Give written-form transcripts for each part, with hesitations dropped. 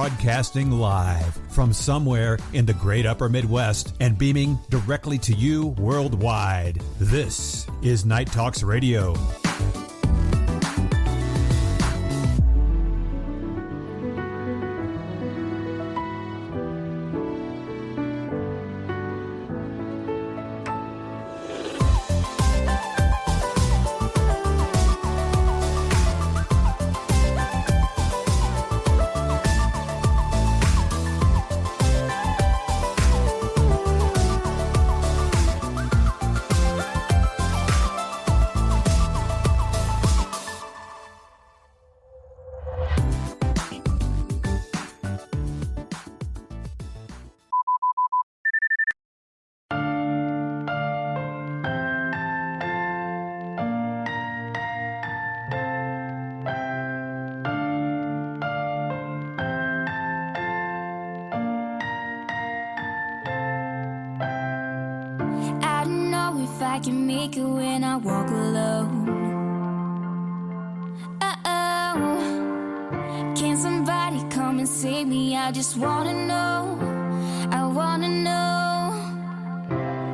broadcasting live from somewhere in the great upper Midwest and beaming directly to you worldwide. This is Night Talks Radio. I can make it when I walk alone. Uh-oh. Can somebody come and save me? I just wanna know. I wanna know.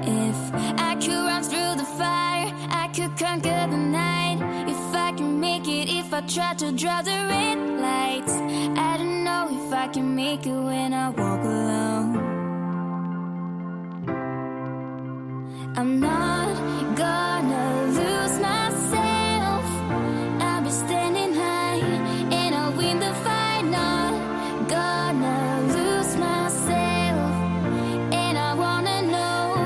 If I could run through the fire, I could conquer the night. If I can make it, if I try to drive the red lights. I don't know if I can make it when I walk alone. I'm not gonna lose myself. I'll be standing high and I'll win the fight. Not gonna lose myself. And I wanna know,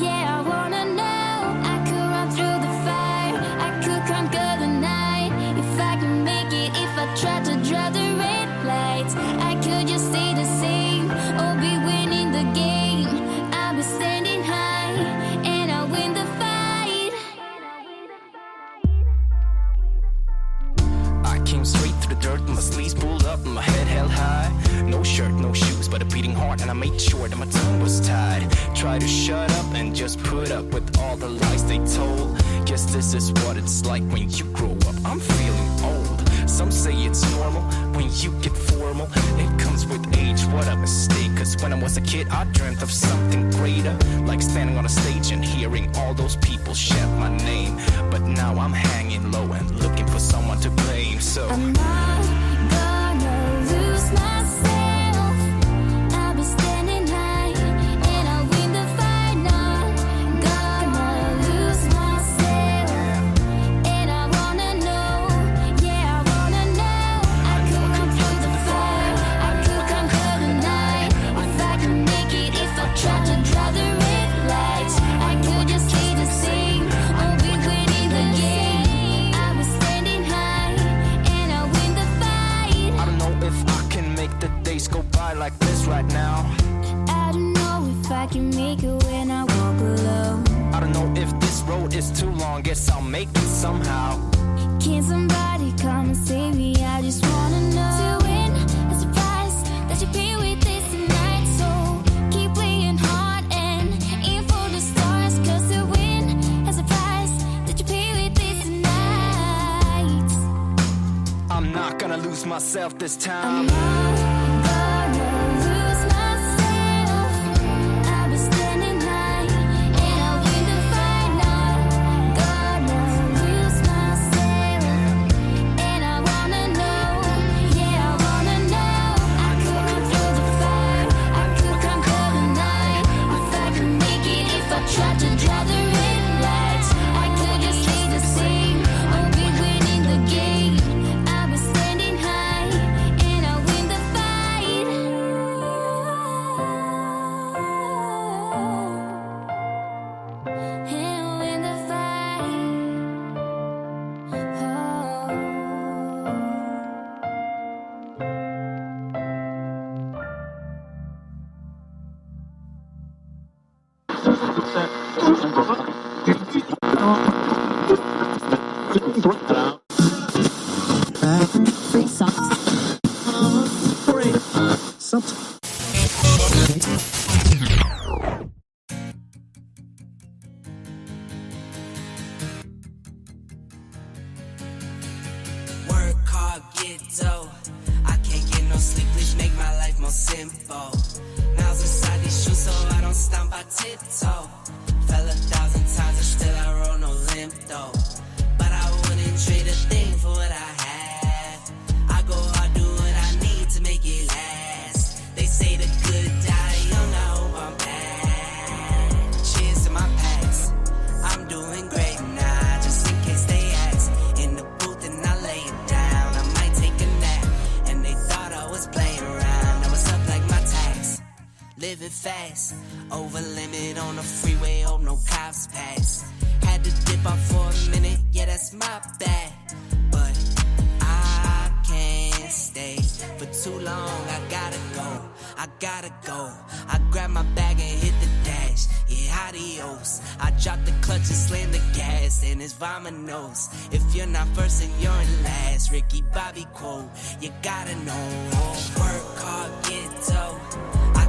yeah, I wanna know. I could run through the fire, I could conquer the night. If I can make it, if I try to drive the red lights. I could just stay the same or be winning the game. I'll be standing high. Straight through the dirt, my sleeves pulled up, my head held high. No shirt, no shoes, but a beating heart, and I made sure that my tongue was tied. Try to shut up and just put up with all the lies they told. Guess this is what it's like when you grow up. I'm feeling old. Some say it's normal when you get formal. It comes with age, what a mistake. Cause when I was a kid, I dreamt of something greater. Like standing on a stage and hearing all those people shout my name. But now I'm hanging low and looking for someone to blame. So I'm not gonna lose myself. I'll be standing high and I'll win the fight. Not gonna lose myself. And I wanna know, yeah, I wanna know. I could come through the fire, I could conquer the night. If I can make it, if I try to drive the red lights. I could just stay the same or be winning the game. I'll be standing high and I'll win the fight. I don't know if I can make the days go by like this right now. I don't know if I can make it when I walk alone. I don't know if this road is too long. Guess I'll make it somehow. Can somebody come and save me? I just wanna know. To win a surprise that you pay with this tonight. So keep playing hard and aim for the stars. Cause to win a surprise that you pay with this tonight. I'm not gonna lose myself this I'm time. not gonna lose myself. I'll be standing high and I'll win the fight. Not gonna lose myself. And I wanna know, yeah, I wanna know. I could run through the fire, I could conquer the night. If I can make it, if I try to drive the red lights. I could just stay the same or be winning the game. I'll be standing high and I'll win the fight. And I'll win the fight. Free socks. Work hard, get dough. I can't get no sleep, please make my life more simple. Miles inside these shoes so I don't stomp, I tiptoe. Fell 1,000 times and still I roll no limp though. But I wouldn't trade a thing for what I have. I go hard, do what I need to make it last. They say the good die young, I hope I'm back. Cheers to my past, I'm doing great now, just in case they ask. In the booth and I lay it down, I might take a nap. And they thought I was playing around, I was up like my tax. Living fast, over limit on the freeway, hope no cops pass. Had to dip out for a minute, yeah that's my bad. But I can't stay for too long, I gotta go. I grab my bag and hit the dash, yeah adios. I drop the clutch and slam the gas, and it's vamonos. If you're not first then you're in last, Ricky Bobby quote, you gotta know. Work hard, get dough.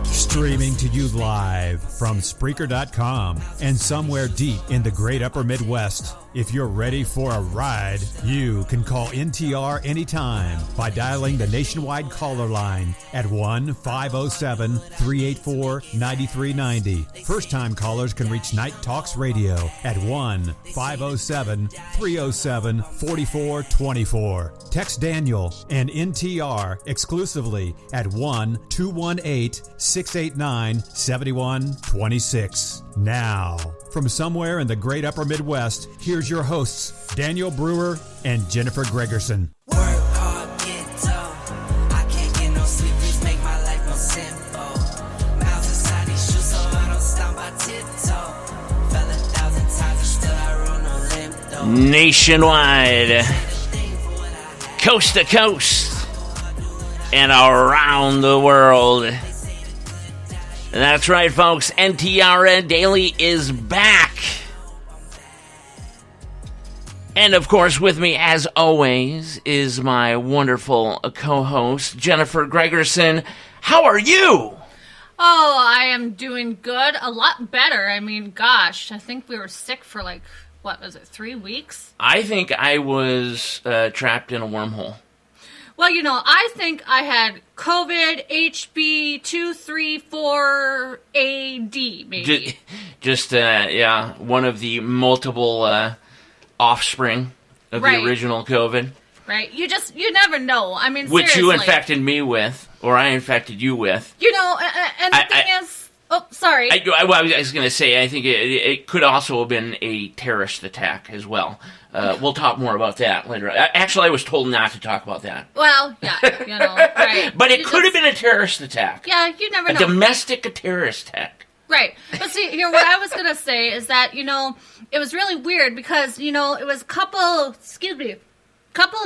Streaming to you live from Spreaker.com and somewhere deep in the great upper Midwest. If you're ready for a ride, you can call NTR anytime by dialing the nationwide caller line at 1-507-384-9390. First-time callers can reach Night Talks Radio at 1-507-307-4424. Text Daniel and NTR exclusively at 1-218-689-7126. Now, from somewhere in the great upper Midwest, here's your hosts, Daniel Brewer and Jennifer Gregerson. Work hard, get dough. I can't get no sleep, please make my life more simple. Miles inside these shoes so I don't stomp, I tiptoe. Fell 1,000 times and still I roll no limp though. Nationwide, coast to coast, and around the world. That's right, folks. NTRN Daily is back. And, of course, with me, as always, is my wonderful co-host, Jennifer Gregerson. How are you? Oh, I am doing good. A lot better. I mean, gosh, I think we were sick for 3 weeks? I think I was trapped in a wormhole. Well, I think I had COVID HB234AD, maybe. Just one of the multiple offspring of the original COVID. Right. You never know. I mean, which seriously. you infected me with, or I infected you with. And the thing is... Oh, sorry. I was going to say, I think it could also have been a terrorist attack as well. We'll talk more about that later. Actually, I was told not to talk about that. Well, yeah, right. But it could have been a terrorist attack. Yeah, you never know. A domestic terrorist attack. Right. But see, here, what I was going to say is that, it was really weird because, it was a couple of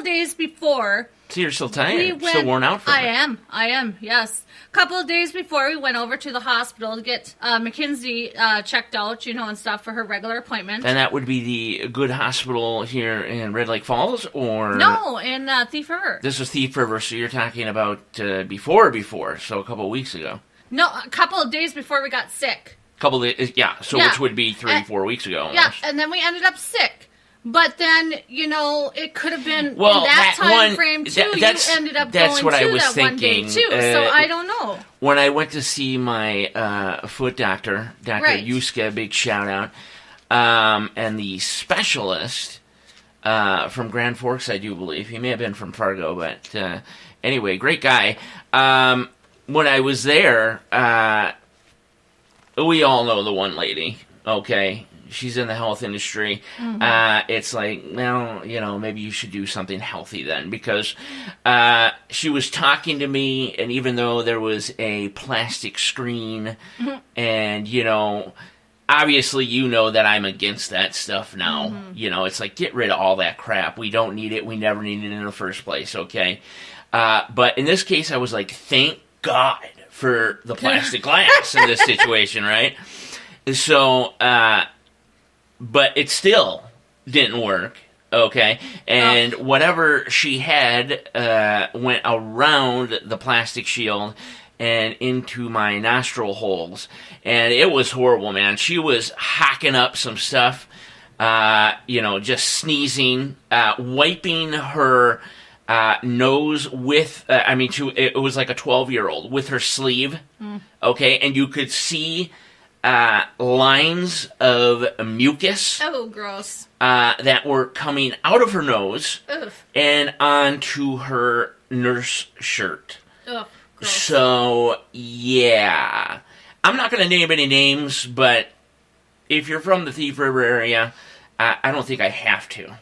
days before... See, you're still tired. Still worn out from it. I am, yes. A couple of days before we went over to the hospital to get Mackenzie checked out, and stuff for her regular appointment. And that would be the good hospital here in Red Lake Falls, or... No, in Thief River. This is Thief River, so you're talking about before, so a couple of weeks ago. No, a couple of days before we got sick. Which would be 4 weeks ago almost. Yeah, and then we ended up sick. But then, it could have been in that time frame, too. You ended up going to that one day, too. So I don't know. When I went to see my foot doctor, Dr. Yuska, big shout-out, and the specialist from Grand Forks, I do believe. He may have been from Fargo, but anyway, great guy. When I was there, we all know the one lady, okay? She's in the health industry. Mm-hmm. It's like, well, maybe you should do something healthy then, because she was talking to me, and even though there was a plastic screen, mm-hmm. and, obviously that I'm against that stuff now. Mm-hmm. It's like, get rid of all that crap. We don't need it. We never needed it in the first place, okay? But in this case, I was like, thank God for the plastic glass in this situation, right? So, but it still didn't work, okay? And whatever she had went around the plastic shield and into my nostril holes. And it was horrible, man. She was hacking up some stuff, just sneezing, wiping her nose with, it was like a 12-year-old with her sleeve, okay, and you could see lines of mucus. Oh, gross. That were coming out of her nose Ugh. and onto her nurse shirt. Ugh, gross. So, yeah. I'm not going to name any names, but if you're from the Thief River area, I don't think I have to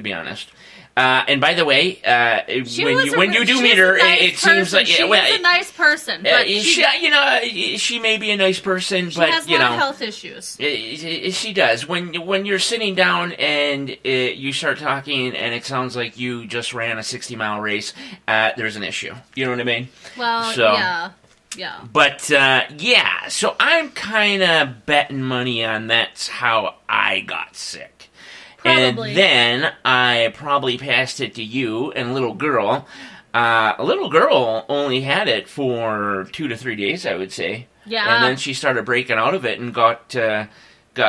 be honest. And by the way, when you do meet her, it seems like she's a nice person. But she may be a nice person, but she has a lot of health issues. She does. When you're sitting down and you start talking, and it sounds like you just ran a 60-mile race, there's an issue. You know what I mean? Well, yeah. But so I'm kind of betting money on that's how I got sick. Probably. And then I probably passed it to you and little girl. Little girl only had it for 2 to 3 days, I would say. Yeah. And then she started breaking out of it and got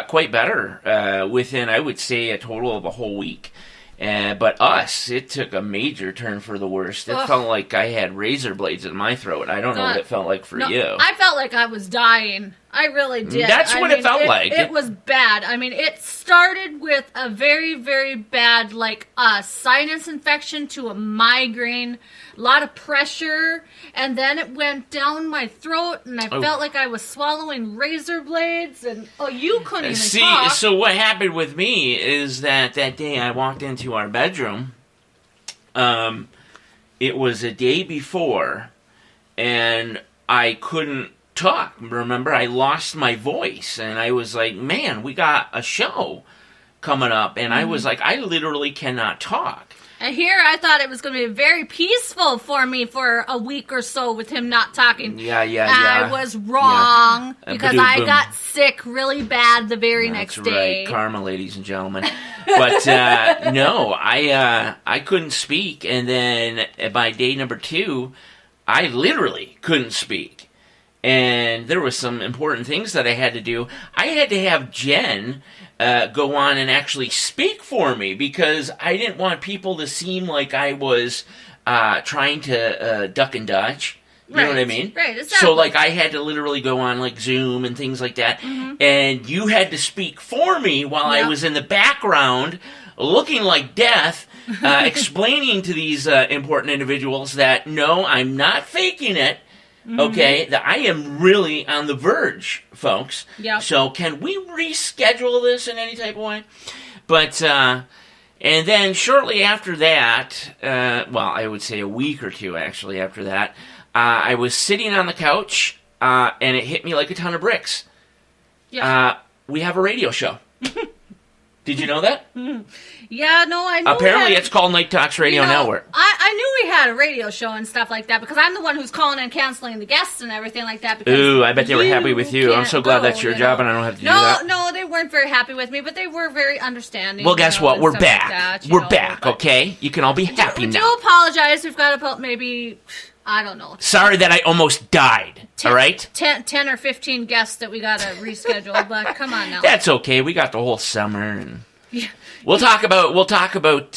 quite better within, I would say, a total of a whole week. But us, it took a major turn for the worst. It felt like I had razor blades in my throat. I don't know what it felt like for you. I felt like I was dying. I really did. That's what it felt like. It was bad. I mean, it started with a very, very bad, sinus infection to a migraine, a lot of pressure, and then it went down my throat, and I felt like I was swallowing razor blades, and you couldn't even talk. So what happened with me is that day I walked into our bedroom. It was a day before, and I couldn't talk. Remember, I lost my voice, and I was like, man, we got a show coming up, and I was like, I literally cannot talk. And here I thought it was going to be very peaceful for me for a week or so with him not talking. Yeah. I was wrong because I got sick really bad the very next day. Right. Karma, ladies and gentlemen. But no, I couldn't speak, and then by day number 2, I literally couldn't speak. And there was some important things that I had to do. I had to have Jen go on and actually speak for me because I didn't want people to seem like I was trying to duck and dodge. You know what I mean? Right, exactly. So, I had to literally go on, Zoom and things like that. Mm-hmm. And you had to speak for me while I was in the background looking like death, explaining to these important individuals that, no, I'm not faking it. Okay, that I am really on the verge, folks. Yeah. So can we reschedule this in any type of way? But, and then shortly after that, I would say a week or two actually after that, I was sitting on the couch, and it hit me like a ton of bricks. Yeah. We have a radio show. Did you know that? Yeah, no, I knew. Apparently, it's called Night Talks Radio Network. I knew we had a radio show and stuff like that because I'm the one who's calling and canceling the guests and everything like that. Ooh, I bet they were happy with you. I'm so glad that's your job and I don't have to do that. No, they weren't very happy with me, but they were very understanding. Well, guess what? We're back. We're back, okay? You can all be happy now. We do apologize. We've got about maybe, I don't know. Sorry that I almost died, all right? 10 or 15 guests that we got to reschedule, but come on now. That's okay. We got the whole summer and... Yeah. We'll talk about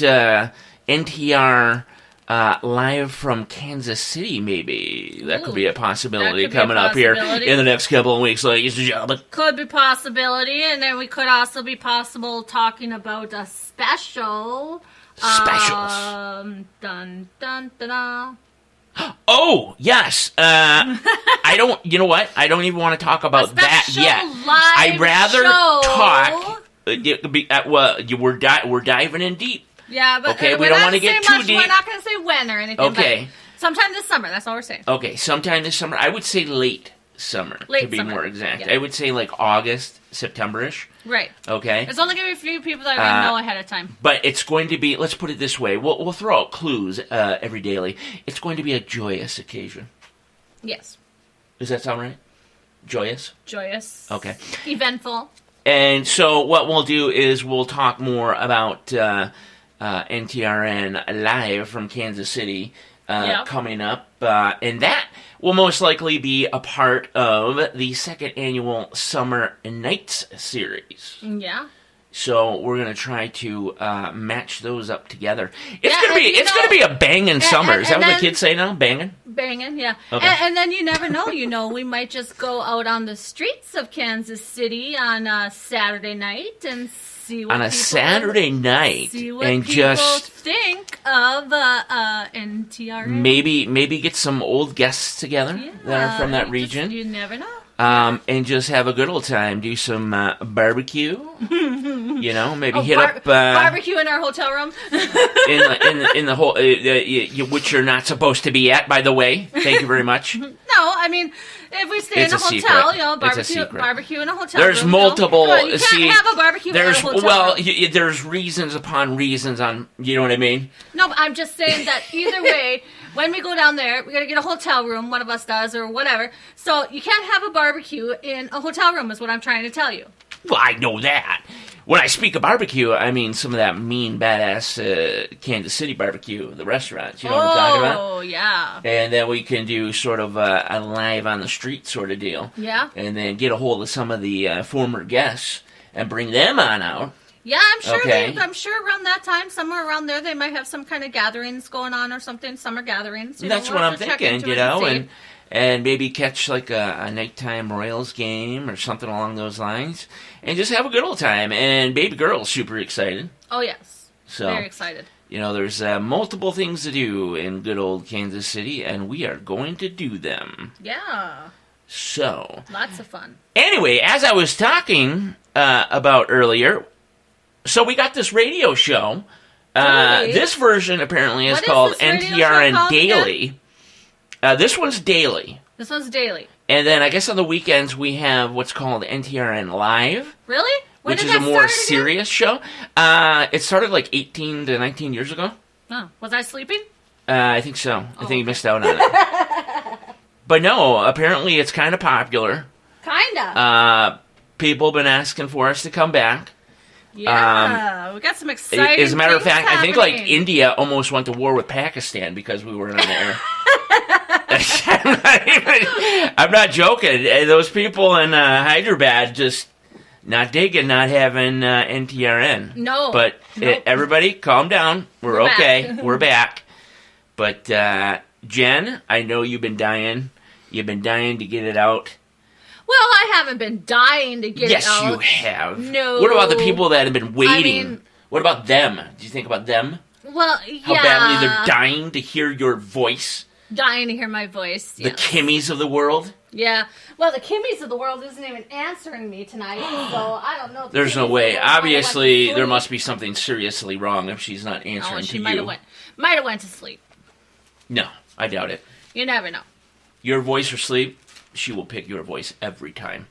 NTR live from Kansas City. Maybe that could be a possibility coming up here in the next couple of weeks, ladies and gentlemen. Could be possibility, and then we could also be talking about a special. Specials. Dun dun da. Oh yes. I don't. You know what? I don't even want to talk about that yet. I'd rather talk. We're diving in deep. Yeah, but we don't want to get too deep. We're not going to say when or anything. Okay. Sometime this summer. That's all we're saying. Okay, sometime this summer. I would say late summer, to be more exact. Yeah. I would say August, September-ish. Right. Okay. There's only going to be a few people that are going to know ahead of time. But it's going to be. Let's put it this way. We'll throw out clues every daily. It's going to be a joyous occasion. Yes. Does that sound right? Joyous. Joyous. Okay. Eventful. And so what we'll do is we'll talk more about NTRN live from Kansas City coming up. And that will most likely be a part of the second annual Summer Nights series. Yeah. So we're gonna try to match those up together. It's Yeah, gonna be a banging summer. Is that what the kids say now? Banging? Banging, yeah. Okay. And then you never know, we might just go out on the streets of Kansas City on a Saturday night and see what On a people, Saturday night, see what and people just think of NTRN. maybe get some old guests together that are from that region. You never know. And just have a good old time. Do some barbecue. Maybe hit up barbecue in our hotel room. in the whole which you're not supposed to be at, by the way. Thank you very much. No, I mean, if we stay It's in a a hotel, secret. It's a secret. barbecue in a hotel There's room. multiple. You can't have a barbecue in a hotel room. There's reasons upon reasons on. You know what I mean? No, but I'm just saying that either way, when we go down there, we got to get a hotel room. One of us does, or whatever. So you can't have a barbecue in a hotel room. Is what I'm trying to tell you. Well, I know that. When I speak of barbecue, I mean some of that mean, badass Kansas City barbecue, the restaurants. You know what I'm talking about? Oh, yeah. And then we can do sort of a live on the street sort of deal. Yeah. And then get a hold of some of the former guests and bring them on out. Yeah, I'm sure. Okay. I'm sure around that time, somewhere around there, they might have some kind of gatherings going on or something. Summer gatherings. That's We'll what have I'm to check thinking, into it and see. and maybe catch like a nighttime Royals game or something along those lines, and just have a good old time. And baby girl's super excited. Oh yes, So very excited. There's multiple things to do in good old Kansas City, and we are going to do them. Yeah, So lots of fun. anyway, as I was talking about earlier, so we got this radio show. Really? This version apparently is What is called this radio show NTRN called again? Daily. This one's daily. This one's daily. And then I guess on the weekends we have what's called NTRN Live, Really? When which did is a that more start again? serious show. It started like 18 to 19 years ago. Oh, was I sleeping? I think so. I think you missed out on it. But no, apparently it's kind of popular. Kinda. People have been asking for us to come back. Yeah, we got some exciting. As a matter of things fact, I think like happening. India almost went to war with Pakistan because we were on there. I'm not joking. Those people in Hyderabad just not digging not having NTRN. No. But Nope. everybody, calm down. We're We're okay. back. We're back. But Jen, I know you've been dying. You've been dying to get it out. Well, I haven't been dying to get Yes, it out. you have. No. What about the people that have been waiting? mean- what about them? Do you think about them? Well, yeah. How badly they're dying to hear your voice? Dying to hear my voice. The Yes. Kimmies of the world? Yeah. Well, the Kimmies of the world isn't even answering me tonight, so I don't know. If the There's no Kimmies of the way. world might have Obviously, went to there sleep. must be something seriously wrong if she's not answering Oh, she to might you. have went to sleep. No, I doubt it. You never know. Your voice or sleep, she will pick your voice every time.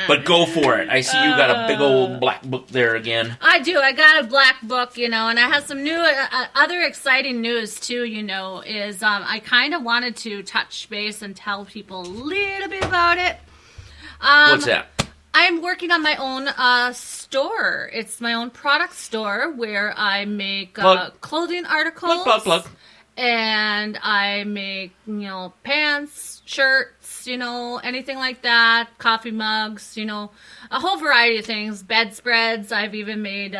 But go for it. I see you got a big old black book there again. I do. I got a black book, and I have some new, other exciting news too. Is I kind of wanted to touch base and tell people a little bit about it. What's that? I'm working on my own store. It's my own product store where I make Plug. clothing articles. Plug. And I make, pants, shirts, anything like that, coffee mugs, a whole variety of things, bedspreads. I've even made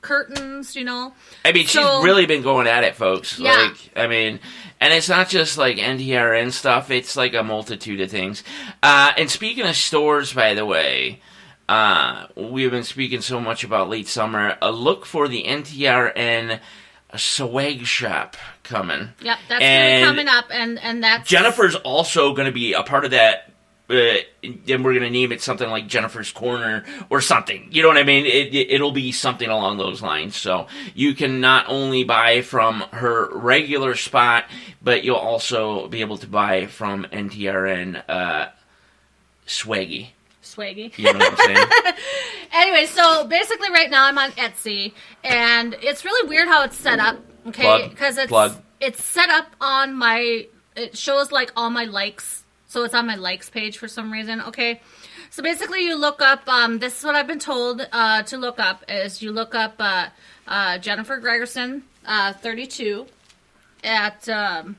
curtains, I mean, So- she's really been going at it, folks. Yeah. And it's not just like NTRN stuff, it's like a multitude of things. And speaking of stores, by the way, we've been speaking so much about late summer. Look for the NTRN swag shop coming. Yep, that's And really coming up, and that's... Jennifer's also going to be a part of that. And we're going to name it something like Jennifer's Corner or something. You know what I mean? It'll be something along those lines. So you can not only buy from her regular spot, but you'll also be able to buy from NTRN Swaggy. Swaggy. You know what I'm saying? Anyway, so basically right now I'm on Etsy, and it's really weird how it's set up, okay? Plug. Because Plug. it's set up on it shows like all my likes, so it's on my likes page for some reason, okay? So basically you look up, this is what I've been told to look up, is you look up Jennifer Gregerson, 32, on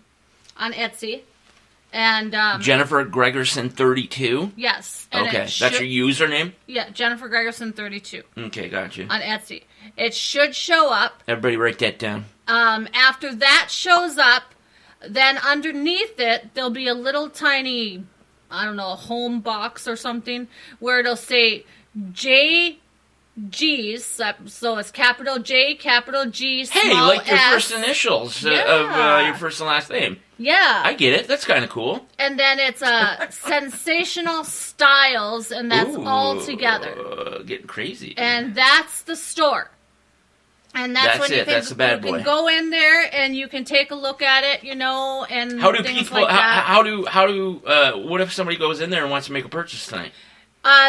Etsy. And Jennifer Gregerson 32. yes. And Okay, it that's your username. Yeah, Jennifer Gregerson 32 Okay, gotcha. on Etsy. It should show up. Everybody, write that down. After that shows up, then underneath it there'll be a little tiny, I don't know, a home box or something where it'll say JG's. So it's capital J, capital G, small Hey, like your S. first initials of Yeah. your first and last name. Yeah. I get it. That's kind of cool. And then it's sensational styles, and that's all together. Getting crazy. And that's the store. And that's when it. you can, That's the bad you boy. can go in there and you can take a look at it, and How do things people? like that. How do? What if somebody goes in there and wants to make a purchase tonight?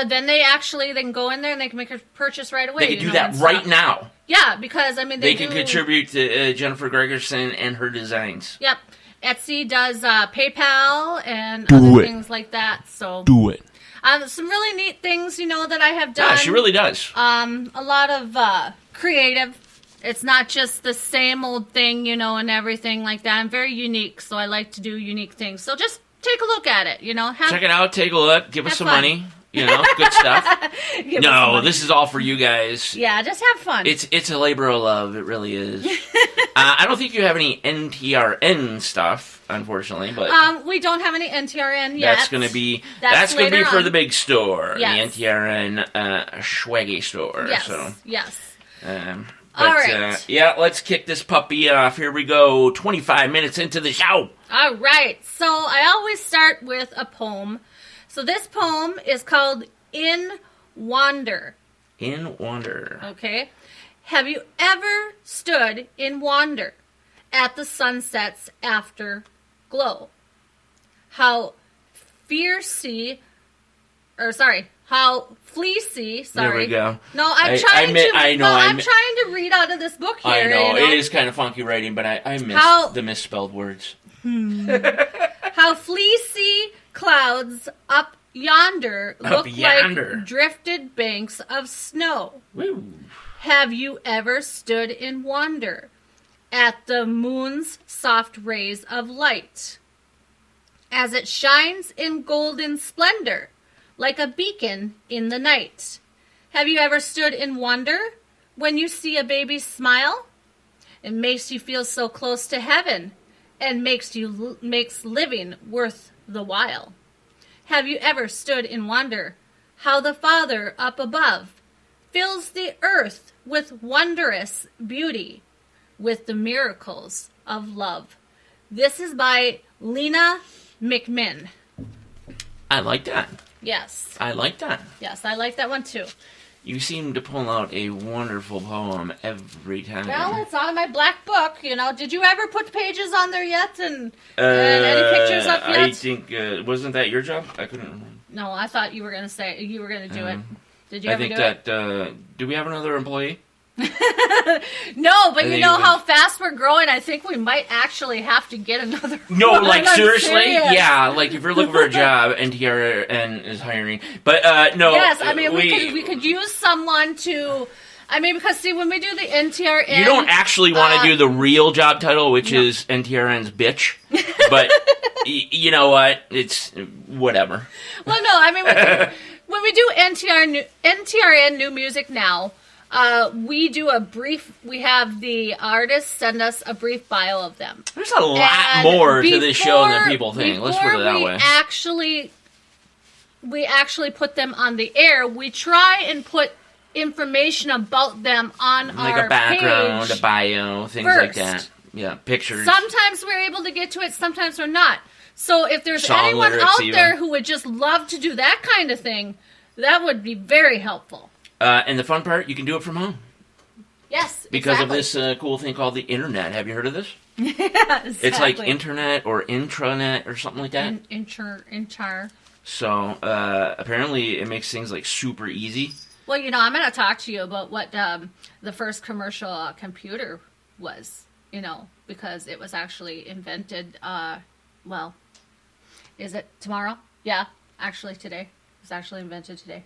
Then they can go in there and they can make a purchase right away. They can do that right now. Yeah, because They can contribute to Jennifer Gregerson and her designs. Yep, Etsy does PayPal and other things like that. So Do it. some really neat things, that I have done. Yeah, she really does. A lot of creative. It's not just the same old thing, and everything like that. I'm very unique, so I like to do unique things. So just take a look at it, Check it out. Take a look. Give us have some fun. money. Good stuff. Give us some No, money. this is all for you guys. Yeah, just have fun. It's a labor of love. It really is. I don't think you have any NTRN stuff, unfortunately, but we don't have any NTRN yet. that's gonna be That's gonna be later for on. the big store, Yes. the NTRN Swaggy store. Yes, So, yes. but, All right. yeah, let's kick this puppy off. Here we go. 25 minutes into the show. All right. So I always start with a poem. So this poem is called In Wander. In Wander. Okay. Have you ever stood in wonder at the sunset's afterglow? How fleecy, There we go. No, I'm trying to read out of this book here. I know. It is kind of funky writing, but I miss the misspelled words. How fleecy clouds up yonder look yonder. like drifted banks of snow. Woo. Have you ever stood in wonder at the moon's soft rays of light as it shines in golden splendor like a beacon in the night? Have you ever stood in wonder when you see a baby smile? It makes you feel so close to heaven and makes living worth the while. Have you ever stood in wonder how the Father up above fills the earth with wondrous beauty, with the miracles of love? This is by Lena McMinn. I like that. Yes. I like that. Yes, I like that one too. You seem to pull out a wonderful poem every time. Well, it's on my black book, Did you ever put pages on there yet and any pictures up yet? I think, wasn't that your job? I couldn't remember. No, I thought you were going to say you were going to do it. Did you I ever think do it? that, do we have another employee? No, but I you think know it how was- fast we're growing. I think we might actually have to get another. No, one. like I'm seriously? serious. Yeah, like if you're looking for a job, NTRN is hiring. But no. Yes, I mean we could use someone to. I mean, because see, when we do the NTRN, You don't actually want to do the real job title, which is NTRN's bitch. But you know what? It's whatever. Well, no, I mean when we do NTRN New Music Now. We do a brief. We have the artists send us a brief bio of them. There's a lot And more to this show than before- people think. Let's put it that way. We actually put them on the air. We try and put information about them on Like our a background, page a bio, things like first. that. Yeah, pictures. Sometimes we're able to get to it. Sometimes we're not. So if there's Song anyone lyrics out even. there who would just love to do that kind of thing, that would be very helpful. And the fun part, you can do it from home. Yes, Because exactly. of this cool thing called the internet. Have you heard of this? Exactly. It's like internet or intranet or something like that. Inchar. So apparently it makes things like super easy. Well, I'm going to talk to you about what the first commercial computer was, because it was actually invented, is it tomorrow? Yeah, actually today. It was actually invented today.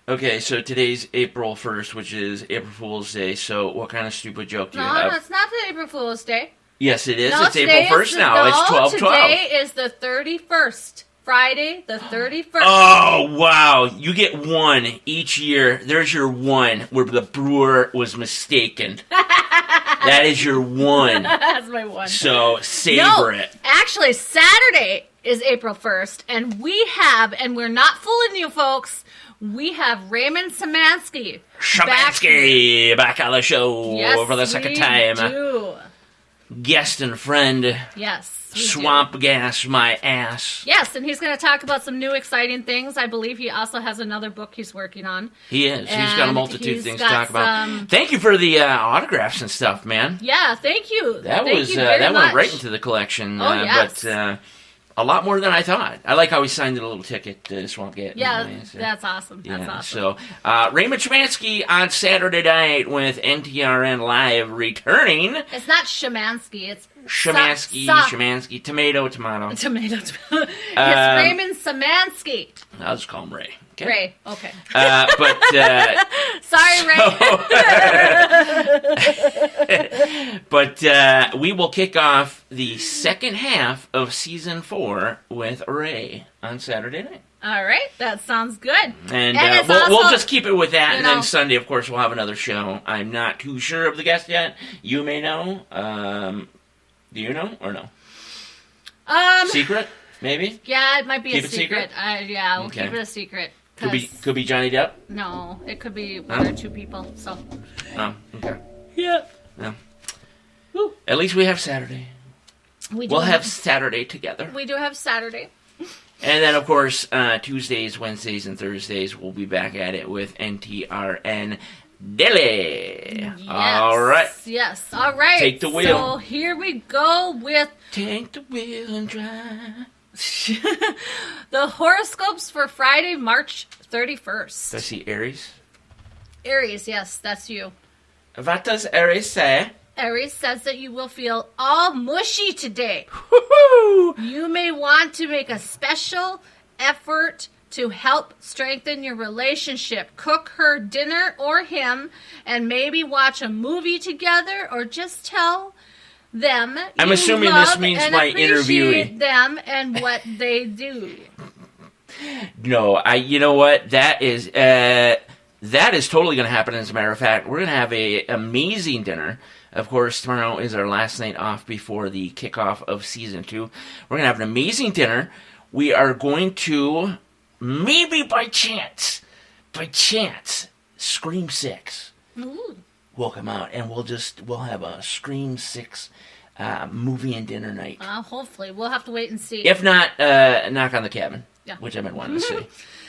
Okay, so today's April 1st, which is April Fool's Day. So what kind of stupid joke do you No, have? it's not the April Fool's Day. Yes, it is. No, It's today April is 1st now. It's 12/12. Today is the 31st. Friday, the 31st. Oh, wow. You get one each year. There's your one where the brewer was mistaken. That is your one. That's my one. So savor it. Actually, Saturday is April 1st, and we're not fooling you folks, we have Raymond Szymanski. Szymanski back on the show for the second time. Do. Guest and friend. Yes. Swamp gas my ass. Yes, and he's going to talk about some new exciting things. I believe he also has another book he's working on. He is. He's got a multitude of things to talk about. Some... Thank you for the autographs and stuff, man. Yeah, thank you. That thank you very that much. went right into the collection. Oh, yes. But a lot more than I thought. I like how he signed a little ticket to Swamp Gas. Yeah, that's awesome. That's awesome. So, Raymond Szymanski on Saturday night with NTRN Live returning. It's not Szymanski, it's Szymanski, tomato. Tomato. It's Raymond Szymanski. I'll just call him Ray. Okay? Ray, okay. Sorry, Ray. But we will kick off the second half of season 4 with Ray on Saturday night. All right, that sounds good. And we'll we'll just keep it with that, and then know, Sunday, of course, we'll have another show. I'm not too sure of the guest yet. You may know. Do you know or no? Secret, maybe? Yeah, it might be keep a it secret. We'll keep it a secret. Could be Johnny Depp? No, it could be one or two people, so. Oh, okay. Yeah. Yeah. Woo. At least we have Saturday. We'll have Saturday together. We do have Saturday. And then, of course, Tuesdays, Wednesdays, and Thursdays, we'll be back at it with NTRN Daily. Yes. All right. Yes. All right. Take the wheel. So here we go with... Take the wheel and drive. The horoscopes for Friday, March 31st. Does I see Aries? Aries, yes, that's you. What does Aries say? Aries says that you will feel all mushy today. Woo-hoo! You may want to make a special effort to help strengthen your relationship. Cook her dinner or him, and maybe watch a movie together, or just tell them I'm you assuming love this means and my appreciate interviewee. them and what they do. No, you know what? That is totally going to happen. As a matter of fact, we're going to have a amazing dinner. Of course, tomorrow is our last night off before the kickoff of season 2. We're going to have an amazing dinner. We are going to, maybe by chance, Scream 6 Ooh. will come out, and we'll have a Scream 6 movie and dinner night. Hopefully. We'll have to wait and see. If not, Knock on the Cabin, which I've been wanting to see.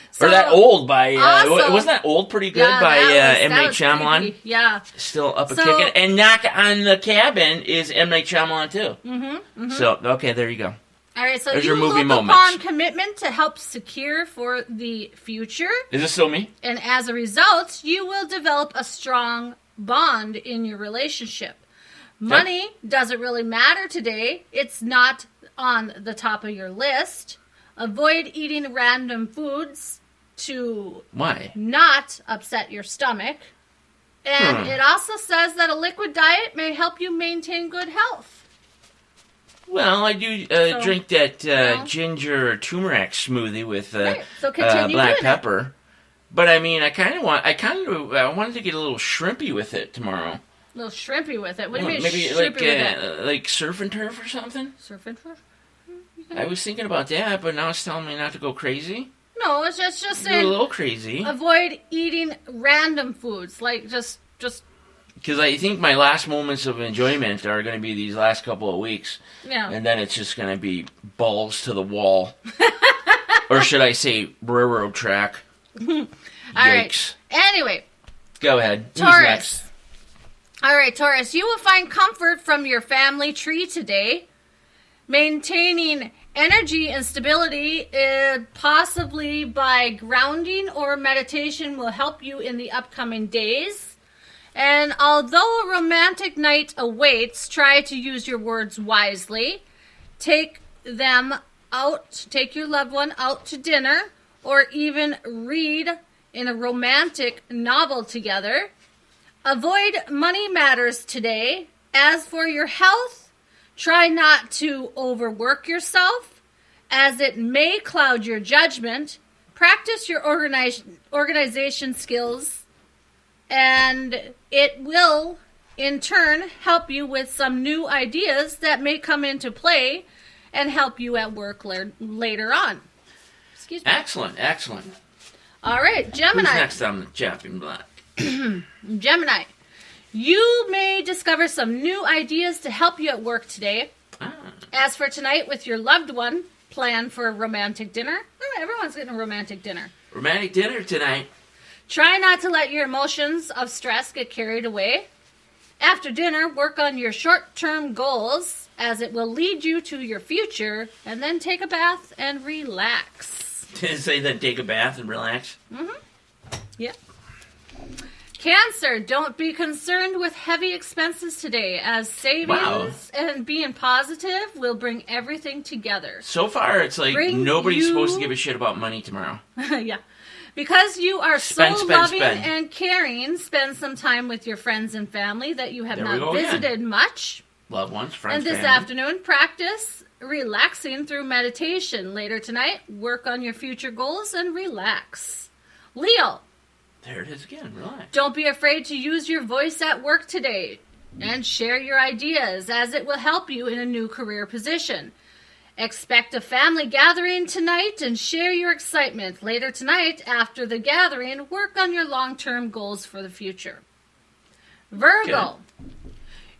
So, or that Old by, also, wasn't that Old pretty good by M. Night Shyamalan? Creepy. Yeah. Still up and kicking. And Knock on the Cabin is M. Night Shyamalan too. Mm-hmm. So, okay, there you go. All right, so There's you your movie look moments. upon commitment to help secure for the future. Is this still me? And as a result, you will develop a strong bond in your relationship. Money doesn't really matter today. It's not on the top of your list. Avoid eating random foods to not upset your stomach. And it also says that a liquid diet may help you maintain good health. Well, I do drink that ginger turmeric smoothie with black pepper. It. But I mean, I wanted to get a little shrimpy with it tomorrow. A little shrimpy with it. What do you mean maybe shrimpy with it? like surf and turf or something? Surf and turf? I was thinking about that, but now it's telling me not to go crazy. No, it's just saying... You're a little crazy. Avoid eating random foods. Like, just... Because I think my last moments of enjoyment are going to be these last couple of weeks. Yeah. And then it's just going to be balls to the wall. Or should I say railroad track. All right. Anyway. Go ahead. Taurus. Who's next? All right, Taurus. You will find comfort from your family tree today. Maintaining energy and stability, possibly by grounding or meditation, will help you in the upcoming days. And although a romantic night awaits, try to use your words wisely. Take your loved one out to dinner, or even read in a romantic novel together. Avoid money matters today. As for your health, Try not to overwork yourself, as it may cloud your judgment. Practice your organization skills, and it will, in turn, help you with some new ideas that may come into play and help you at work later on. Excuse me. Excellent. All right, Gemini. Who's next on the Chopping Block? Gemini. You may discover some new ideas to help you at work today. As for tonight with your loved one, plan for a romantic dinner. Everyone's getting a romantic dinner. Romantic dinner tonight. Try not to let your emotions of stress get carried away. After dinner, work on your short-term goals, as it will lead you to your future, and then take a bath and relax. Did it say that take a bath and relax? Yeah. Cancer, don't be concerned with heavy expenses today, as savings and being positive will bring everything together. So far, it's like nobody's supposed to give a shit about money tomorrow. Yeah. Because you are loving and caring, spend some time with your friends and family that you have not visited much. Loved ones, friends, and this family. afternoon, practice relaxing through meditation. Later tonight, work on your future goals and relax. Leo. There it is again, relax. Don't be afraid to use your voice at work today and share your ideas, as it will help you in a new career position. Expect a family gathering tonight and share your excitement. Later tonight, after the gathering, work on your long-term goals for the future. Virgo. Good.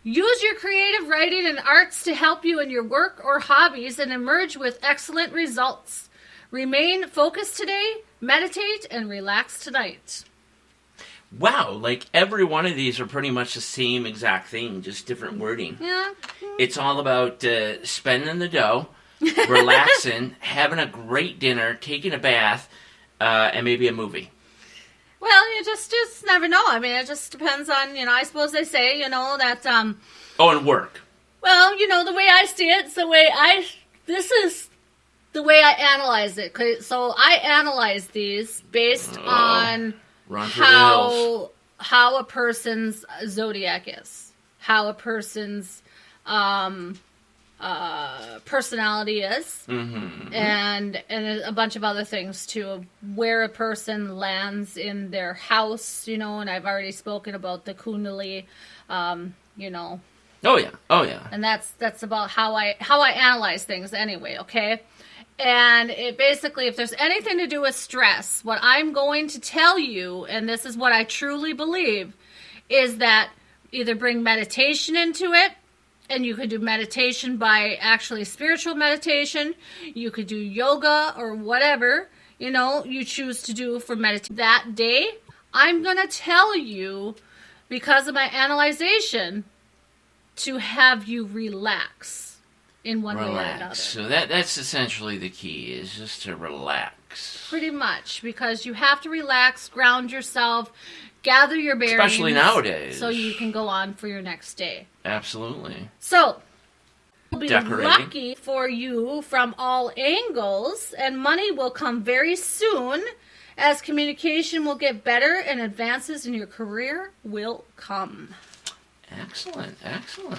Use your creative writing and arts to help you in your work or hobbies and emerge with excellent results. Remain focused today, meditate, and relax tonight. Wow, like every one of these are pretty much the same exact thing, just different wording. Yeah. It's all about spending the dough, relaxing, having a great dinner, taking a bath, and maybe a movie. Well, you just never know. I mean, it just depends on, I suppose they say, that... Oh, and work. Well, the way I see it, this is the way I analyze it. So I analyze these based on how a person's zodiac is, how a person's personality is, and a bunch of other things too, where a person lands in their house, and I've already spoken about the Kundalini, Oh yeah. And that's about how I analyze things anyway, okay? And it basically, if there's anything to do with stress, what I'm going to tell you, and this is what I truly believe, is that either bring meditation into it, and you could do meditation by actually spiritual meditation. You could do yoga or whatever, you choose to do for meditation that day. I'm going to tell you, because of my analyzation, to have you relax in one way or another. So that's essentially the key, is just to relax. Pretty much, because you have to relax, ground yourself, gather your bearings. Especially nowadays. So you can go on for your next day. Absolutely. So, it'll be lucky for you from all angles, and money will come very soon, as communication will get better and advances in your career will come. Excellent.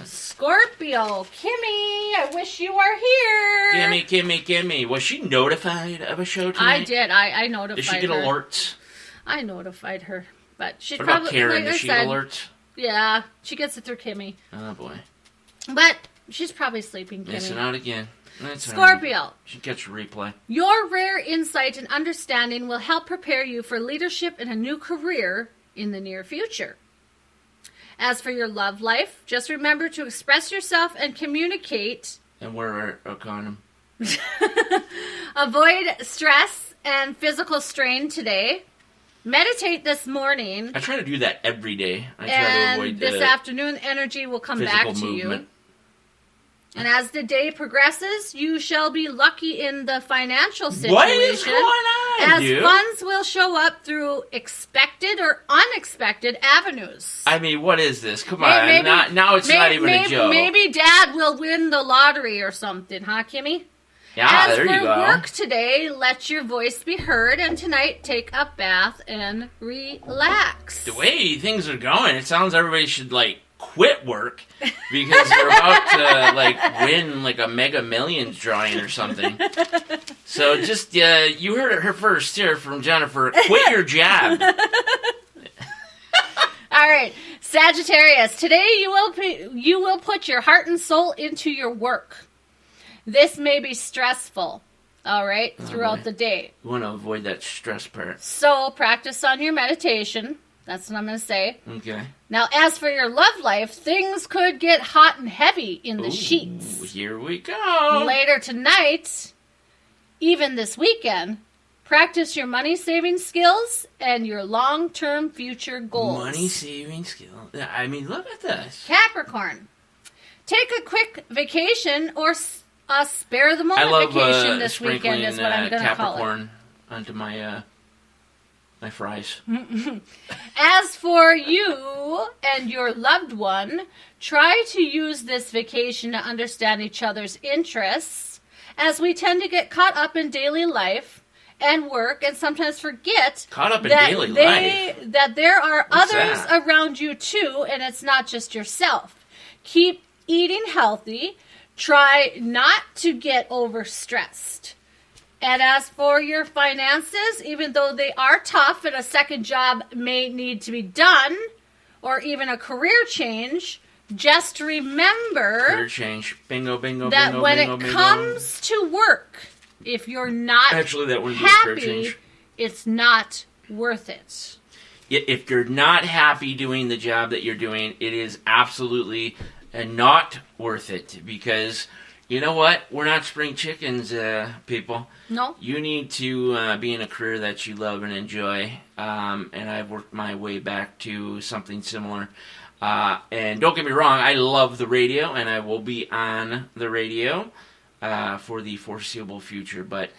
Scorpio, Kimmy, I wish you were here. Kimmy. Was she notified of a show tonight? I did. I notified her. Did she get alerts? I notified her, but she's what probably. About Karen? Like Does she get alerts? Yeah, she gets it through Kimmy. Oh boy. But she's probably sleeping, Kimmy. Missing out again. That's Scorpio. Right. She gets a replay. Your rare insight and understanding will help prepare you for leadership in a new career in the near future. As for your love life, just remember to express yourself and communicate. And wear a condom. Avoid stress and physical strain today. Meditate this morning. I try to do that every day. I try to avoid this afternoon energy will come back to movement. you. And as the day progresses, you shall be lucky in the financial situation. What is going on, as dude? Funds will show up through expected or unexpected avenues. I mean, what is this? Come on. Now it's not even a joke. Maybe Dad will win the lottery or something, huh, Kimmy? Yeah, there you go. As for work today, let your voice be heard, and tonight take a bath and relax. The way things are going, it sounds everybody should, quit work because they're about to like win like a Mega Millions drawing or something. So just you heard it here first here from Jennifer. Quit your job. All right, Sagittarius. Today you will put your heart and soul into your work. This may be stressful. All right, throughout the day. You want to avoid that stress part. So practice on your meditation. That's what I'm going to say. Okay. Now, as for your love life, things could get hot and heavy in the sheets. Here we go. Later tonight, even this weekend, practice your money saving skills and your long-term future goals. Money saving skill. I mean, look at this. Capricorn, take a quick vacation or a spare the moment vacation this weekend is what I'm going to call it. Capricorn onto my fries. As for you and your loved one, try to use this vacation to understand each other's interests, as we tend to get caught up in daily life and work and sometimes forget that there are others around you too, and it's not just yourself. Keep eating healthy. Try not to get overstressed. And as for your finances, even though they are tough and a second job may need to be done, or even a career change, just remember career change. Bingo, bingo, that bingo, when bingo, it bingo. comes to work, if you're not Actually, that wouldn't be a career happy, change. it's not worth it. If you're not happy doing the job that you're doing, it is absolutely not worth it, because you know what? We're not spring chickens, people. No. You need to be in a career that you love and enjoy, and I've worked my way back to something similar. And don't get me wrong, I love the radio, and I will be on the radio for the foreseeable future, but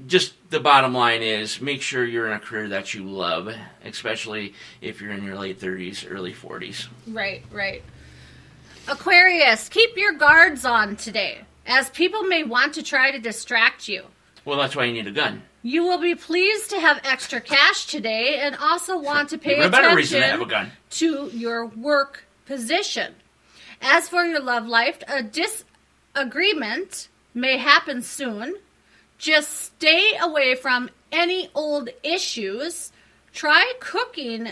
just the bottom line is make sure you're in a career that you love, especially if you're in your late 30s, early 40s. Right, right. Aquarius, keep your guards on today, as people may want to try to distract you. Well, that's why you need a gun. You will be pleased to have extra cash today and also want to pay Even a better reason to have a attention gun. to your work position. As for your love life, a disagreement may happen soon. Just stay away from any old issues. Try cooking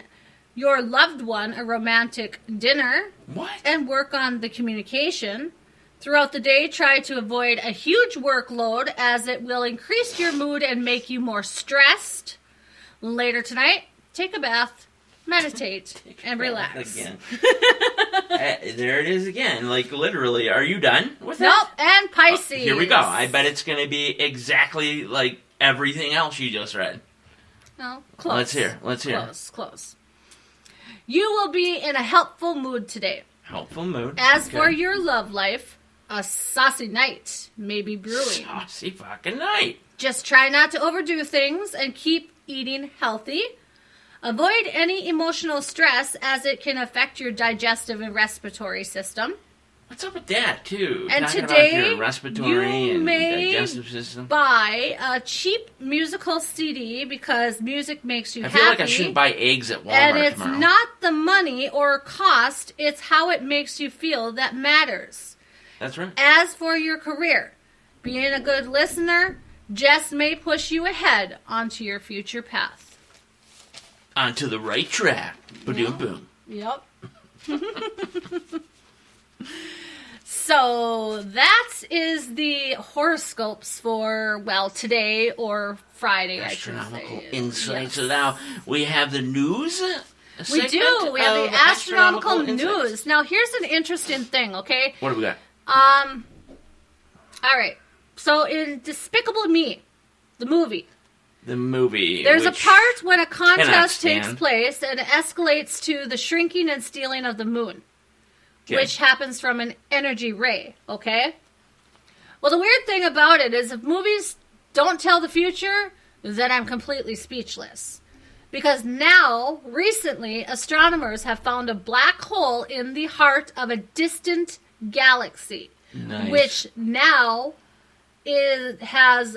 your loved one a romantic dinner. What? And work on the communication. Throughout the day, try to avoid a huge workload, as it will increase your mood and make you more stressed. Later tonight, take a bath, meditate, and relax. Again. There it is again. Like, literally, are you done with Nope, that? and Pisces. Here we go. I bet it's going to be exactly like everything else you just read. No, close. Let's hear. Close. You will be in a helpful mood today. Helpful mood. As Okay. for your love life, a saucy night may be brewing. Saucy fucking night. Just try not to overdo things and keep eating healthy. Avoid any emotional stress, as it can affect your digestive and respiratory system. What's up with that, too? And Talking today, about your respiratory you and may digestive system. buy a cheap musical CD because music makes you I happy. feel like I shouldn't buy eggs at Walmart And it's tomorrow. not the money or cost, it's how it makes you feel that matters. That's right. As for your career, being a good listener just may push you ahead onto your future path. Onto the right track. Ba-doom boom. Yep. So that is the horoscopes for, well, today or Friday, I should Astronomical say. insights. Yes. So now we have the news. We do. segment We have of the astronomical insights. news. Now, here's an interesting thing, okay? What do we got? All right. So in Despicable Me, the movie, The movie. there's a which part when a cannot contest takes stand. place and it escalates to the shrinking and stealing of the moon, Okay. which happens from an energy ray, okay? Well, the weird thing about it is if movies don't tell the future, then I'm completely speechless. Because now, recently, astronomers have found a black hole in the heart of a distant galaxy, Nice. which now has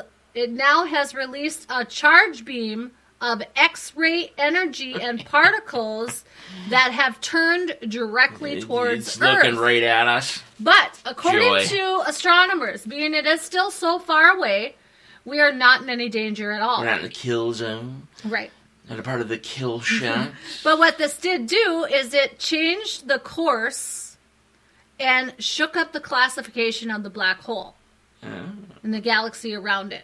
released a charge beam of X-ray energy and particles that have turned directly towards It's Earth. looking right at us. But according Joy. to astronomers, being it is still so far away, we are not in any danger at all. We're not in the kill zone. Right. Not a part of the kill shot. But what this did do is it changed the course and shook up the classification of the black hole and the galaxy around it.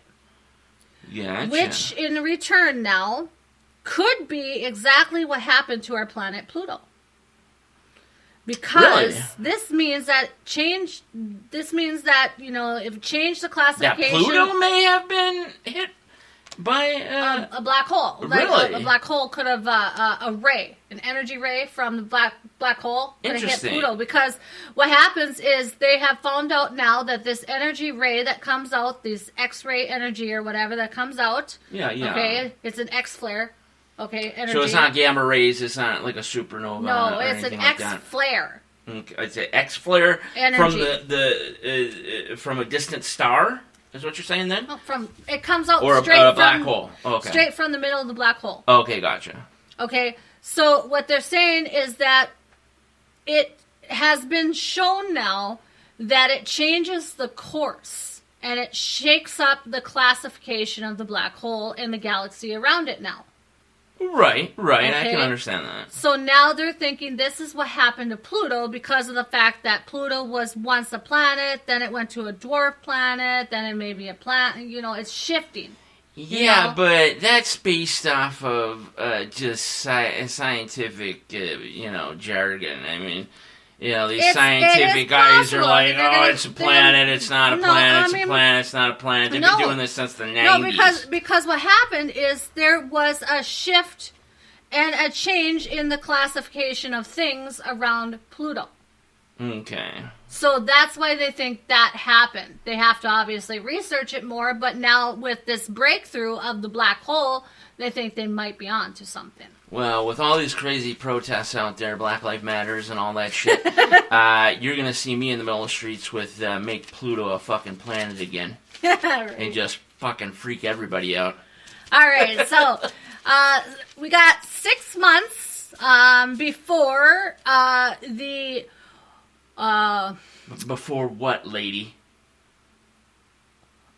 Gotcha. Which, in return now, could be exactly what happened to our planet Pluto. Because Really? this means that you know, if it changed the that classification Pluto may have been hit by a black hole. Like Really? a black hole could have a ray, an energy ray from the black hole could have hit Interesting. Pluto. Because what happens is they have found out now that this energy ray that comes out, this X-ray energy or whatever that comes out, yeah. okay, it's an X flare, okay, energy. So it's not gamma rays. It's not like a supernova. No, or it's an anything like X that. flare. Okay, it's an X flare from Energy. from a distant star. Is what you're saying then? No, it comes out Or straight a black from hole. Okay. straight from the middle of the black hole. Okay, gotcha. Okay, so what they're saying is that it has been shown now that it changes the course and it shakes up the classification of the black hole and the galaxy around it now. Right. I Okay. can understand that. So now they're thinking this is what happened to Pluto because of the fact that Pluto was once a planet, then it went to a dwarf planet, then it may be a planet, you know, it's shifting. Yeah, know? but that's based off of just scientific, jargon. I mean, these It scientific is guys are possible. like, They're gonna- it's a planet, it's not a No, planet, I it's mean- a planet, it's not a planet. They've No. been doing this since the 90s. No, because what happened is there was a shift and a change in the classification of things around Pluto. Okay. So that's why they think that happened. They have to obviously research it more, but now with this breakthrough of the black hole, they think they might be on to something. Well, with all these crazy protests out there, Black Lives Matters and all that shit, you're going to see me in the middle of the streets with make Pluto a fucking planet again. And just fucking freak everybody out. All right, so we got 6 months before the... Before what, lady?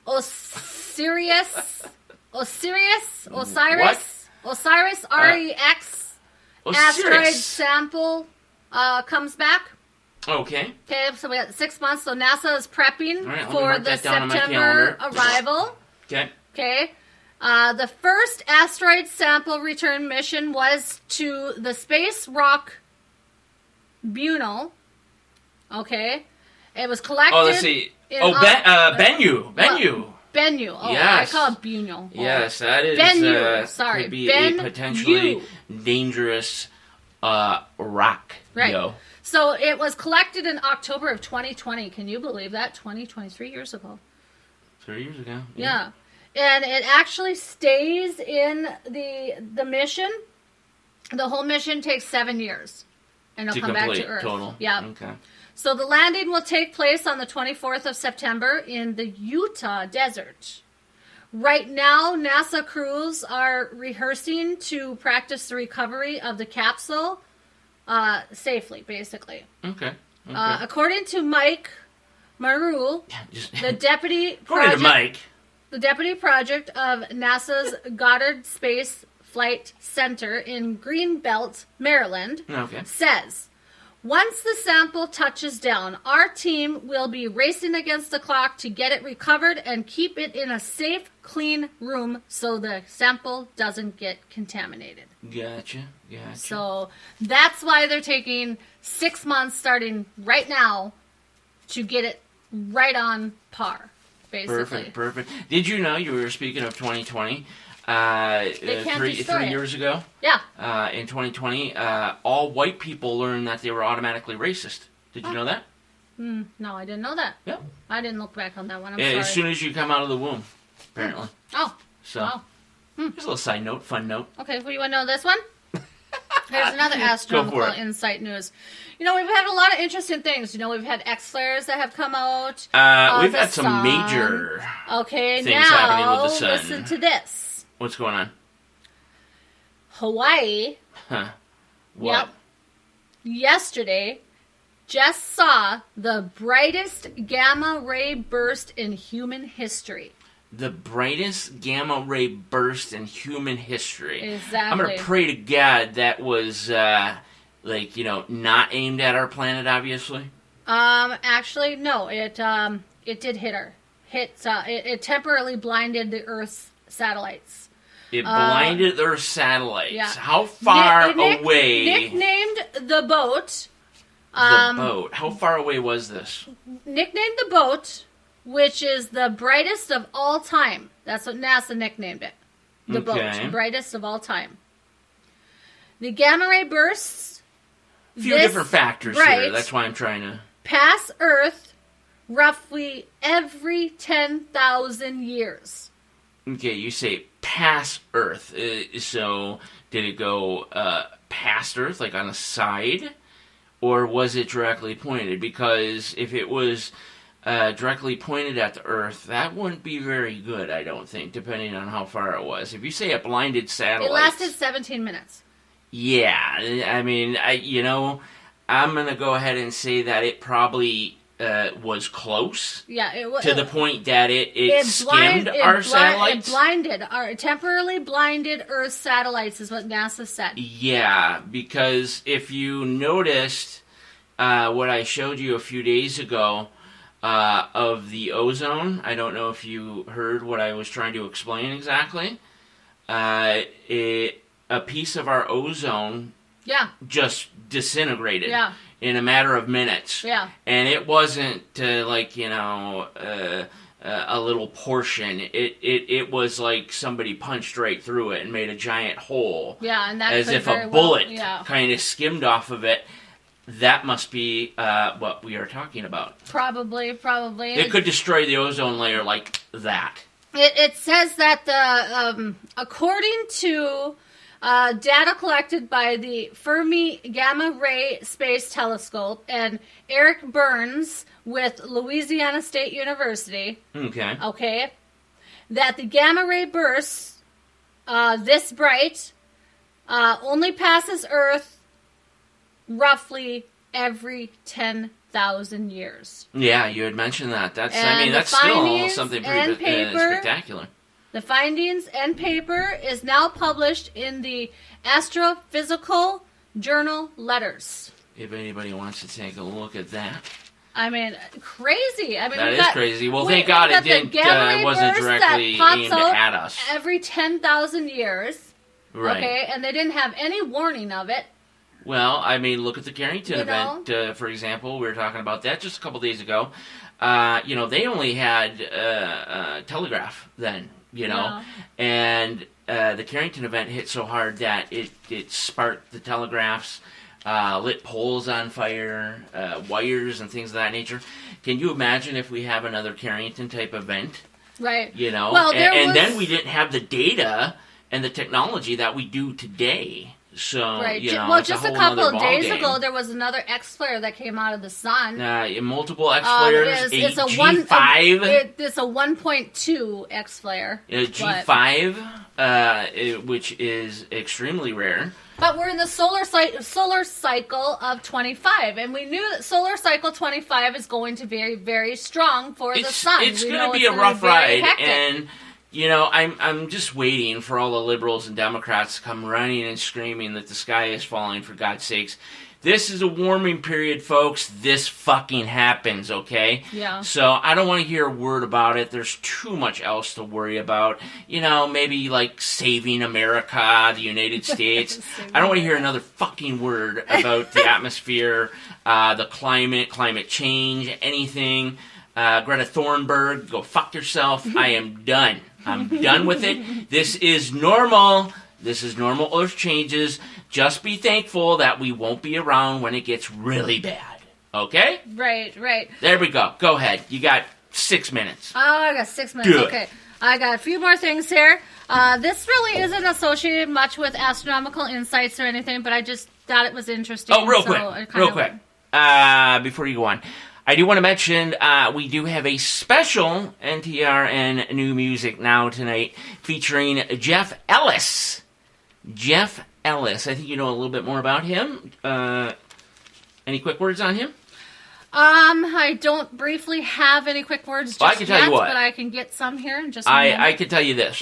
Osiris, What? REX asteroid Osiris. sample comes back. Okay. Okay, so we got 6 months. So NASA is prepping All right, let me for mark the that down on my September calendar. arrival. Okay. Okay. The first asteroid sample return mission was to the space rock Buno. Okay. It was collected. Oh, let's see. in Bennu. Bennu. Oh, Yes. I call it Buno. Oh. Yes, that is Bennu. Sorry, could be Bennu. a potentially dangerous rock. Right. Yo. So it was collected in October of 2020. Can you believe that? 23 years ago. 3 years ago. Yeah. And it actually stays in the mission. The whole mission takes 7 years. And it'll To come back complete to Earth. total. Yeah. Okay. So the landing will take place on the 24th of September in the Utah desert. Right now, NASA crews are rehearsing to practice the recovery of the capsule safely, basically. Okay. According to Mike Marul, Just the deputy according to project, Mike. the deputy project of NASA's Goddard Space Flight Center in Greenbelt, Maryland, Okay. says, once the sample touches down, our team will be racing against the clock to get it recovered and keep it in a safe, clean room so the sample doesn't get contaminated. Gotcha. So that's why they're taking 6 months starting right now to get it right on par, basically. Perfect. Did you know you were speaking of 2020? They can't three destroy it. years ago, Yeah. in 2020, all white people learned that they were automatically racist. Did you know that? No, I didn't know that. Yeah. I didn't look back on that one. I'm As sorry. soon as you come out of the womb, apparently. Oh, So, wow. just a little side note, fun note. Okay, well, you want to know this one? Here's another astronomical it. insight news. You know, we've had a lot of interesting things. You know, we've had X flares that have come out. We've the had some sun. major Okay, things happening now with the sun. listen to this. What's going on? Hawaii. Huh. What? Yep. Yesterday, just saw the brightest gamma ray burst in human history. The brightest gamma ray burst in human history. Exactly. I'm going to pray to God that was, not aimed at our planet, obviously. Actually, no. It did hit her. It temporarily blinded the Earth's satellites. It blinded their satellites. Yeah. How far away? Nicknamed the boat. The boat. How far away was this? Nicknamed the boat, which is the brightest of all time. That's what NASA nicknamed it. The Okay. boat, brightest of all time. The gamma ray bursts. A few different factors right, here. That's why I'm trying to... pass Earth roughly every 10,000 years. Okay, you say pass Earth. So did it go past Earth, like on a side? Or was it directly pointed? Because if it was directly pointed at the Earth, that wouldn't be very good, I don't think, depending on how far it was. If you say a blinded satellite... It lasted 17 minutes. Yeah, I mean, I'm going to go ahead and say that it probably was close. Yeah, it was to the point that it skimmed our satellites. It temporarily blinded Earth's satellites, is what NASA said. Yeah, because if you noticed what I showed you a few days ago of the ozone, I don't know if you heard what I was trying to explain exactly. A piece of our ozone just disintegrated in a matter of minutes. Yeah. And it wasn't a little portion. It was like somebody punched right through it and made a giant hole. Yeah, and that as could if very a bullet well, kind of skimmed off of it. That must be what we are talking about. Probably. It could destroy the ozone layer like that. It says that according to data collected by the Fermi Gamma Ray Space Telescope and Eric Burns with Louisiana State University, okay, that the gamma ray bursts this bright only passes Earth roughly every 10,000 years. Yeah, you had mentioned that. That's And that's still something pretty spectacular. The findings and paper is now published in the Astrophysical Journal Letters. If anybody wants to take a look at that. I mean, crazy. I mean, that is crazy. Well, thank God it wasn't directly aimed at us. Every 10,000 years. Right. Okay, and they didn't have any warning of it. Well, I mean, look at the Carrington event, for example. We were talking about that just a couple days ago. They only had telegraph then. And the Carrington event hit so hard that it sparked the telegraphs, lit poles on fire, wires and things of that nature. Can you imagine if we have another Carrington type event? Right. Well, then we didn't have the data and the technology that we do today. So, right. Just a whole couple of days game. ago, there was another X flare that came out of the sun. Multiple X flares. It's a G5. It's a 1.2 X flare. G5, which is extremely rare. But we're in the solar cycle of 25, and we knew that solar cycle 25 is going to be very, very strong for the sun. It's going to be a rough ride, and I'm just waiting for all the liberals and Democrats to come running and screaming that the sky is falling, for God's sakes. This is a warming period, folks. This fucking happens, okay? Yeah. So I don't want to hear a word about it. There's too much else to worry about. Maybe like saving America, the United States. I don't want to hear another fucking word about the atmosphere, the climate change, anything. Greta Thunberg, go fuck yourself. I am done. I'm done with it. This is normal. This is normal Earth changes. Just be thankful that we won't be around when it gets really bad. Okay? Right. There we go. Go ahead. You got 6 minutes. Oh, I got 6 minutes. Good. Okay. I got a few more things here. This really isn't associated much with astronomical insights or anything, but I just thought it was interesting. Oh, real quick. Before you go on. I do want to mention we do have a special NTRN new music now tonight featuring Jeff Ellis. Jeff Ellis. I think you know a little bit more about him. Any quick words on him? I don't briefly have any quick words just Well, I can tell yet, you what. but I can get some here in just a minute. I can tell you this.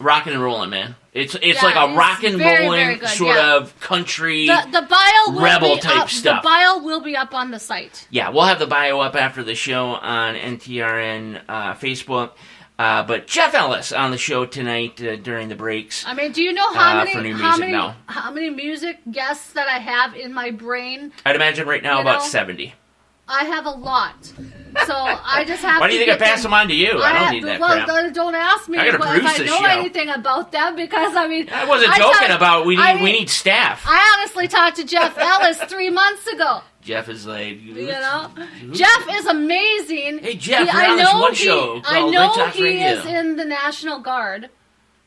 Rockin' and rollin', man. It's like a he's rock and very, rollin' very good, sort yeah. of country The bio will rebel be type up, stuff. The bio will be up on the site. Yeah, we'll have the bio up after the show on NTRN Facebook. But Jeff Ellis on the show tonight during the breaks. I mean, do you know how for many new music now. how many music guests that I have in my brain? I'd imagine right now You about know, 70. I have a lot, so I just have. Why do you to think I get pass them on to you? I don't need that crap. Don't ask me I gotta if produce I this know show. anything about them because I mean I wasn't joking about we need staff. I honestly talked to Jeff Ellis 3 months ago. Jeff is like, You know, Jeff is amazing. Hey, Jeff, you're on this one show I called know Red Sox he Radio. is in the National Guard.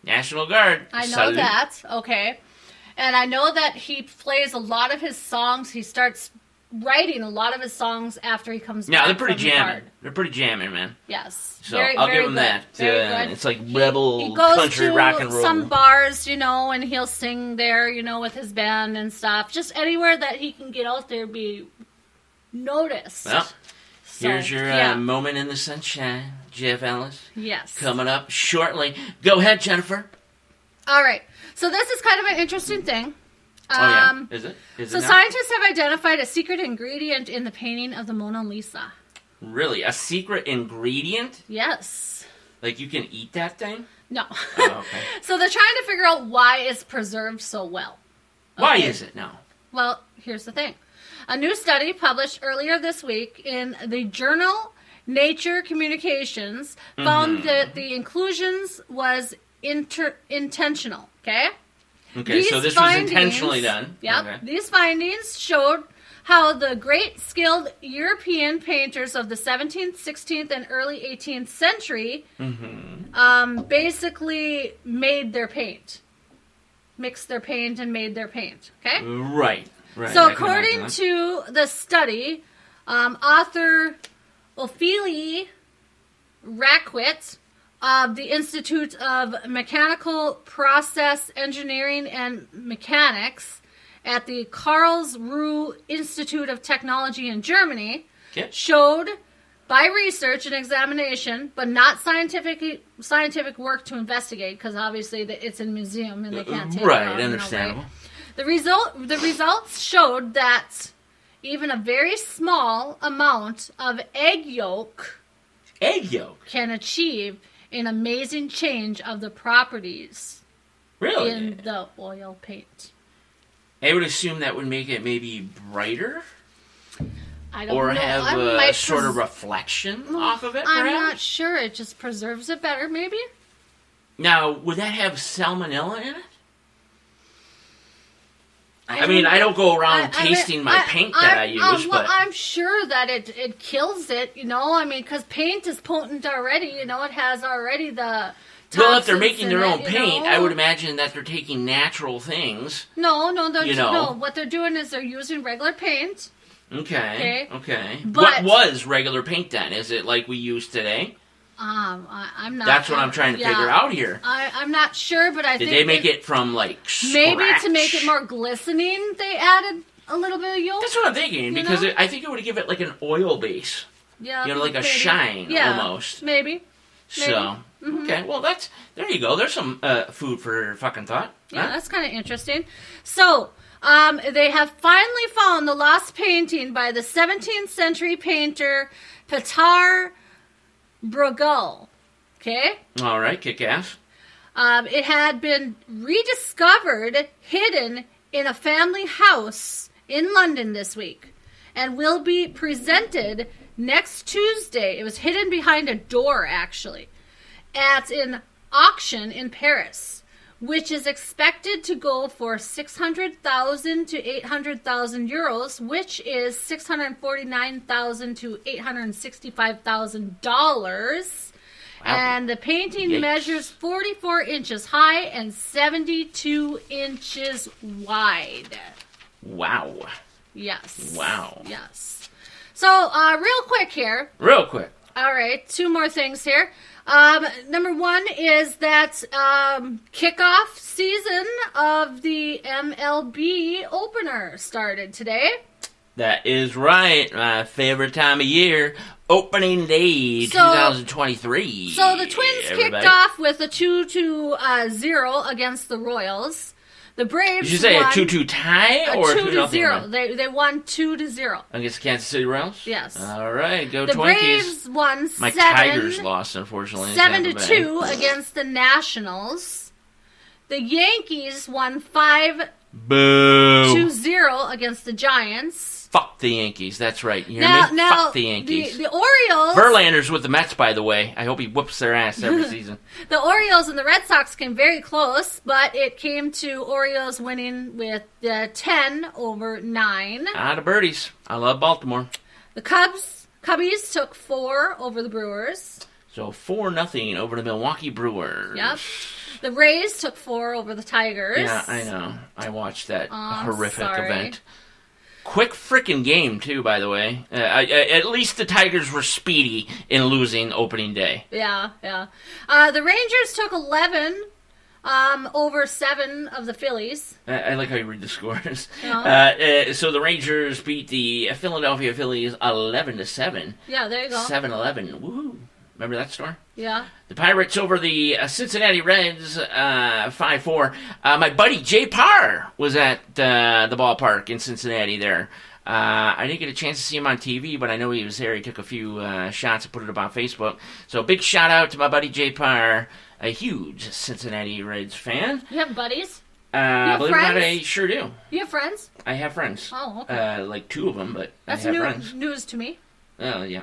National Guard. I know Salute. that. Okay, and I know that he plays a lot of his songs. He starts writing a lot of his songs after he comes back. Yeah, they're pretty from the jamming. Guard. They're pretty jamming, man. Yes. So very, I'll very give him good. that. Very good. It's like rebel He goes country to rock and roll. some bars, you know, and he'll sing there, you know, with his band and stuff. Just anywhere that he can get out there, be noticed. Well, So, here's your yeah. moment in the sunshine, Jeff Ellis. Yes. Coming up shortly. Go ahead, Jennifer. All right. So this is kind of an interesting thing. Is it? So scientists have identified a secret ingredient in the painting of the Mona Lisa. Really? A secret ingredient? Yes. Like you can eat that thing? No. Oh, okay. So they're trying to figure out why it's preserved so well. Why Okay. is it now? Well, here's the thing. A new study published earlier this week in the journal Nature Communications found that the inclusions was intentional, okay? Okay, so this was intentionally done. Yep. Okay. These findings showed how the great skilled European painters of the 17th, 16th, and early 18th century basically made their paint. Mixed their paint and made their paint, okay? Right. Right. So I can according imagine to the study, author Ophelia Rackwitz of the Institute of Mechanical Process Engineering and Mechanics at the Karlsruhe Institute of Technology in Germany Okay. showed by research and examination, but not scientific work to investigate, because obviously it's in a museum and they can't take it Right, out, you know, understandable. right? The results showed that even a very small amount of egg yolk Egg yolk. can achieve an amazing change of the properties Really? in the oil paint. I would assume that would make it maybe brighter I don't or know. have I a might sort of reflection off of it, I'm perhaps? not sure. It just preserves it better, maybe? Now, would that have salmonella in it? I mean, I don't go around tasting my paint that I use, but... I'm sure that it kills it, you know? I mean, because paint is potent already, you know? It has already the... Well, if they're toxins making in their it, own you paint, know? I would imagine that they're taking natural things. No, you know. no. What they're doing is they're using regular paint. Okay. But- What was regular paint then? Is it like we use today? I'm not... That's what I'm trying to figure out here. I'm not sure, but I Did think... they make it from, like, Maybe scratch? to make it more glistening, they added a little bit of yolk. That's what I'm thinking, because know? I think it would give it, like, an oil base. Yeah, You know, like a maybe. shine, Yeah, almost. Maybe. So, okay, well, there you go. There's some food for fucking thought. Yeah, Huh? that's kind of interesting. So, they have finally found the lost painting by the 17th century painter Petar Bruegel. Okay? All right, kick ass. It had been rediscovered hidden in a family house in London this week and will be presented next Tuesday. It was hidden behind a door, actually, at an auction in Paris, which is expected to go for 600,000 to 800,000 euros, which is 649,000 to 865,000 dollars. And the painting Yikes. measures 44 inches high and 72 inches wide. Wow. Yes. Wow. Yes. So, real quick here. Real quick. All right, two more things here. Number one is that kickoff season of the MLB opener started today. That is right. My favorite time of year, opening day 2023. So the Twins kicked off with a 2-0 against the Royals. The Braves Did you say won a 2-2 tie or 2-0? 2-0? They won 2-0 against Kansas City Royals? Yes. All right, go the Twinkies. Braves won My Tigers lost, unfortunately. 7-2 against the Nationals. The Yankees won 5-2-0 Boo! against the Giants. Fuck the Yankees. That's right. You hear me? Now, Fuck the Yankees. The Orioles. Verlander's with the Mets, by the way. I hope he whoops their ass every season. The Orioles and the Red Sox came very close, but it came to Orioles winning with 10-9. Ah, the birdies. I love Baltimore. The Cubbies took 4 over the Brewers. So 4-0 over the Milwaukee Brewers. Yep. The Rays took 4 over the Tigers. Yeah, I know. I watched that horrific sorry. event. Quick freaking game, too, by the way. At least the Tigers were speedy in losing opening day. Yeah. The Rangers took 11 over 7 of the Phillies. I like how you read the scores. Yeah. So the Rangers beat the Philadelphia Phillies 11-7. Yeah, there you go. 7-11. Woohoo. Remember that story? Yeah. The Pirates over the Cincinnati Reds 5-4. My buddy Jay Parr was at the ballpark in Cincinnati there. I didn't get a chance to see him on TV, but I know he was there. He took a few shots and put it up on Facebook. So big shout out to my buddy Jay Parr, a huge Cincinnati Reds fan. You have buddies? Believe it or not, friends? I sure do. You have friends? I have friends. Oh, okay. Like 2 of them, but That's I have friends. news to me. Oh, yeah.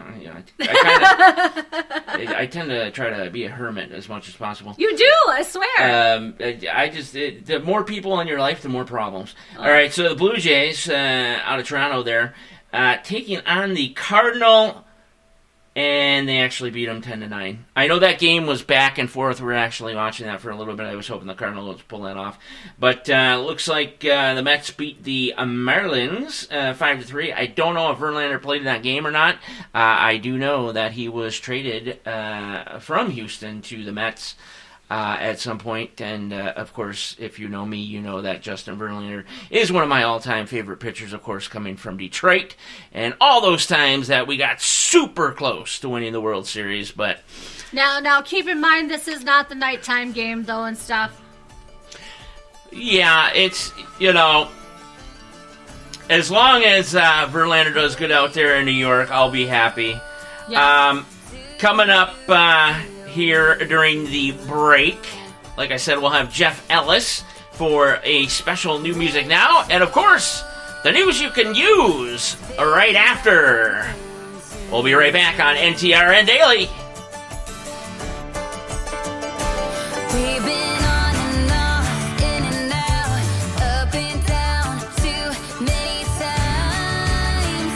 I tend to try to be a hermit as much as possible. You do, I swear. The more people in your life, the more problems. All right, so the Blue Jays out of Toronto there, taking on the Cardinal, and they actually beat them 10-9. I know that game was back and forth. We were actually watching that for a little bit. I was hoping the Cardinals would pull that off. But looks like the Mets beat the Marlins 5-3. I don't know if Verlander played in that game or not. I do know that he was traded from Houston to the Mets at some point. And, of course, if you know me, you know that Justin Verlander is one of my all-time favorite pitchers, of course, coming from Detroit. And all those times that we got super close to winning the World Series, but... Now, keep in mind, this is not the nighttime game, though, and stuff. Yeah, it's, as long as Verlander does good out there in New York, I'll be happy. Yeah. Coming up here during the break, like I said, we'll have Jeff Ellis for a special New Music Now, and of course, the news you can use right after. We'll be right back on NTRN Daily. We've been on and off, in and out, up and down too many times.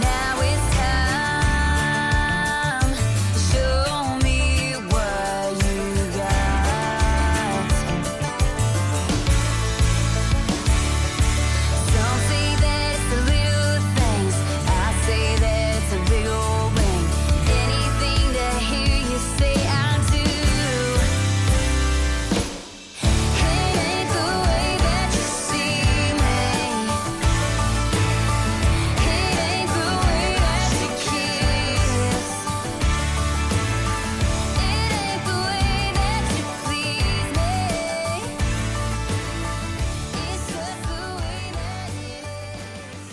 Now it's time to show me what you got. Some say that it's the little things, I say that it's a big old ring. Anything to hear you say I do. It ain't the way that you see me. It ain't the way that you kiss. It ain't the way that you please me. It's just the way that it is.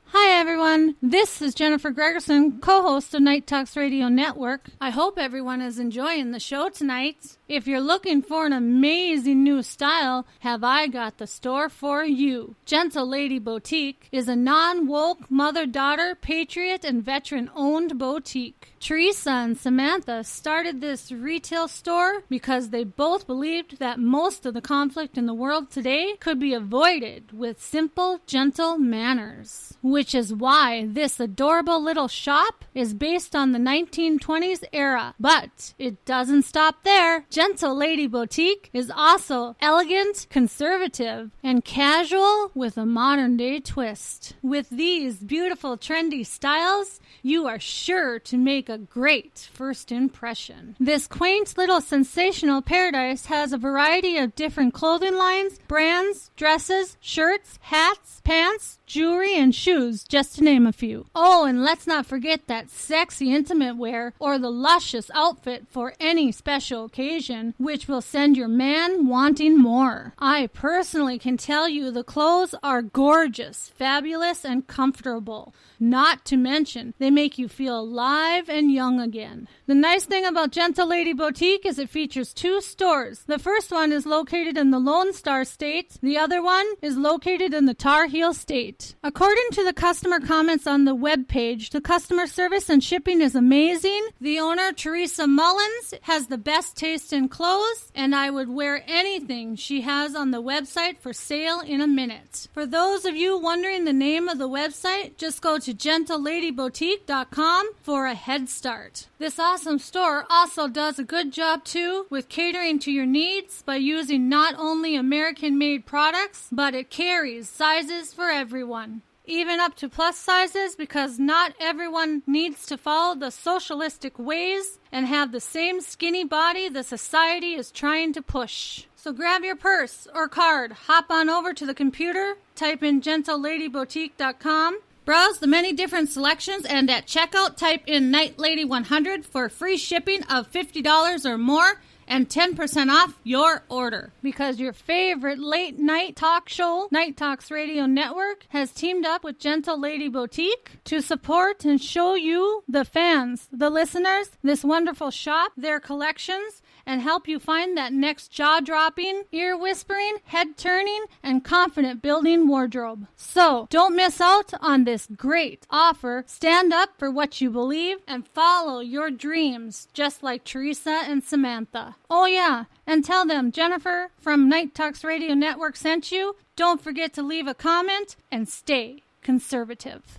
Hi, everyone. This is Jennifer Gregerson, co-host of Night Talks Radio Network. I hope everyone is enjoying the show tonight. If you're looking for an amazing new style, have I got the store for you. Gentle Lady Boutique is a non-woke, mother-daughter, patriot, and veteran-owned boutique. Teresa and Samantha started this retail store because they both believed that most of the conflict in the world today could be avoided with simple, gentle manners. Which is why this This adorable little shop is based on the 1920s era, but it doesn't stop there. Gentle Lady Boutique is also elegant, conservative, and casual with a modern-day twist. With these beautiful, trendy styles, you are sure to make a great first impression. This quaint little sensational paradise has a variety of different clothing lines, brands, dresses, shirts, hats, pants, jewelry, and shoes, just to name a few. Oh, and let's not forget that sexy intimate wear or the luscious outfit for any special occasion, which will send your man wanting more. I personally can tell you the clothes are gorgeous, fabulous, and comfortable. Not to mention, they make you feel alive and young again. The nice thing about Gentle Lady Boutique is it features 2 stores. The first one is located in the Lone Star State. The other one is located in the Tar Heel State. According to the customer comments on the webpage, the customer service and shipping is amazing. The owner, Teresa Mullins, has the best taste in clothes, and I would wear anything she has on the website for sale in a minute. For those of you wondering the name of the website, just go to GentleLadyBoutique.com for a head start. This awesome store also does a good job too with catering to your needs by using not only American-made products, but it carries sizes for everyone. Even up to plus sizes, because not everyone needs to follow the socialistic ways and have the same skinny body the society is trying to push. So grab your purse or card, hop on over to the computer, type in GentleLadyBoutique.com, browse the many different selections, and at checkout type in Night Lady 100 for free shipping of $50 or more and 10% off your order. Because your favorite late night talk show, Night Talks Radio Network, has teamed up with Gentle Lady Boutique to support and show you, the fans, the listeners, this wonderful shop, their collections, and help you find that next jaw-dropping, ear-whispering, head-turning, and confident-building wardrobe. So, don't miss out on this great offer. Stand up for what you believe and follow your dreams, just like Teresa and Samantha. Oh yeah, and tell them Jennifer from Night Talks Radio Network sent you. Don't forget to leave a comment and stay conservative.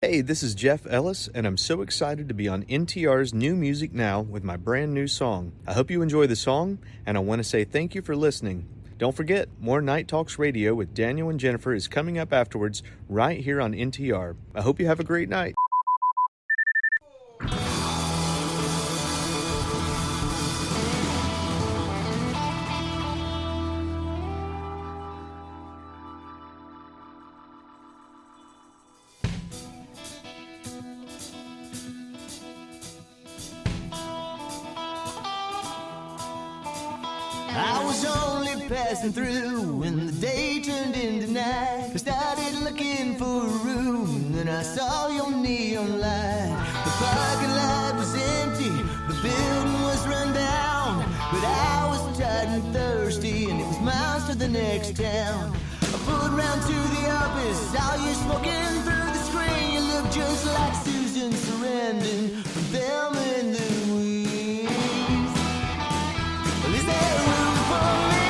Hey, this is Jeff Ellis, and I'm so excited to be on NTR's New Music Now with my brand new song. I hope you enjoy the song, and I want to say thank you for listening. Don't forget, more Night Talks Radio with Daniel and Jennifer is coming up afterwards right here on NTR. I hope you have a great night. I was only passing through when the day turned into night. I started looking for a room, then I saw your neon light. The parking lot was empty, the building was run down, but I was tired and thirsty, and it was miles to the next town. I pulled round to the office, saw you smoking through the screen. You look just like Susan Sarandon from Thelma and Louise. Well, is there room for me?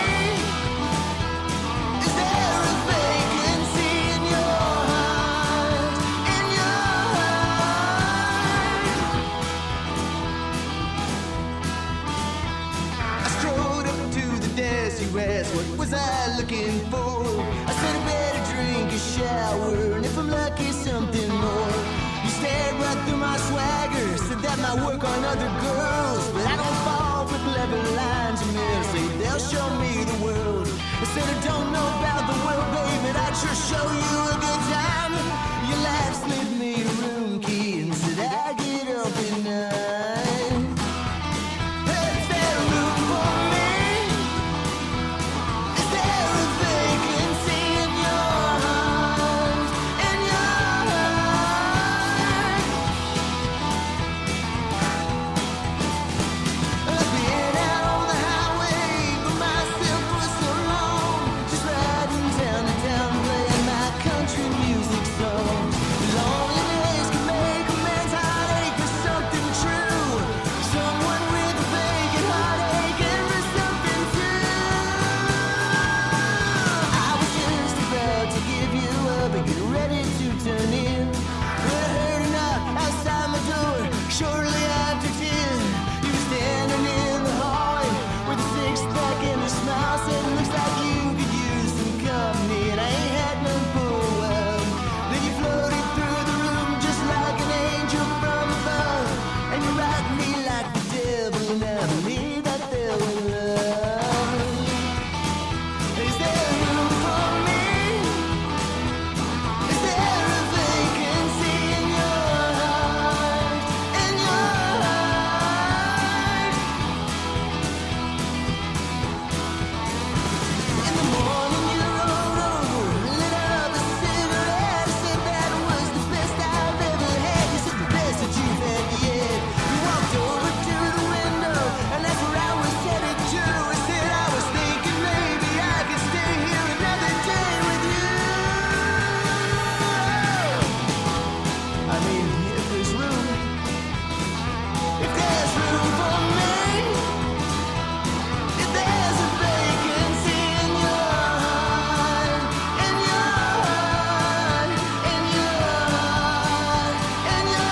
Is there a vacancy in your heart? In your heart? I strode up to the desk, you asked what was I looking for. I said I better drink a shower, and if I'm lucky, something more. You stared right through my swagger, said that might work on other girls, but I don't fall for clever lines and they'll say they'll show me the world. I said I don't know about the world, babe, but I'd sure show you a good time. You laughed, slid me a room key, and said I get up at night. Hey, is there room for me? Is there a vacancy in your heart? In your heart? I've been out on the highway by myself for so long, just riding town to town, playing my get ready to turn in. When I heard a knock outside my door, shortly after 10, you were standing in the hallway with a six-pack and a smile, said, looks like you could use some company, and I ain't had none for a while. Then you floated through the room just like an angel from above, and you rocked me like the devil, and I believe I fell in love. Is there room for me? Is there a vacancy in your heart? In your heart? In the morning you rolled over, lit up a cigarette, said that was the best I've ever had. You said the best that you've had yet. You walked over to the window, and that's where I was headed to. I said I was thinking maybe I could stay here another day with you. I mean, if there's room for me, if there's a vacancy in your heart, in your heart, in your heart, in your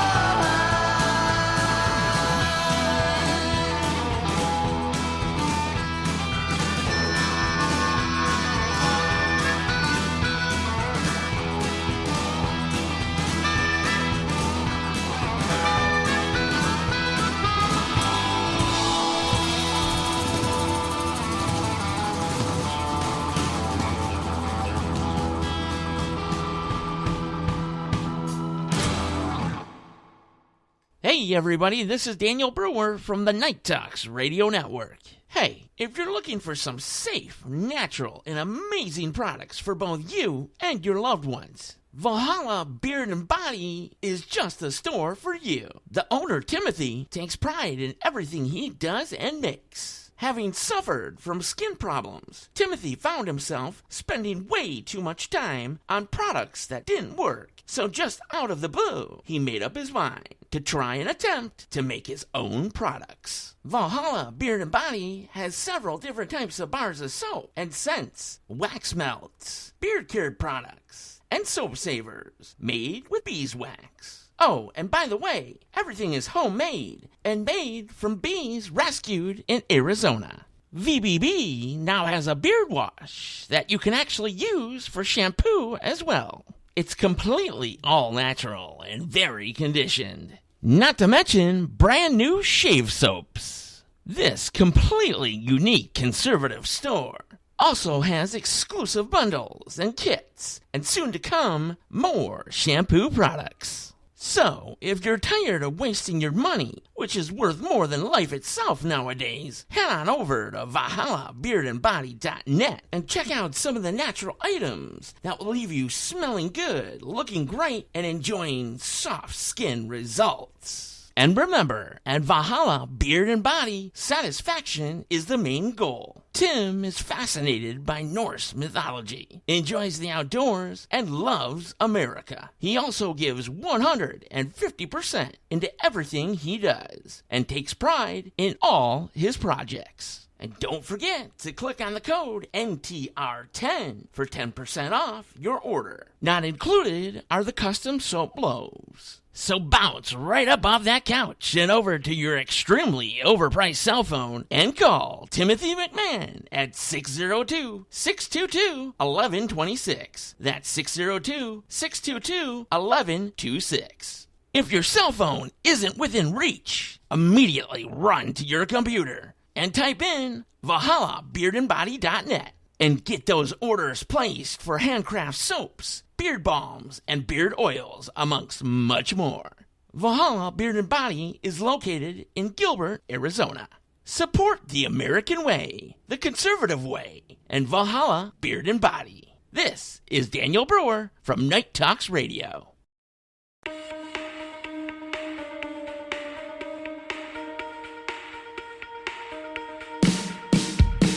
Hey everybody, this is Daniel Brewer from the Night Talks Radio Network. Hey, if you're looking for some safe, natural, and amazing products for both you and your loved ones, Valhalla Beard and Body is just the store for you. The owner, Timothy, takes pride in everything he does and makes. Having suffered from skin problems, Timothy found himself spending way too much time on products that didn't work. So just out of the blue, he made up his mind to try and attempt to make his own products. Valhalla Beard and Body has several different types of bars of soap and scents, wax melts, beard care products, and soap savers made with beeswax. Oh, and by the way, everything is homemade and made from bees rescued in Arizona. VBB now has a beard wash that you can actually use for shampoo as well. It's completely all natural and very conditioned. Not to mention brand new shave soaps. This completely unique conservative store also has exclusive bundles and kits, and soon to come, more shampoo products. So, if you're tired of wasting your money, which is worth more than life itself nowadays, head on over to ValhallaBeardandBody.net and check out some of the natural items that will leave you smelling good, looking great, and enjoying soft skin results. And remember, at Valhalla Beard and Body, satisfaction is the main goal. Tim is fascinated by Norse mythology, enjoys the outdoors, and loves America. He also gives 150% into everything he does, and takes pride in all his projects. And don't forget to click on the code NTR10 for 10% off your order. Not included are the custom soap blows. So bounce right up off that couch and over to your extremely overpriced cell phone and call Timothy McMahon at 602-622-1126. That's 602-622-1126. If your cell phone isn't within reach, immediately run to your computer and type in ValhallaBeardandBody.net and get those orders placed for handcraft soaps, beard balms, and beard oils, amongst much more. Valhalla Beard and Body is located in Gilbert, Arizona. Support the American way, the conservative way, and Valhalla Beard and Body. This is Daniel Brewer from Night Talks Radio.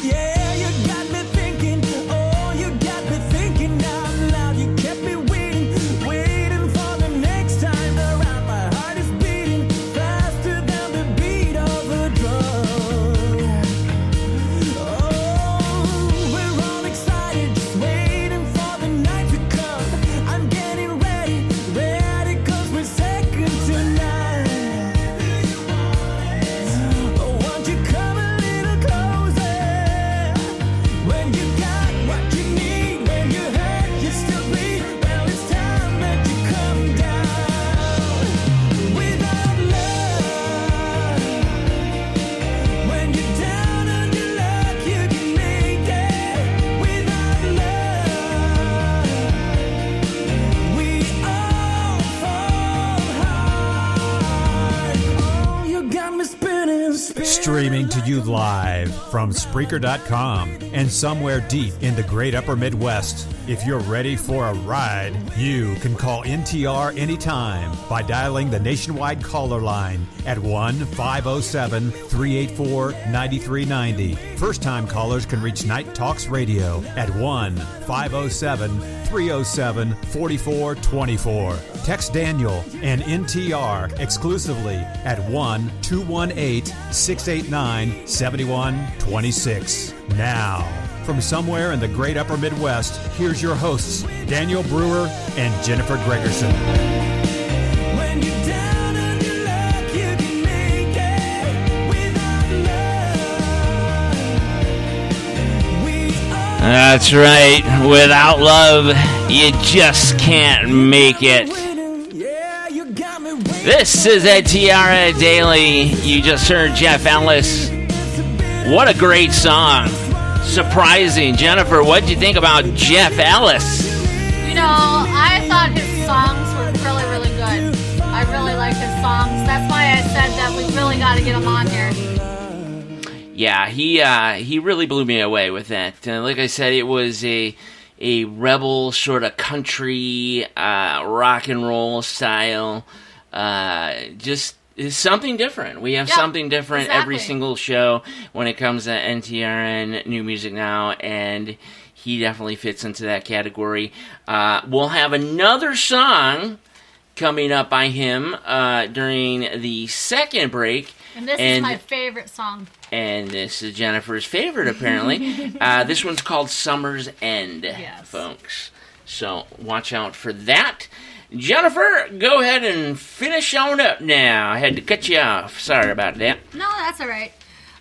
Yeah, you got me thinking, oh, you got me thinking out loud. You kept me waiting for the next time around. My heart is beating faster than the beat of a drum. Oh, we're all excited, just waiting for the night to come. I'm Streaming to you live from Spreaker.com and somewhere deep in the great upper Midwest. If you're ready for a ride, you can call NTR anytime by dialing the nationwide caller line at 1-507-384-9390. First-time callers can reach Night Talks Radio at 1-507-307-4424. Text Daniel and NTR exclusively at 1-218-689-7126. Now, from somewhere in the great upper Midwest, here's your hosts, Daniel Brewer and Jennifer Gregerson. When you're down on your luck, you can make it without love. We are That's right. Without love, you just can't make it. winning. Yeah, you got me waiting. This is NTRN Daily. You just heard Jeff Ellis. What a great song. Surprising. Jennifer, what did you think about Jeff Ellis? You know, I thought his songs were really, really good. I really like his songs. That's why I said that we really got to get him on here. Yeah, he really blew me away with that. Like I said, it was a rebel sort of country rock and roll style. Just is something different. We have something different every exactly. single show when it comes to NTRN New Music Now, and he definitely fits into that category. We'll have another song coming up by him during the second break. And this is my favorite song. And this is Jennifer's favorite, apparently. This one's called Summer's End, folks. So watch out for that. Jennifer, go ahead and finish on up now. I had to cut you off. Sorry about that. No, that's all right.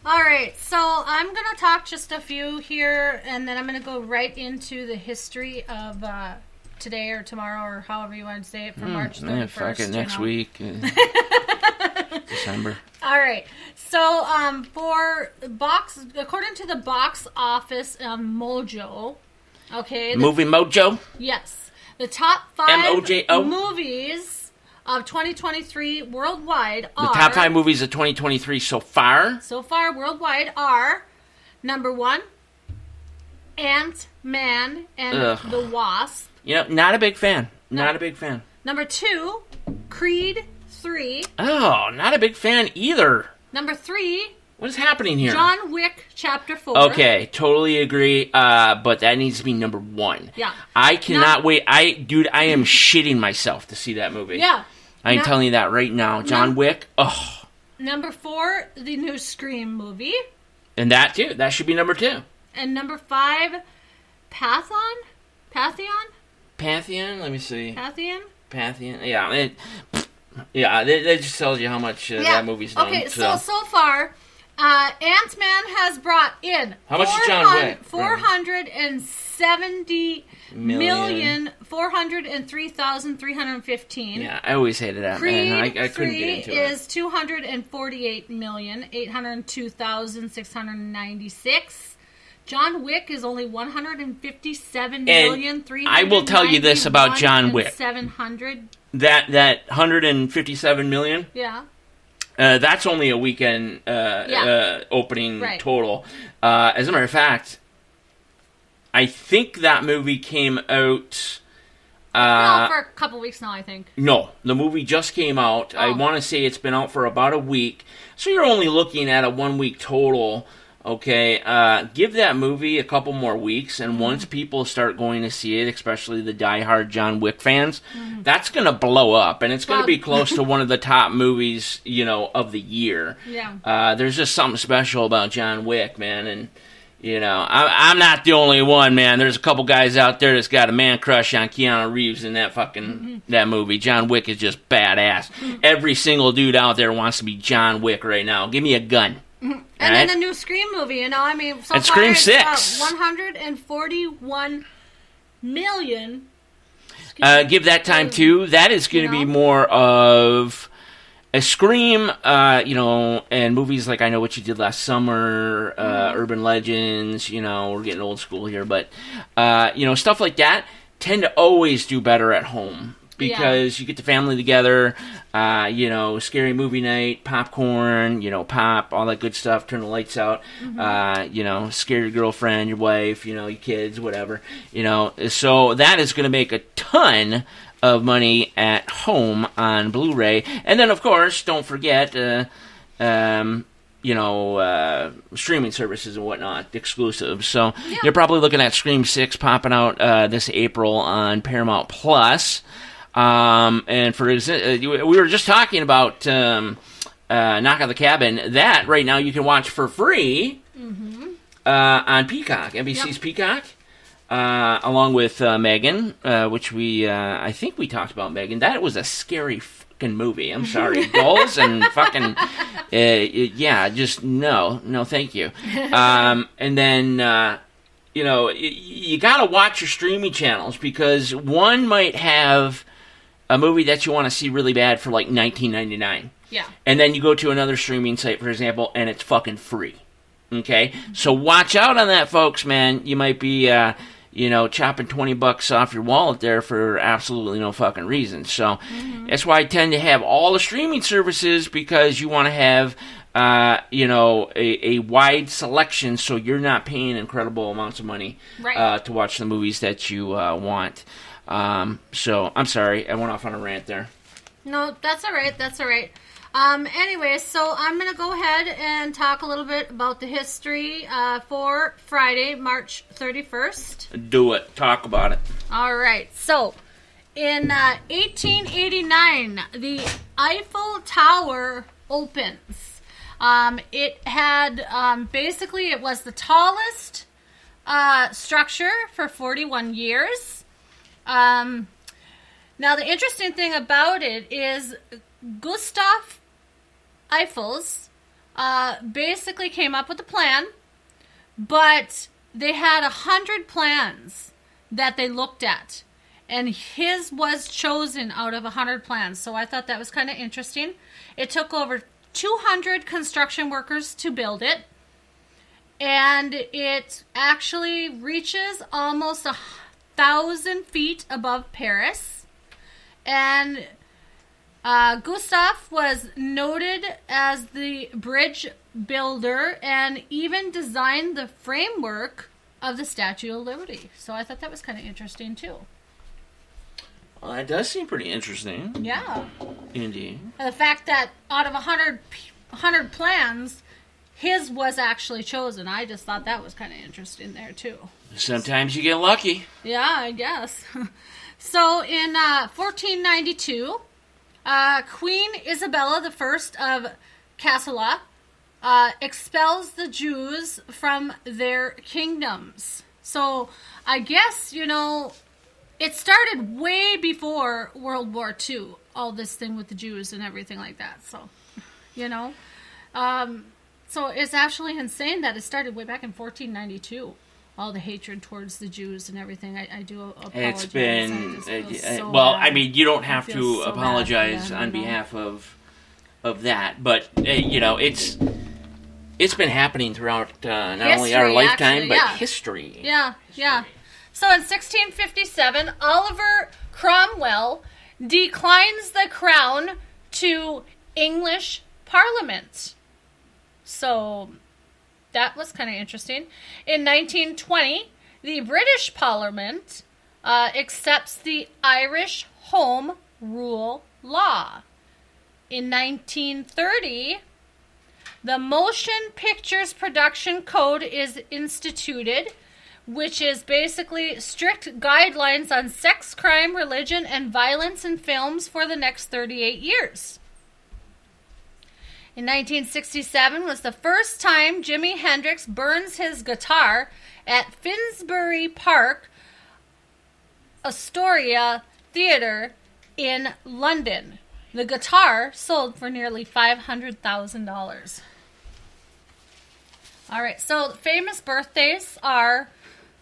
All right, so I'm going to talk just a few here, and then I'm going to go right into the history of today or tomorrow or however you want to say it for March 31st. Yeah, fuck it, next week. December. All right. So, according to the box office Mojo, okay. Movie Mojo? Yes. The top 5 M-O-J-O? movies of 2023 worldwide are... The top 5 movies of 2023 so far? So far, worldwide are... Number 1, Ant-Man and the Wasp. You know, not a big fan. Not a big fan. Number 2, Creed 3. Oh, not a big fan either. Number 3, What is happening here? John Wick Chapter 4. Okay, totally agree. But that needs to be number 1. Yeah. I cannot wait. I am shitting myself to see that movie. Yeah. I'm telling you that right now. John Wick. Oh. Number 4, the new Scream movie. And that too. That should be number 2. And number 5, Pantheon? Pantheon. Let me see. Pantheon? Yeah. That just tells you how much that movie's done. Okay, so far, Ant-Man has brought in how much is John Wick? 470,403,315. Yeah, I always hated that. Creed man. I couldn't get into it. is 248,802,696. John Wick is only 157,300,000. I will tell you this about John Wick. 700. That 157 million. Yeah. That's only a weekend opening total. As a matter of fact, I think that movie came out... for a couple weeks now, I think. No, the movie just came out. I want to say it's been out for about a week. So you're only looking at a 1 week total. Okay, give that movie a couple more weeks, and once people start going to see it, especially the diehard John Wick fans, that's going to blow up, and it's going to be close to one of the top movies, of the year. Yeah. There's just something special about John Wick, man, and, I'm not the only one, man. There's a couple guys out there that's got a man crush on Keanu Reeves in that that movie. John Wick is just badass. Every single dude out there wants to be John Wick right now. Give me a gun. And then the new Scream movie, so and far Scream it's 6. 141 million. Give that time too. That is going to be more of a Scream, and movies like I Know What You Did Last Summer, Urban Legends. We're getting old school here, but stuff like that tend to always do better at home. because you get the family together, scary movie night, popcorn, pop, all that good stuff, turn the lights out, scare your girlfriend, your wife, your kids, whatever, so that is going to make a ton of money at home on Blu-ray. And then, of course, don't forget, streaming services and whatnot, exclusive. So you're probably looking at Scream 6 popping out this April on Paramount Plus. And for we were just talking about Knock on the Cabin. That right now you can watch for free on Peacock, NBC's Peacock. Along with Megan, which I think we talked about Megan. That was a scary fucking movie. I'm sorry. Goals and fucking, just no, thank you. And then, you gotta watch your streaming channels because one might have a movie that you want to see really bad for like $19.99. Yeah. And then you go to another streaming site, for example, and it's fucking free. Okay? So watch out on that, folks, man. You might be, chopping $20 off your wallet there for absolutely no fucking reason. So that's why I tend to have all the streaming services because you want to have, a wide selection so you're not paying incredible amounts of money to watch the movies that you want. So I'm sorry, I went off on a rant there. No, that's all right. Anyway, so I'm going to go ahead and talk a little bit about the history for Friday, March 31st. Do it. Talk about it. All right. So, in 1889, the Eiffel Tower opens. It had, basically, it was the tallest structure for 41 years. Now, the interesting thing about it is Gustav Eiffels basically came up with a plan, but they had 100 plans that they looked at, and his was chosen out of 100 plans. So I thought that was kind of interesting. It took over 200 construction workers to build it, and it actually reaches almost 1,000 feet above Paris. And Gustav was noted as the bridge builder and even designed the framework of the Statue of Liberty. So I thought that was kind of interesting, too. Well, that does seem pretty interesting. Yeah. Indeed. And the fact that out of 100 plans, his was actually chosen. I just thought that was kind of interesting there, too. Sometimes you get lucky. Yeah, I guess. So in 1492... Queen Isabella I of Castilla expels the Jews from their kingdoms. So I guess, it started way before World War II, all this thing with the Jews and everything like that. So, so it's actually insane that it started way back in 1492. All the hatred towards the Jews and everything. I do apologize. It's been so well. bad. I mean, you don't have to so apologize on behalf of that, but it's been happening throughout not only our lifetime but history. Yeah. So in 1657, Oliver Cromwell declines the crown to English Parliament. So that was kind of interesting. In 1920, the British Parliament accepts the Irish Home Rule Law. In 1930, the Motion Pictures Production Code is instituted, which is basically strict guidelines on sex, crime, religion, and violence in films for the next 38 years. In 1967 was the first time Jimi Hendrix burns his guitar at Finsbury Park Astoria Theatre in London. The guitar sold for nearly $500,000. All right, so famous birthdays are,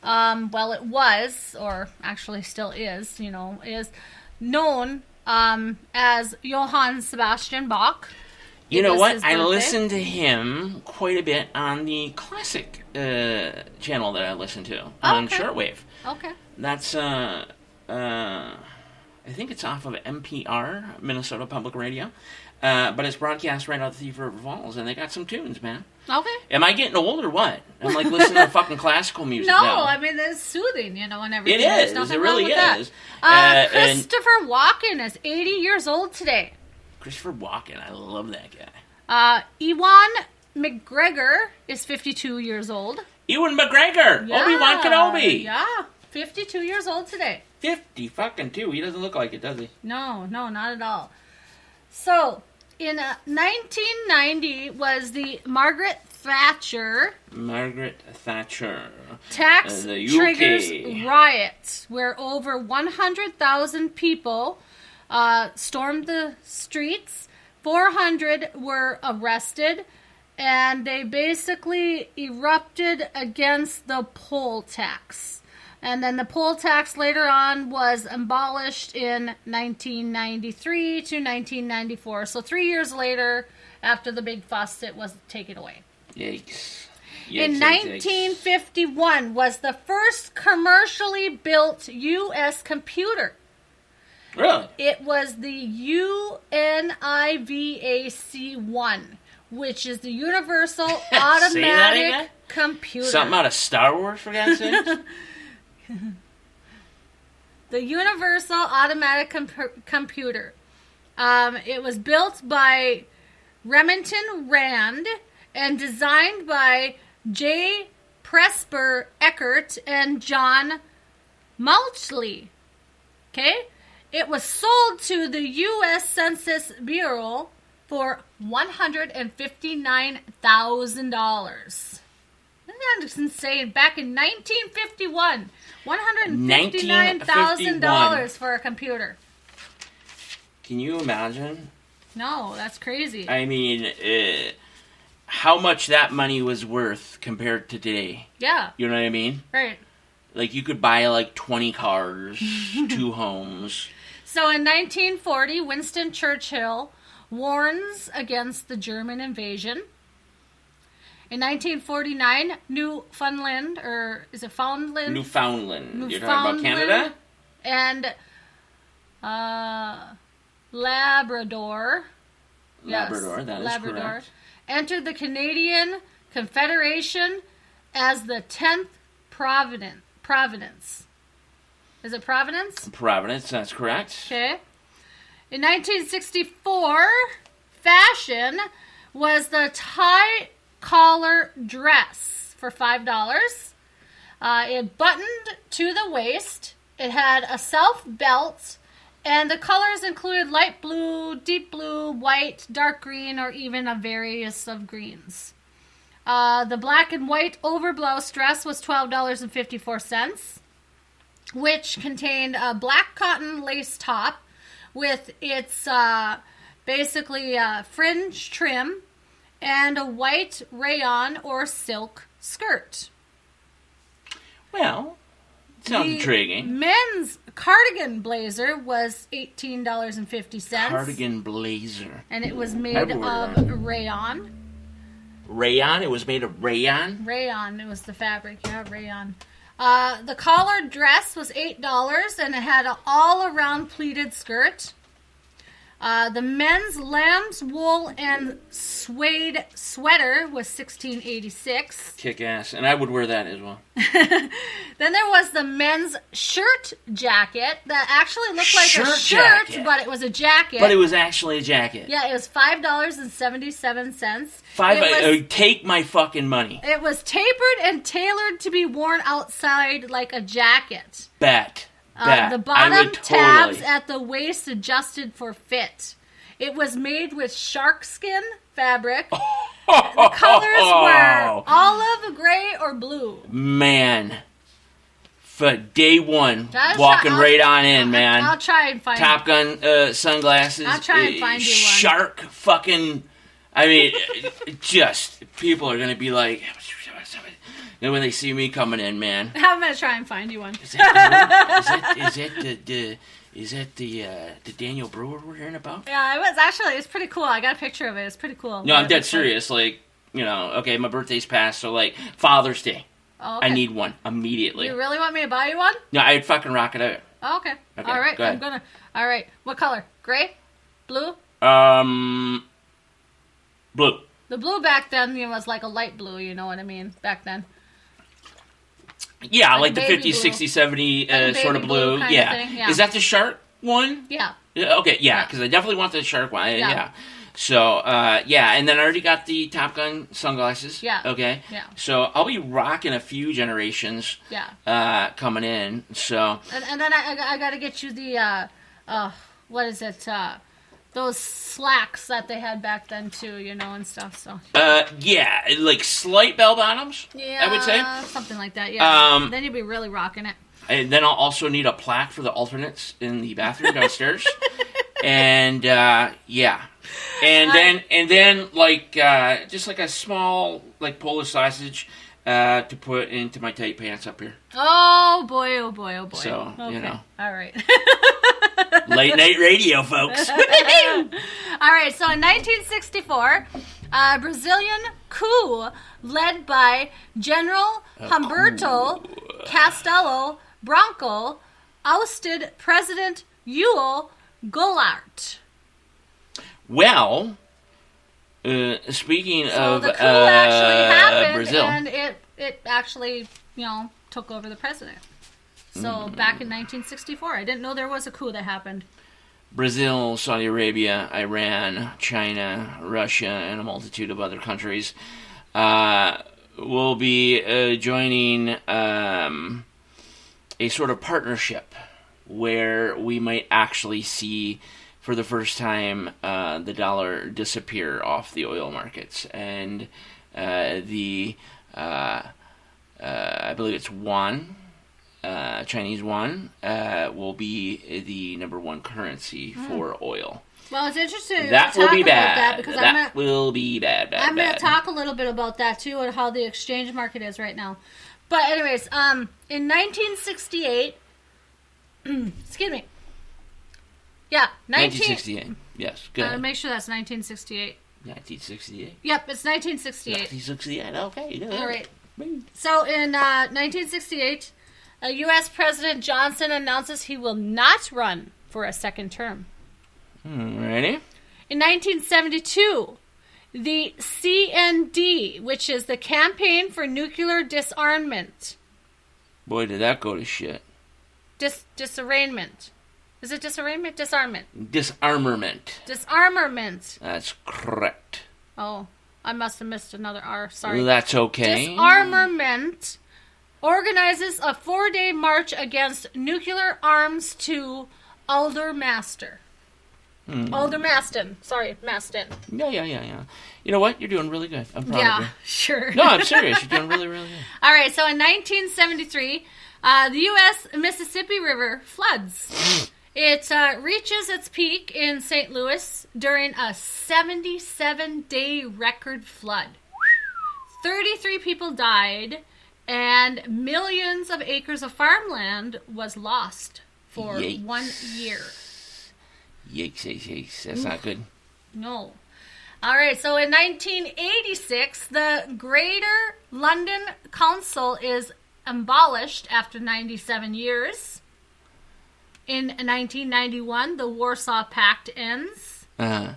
it was, or actually still is, is known as Johann Sebastian Bach. You know what? I listened to him quite a bit on the classic channel that I listen to on shortwave. Okay. That's I think it's off of NPR, Minnesota Public Radio. But it's broadcast right out of Thief River Falls, and they got some tunes, man. Okay. Am I getting old or what? I'm like listening to fucking classical music No, now. I mean, it's soothing, and everything. It There's is. nothing It really wrong with is. That. Christopher Walken is 80 years old today. Christopher Walken, I love that guy. Ewan McGregor is 52 years old. Ewan McGregor! Yeah, Obi-Wan Kenobi! Yeah, 52 years old today. 50 fucking 2. He doesn't look like it, does he? No, not at all. So, in 1990 was the Margaret Thatcher tax the UK. triggers riots, where over 100,000 people stormed the streets. 400 were arrested, and they basically erupted against the poll tax. And then the poll tax later on was abolished in 1993 to 1994. So 3 years later, after the big fuss, it was taken away. Yikes. In 1951 was the first commercially built U.S. computer. Really? It was the UNIVAC-1, which is the Universal Automatic Computer. Something out of Star Wars, for God's sake? The Universal Automatic Computer. It was built by Remington Rand and designed by J. Presper Eckert and John Malchley. Okay? It was sold to the U.S. Census Bureau for $159,000. That's insane. Back in 1951, $159,000 for a computer. Can you imagine? No, that's crazy. I mean, how much that money was worth compared to today. Yeah. You know what I mean? Right. Like, you could buy, like, 20 cars, 2 homes. So in 1940, Winston Churchill warns against the German invasion. In 1949, Newfoundland, or is it Foundland? Newfoundland. You're talking about Canada? And Labrador. Labrador, yes, that is Labrador, correct. entered the Canadian Confederation as the 10th Providence. Is it Providence? Providence, that's correct. Okay. In 1964, fashion was the tie collar dress for $5. It buttoned to the waist. It had a self belt, and the colors included light blue, deep blue, white, dark green, or even a various of greens. The black and white overblouse dress was $12.54, which contained a black cotton lace top with its basically fringe trim and a white rayon or silk skirt. Well, sounds intriguing. Men's cardigan blazer was $18.50. Cardigan blazer. And it was made of rayon. Rayon? It was made of rayon? Rayon. It was the fabric. Yeah, rayon. The collared dress was $8, and it had an all-around pleated skirt. The men's lamb's wool and suede sweater was $16.86. Kick ass. And I would wear that as well. Then there was the men's shirt jacket that actually looked like a shirt, jacket. but it was a jacket. But it was actually a jacket. Yeah, it was $5.77. Take my fucking money. It was tapered and tailored to be worn outside like a jacket. Bet. The bottom tabs at the waist adjusted for fit. It was made with shark skin fabric. The colors were olive, gray, or blue. Man. For day one, walking right on in, man. I'll try and find Top Gun sunglasses. I'll try and find you one. Shark fucking... I mean, just... People are going to be like... And when they see me coming in, man. I'm gonna try and find you one. Is that the Daniel Brewer we're hearing about? Yeah, it was actually. It's pretty cool. I got a picture of it. It's pretty cool. No, I'm dead serious. Like, okay, my birthday's passed, so like Father's Day, Oh, okay. I need one immediately. You really want me to buy you one? No, I'd fucking rock it out. Oh, okay. Okay, All right. go ahead. All right. What color? Gray? Blue? Blue. The blue back then was like a light blue, you know what I mean? Back then. Yeah, like the baby 50s, blue. 60s, 70s Like sort of baby blue blue. kind of Yeah. thing, yeah. Is that the shark one? Yeah. Okay, yeah, because I definitely want the shark one. Yeah. Yeah. So, yeah, and then I already got the Top Gun sunglasses. Yeah. Okay. Yeah. So I'll be rocking a few generations. Yeah. Coming in. So. And then I got to get you the, what is it? Those slacks that they had back then too, you know, and stuff. So. Yeah, like slight bell bottoms. Yeah. I would say something like that. Yeah. Then you'd be really rocking it. And then I'll also need a plaque for the alternates in the bathroom downstairs. And yeah. And then like just like a small like Polish sausage to put into my tight pants up here. Oh boy, oh boy, oh boy. So, you know. All right. Late night radio, folks. All right, so in 1964, a Brazilian coup led by General Humberto Castelo Branco ousted President Ewell Goulart. Well, speaking So of the coup actually happened, Brazil. and it actually, took over the president. So back in 1964, I didn't know there was a coup that happened. Brazil, Saudi Arabia, Iran, China, Russia, and a multitude of other countries will be joining a sort of partnership where we might actually see, for the first time, the dollar disappear off the oil markets. And I believe it's yuan, Chinese yuan, will be the number one currency for oil. Well, it's interesting. That will be bad. That because that will be bad. I'm going to talk a little bit about that too, and how the exchange market is right now. But anyways, in 1968, excuse me. Yeah, 1968. Yes, good. Make sure that's 1968. 1968. Yep, it's 1968. 1968. Okay, good. All right. So in 1968, U.S. President Johnson announces he will not run for a second term. Ready? In 1972, the CND, which is the Campaign for Nuclear Disarmament. Boy, did that go to shit. Disarmament. Is it disarmament? Disarmament. Disarmament. Disarmament. That's correct. Oh, I must have missed another R. Sorry. That's okay. Disarmament organizes a 4-day march against nuclear arms to Aldermaston. Aldermaston. Sorry, Maston. Yeah. You know what? You're doing really good. I'm proud of Yeah, you. sure. No, I'm serious. You're doing really, really good. All right, so in 1973, the U.S. Mississippi River floods. It reaches its peak in St. Louis during a 77-day record flood. 33 people died, and millions of acres of farmland was lost for Yikes. 1 year. Yikes. That's not good. No. All right, so in 1986, the Greater London Council is abolished after 97 years. In 1991, the Warsaw Pact ends. Uh-huh.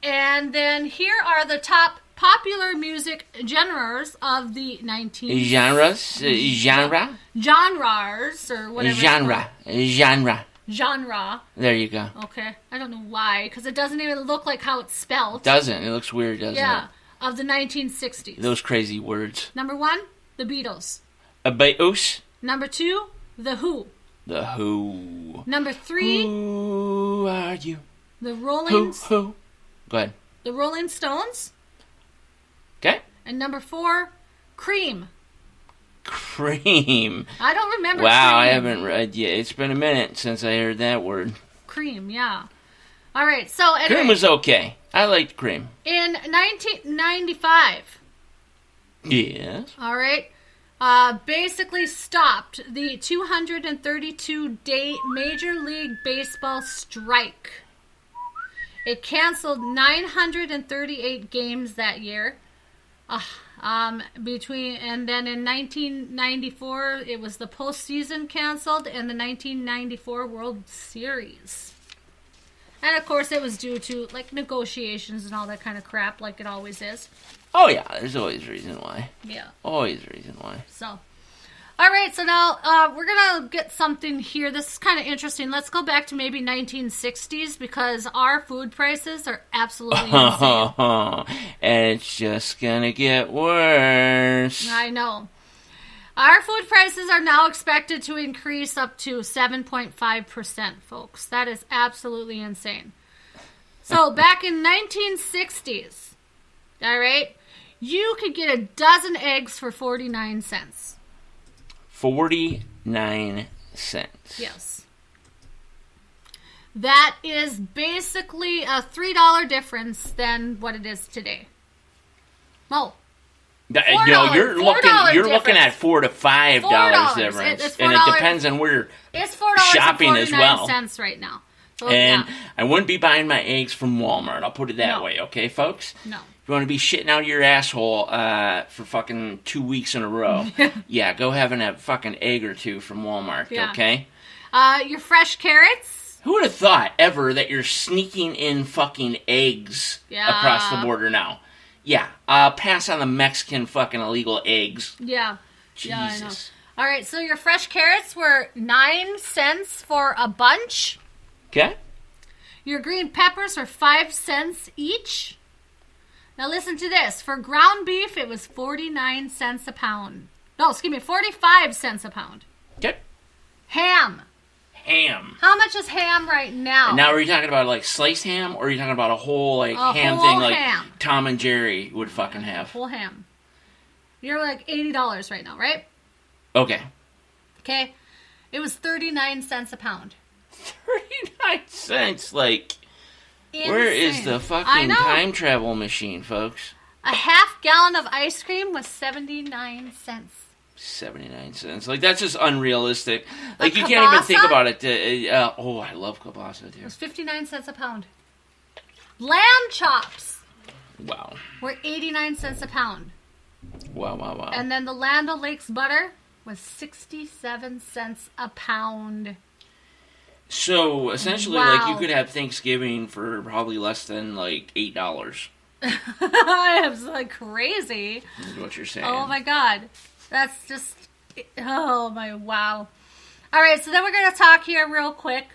And then here are the top popular music genres of the 19... Genres? Genre? Genres, or whatever. Genre. There you go. Okay. I don't know why, because it doesn't even look like how it's spelled. Doesn't. It looks weird, doesn't Yeah. it? Of the 1960s. Those crazy words. Number 1, the Beatles. Abeos? Number 2, the Who. The Who. Number 3, Who are you? the Rolling Who? Go ahead. The Rolling Stones. Okay. And number 4, Cream. Cream. I don't remember Wow, Cream. I haven't read yet. It's been a minute since I heard that word. Cream, yeah. All right, so anyway. Cream was okay. I liked cream. In 1995. Yes. All right. Basically stopped the 232-day Major League Baseball strike. It canceled 938 games that year. And then in 1994, it was the postseason canceled and the 1994 World Series. And of course, it was due to like negotiations and all that kind of crap, like it always is. Oh yeah, there's always a reason why. Yeah. Always a reason why. So, all right. So now we're gonna get something here. This is kind of interesting. Let's go back to maybe 1960s because our food prices are absolutely insane. And it's just gonna get worse. I know. Our food prices are now expected to increase up to 7.5%, folks. That is absolutely insane. So back in 1960s, all right, you could get a dozen eggs for 49 cents. 49 cents. Yes. That is basically a $3 difference than what it is today. Oh. You're looking at $4 to $5 difference, and it depends on where it's shopping as well. $4.49 right now. So, and I wouldn't be buying my eggs from Walmart. I'll put it that way, okay, folks? No. If you want to be shitting out of your asshole for fucking 2 weeks in a row, yeah, go having a fucking egg or two from Walmart, okay? Your fresh carrots. Who would have thought ever that you're sneaking in fucking eggs across the border now? Yeah, pass on the Mexican fucking illegal eggs. Yeah. Jesus. Yeah, I know. All right, so your fresh carrots were 9 cents for a bunch. Okay. Your green peppers are 5 cents each. Now listen to this. For ground beef, it was 49 cents a pound. No, excuse me, 45 cents a pound. Okay. Ham. How much is ham right now? And now are you talking about like sliced ham, or are you talking about a whole like ham whole thing like ham. Tom and Jerry would fucking have? Whole ham. You're like $80 right now, right? Okay. Okay. It was 39 cents a pound. 39 cents, like Insane. Where is the fucking time travel machine, folks? A half gallon of ice cream was 79 cents. 79 cents. Like, that's just unrealistic. Like, you can't even think about it. Oh, I love kielbasa, too. It was 59 cents a pound. Lamb chops. Wow. Were 89 cents a pound. Wow. And then the Land O'Lakes butter was 67 cents a pound. So, essentially, like, you could have Thanksgiving for probably less than, like, $8. It's like crazy. Is what you're saying. Oh, my God. That's just, oh my, wow. All right, so then we're going to talk here real quick.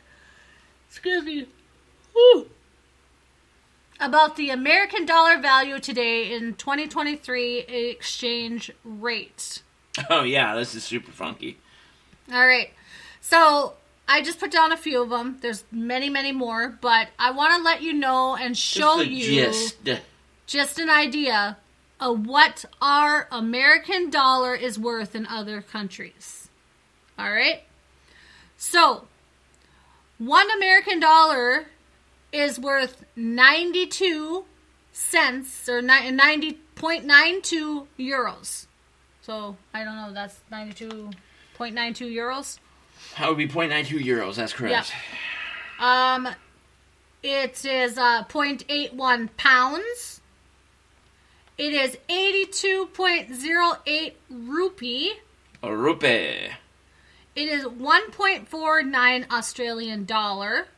Excuse me. Woo. About the American dollar value today in 2023 exchange rate. Oh, yeah, this is super funky. All right. So I just put down a few of them. There's many, many more, but I want to let you know and show you just an idea of what our American dollar is worth in other countries. All right? So, one American dollar is worth 92 cents, or 90.92 euros. So, I don't know, that's 92.92 euros? That would be 0.92 euros, that's correct. Yeah. It is 0.81 pounds. It is 82.08 rupee. A rupee. It is 1.49 Australian dollar.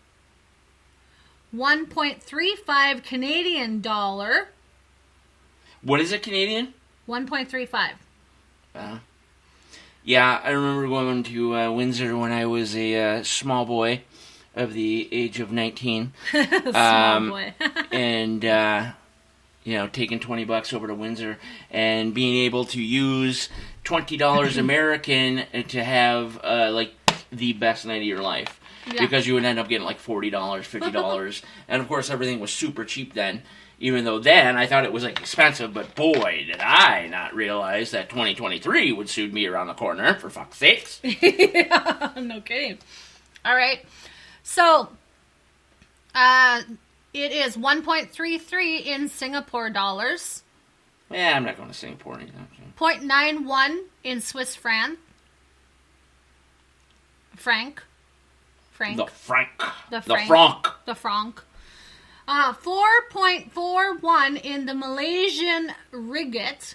1.35 Canadian dollar. What is it, Canadian? 1.35. Yeah, I remember going to Windsor when I was a small boy of the age of 19. Small boy. And, you know, taking $20 over to Windsor and being able to use $20 American to have, like, the best night of your life. Yeah. Because you would end up getting, like, $40, $50. And, of course, everything was super cheap then. Even though then I thought it was, like, expensive. But, boy, did I not realize that 2023 would soon be around the corner, for fuck's sakes. Yeah, no kidding. All right. So, it is 1.33 in Singapore dollars. Yeah, I'm not going to Singapore anytime soon. 0.91 in Swiss franc. Franc. The franc. The franc. franc. 4.41 in the Malaysian ringgit.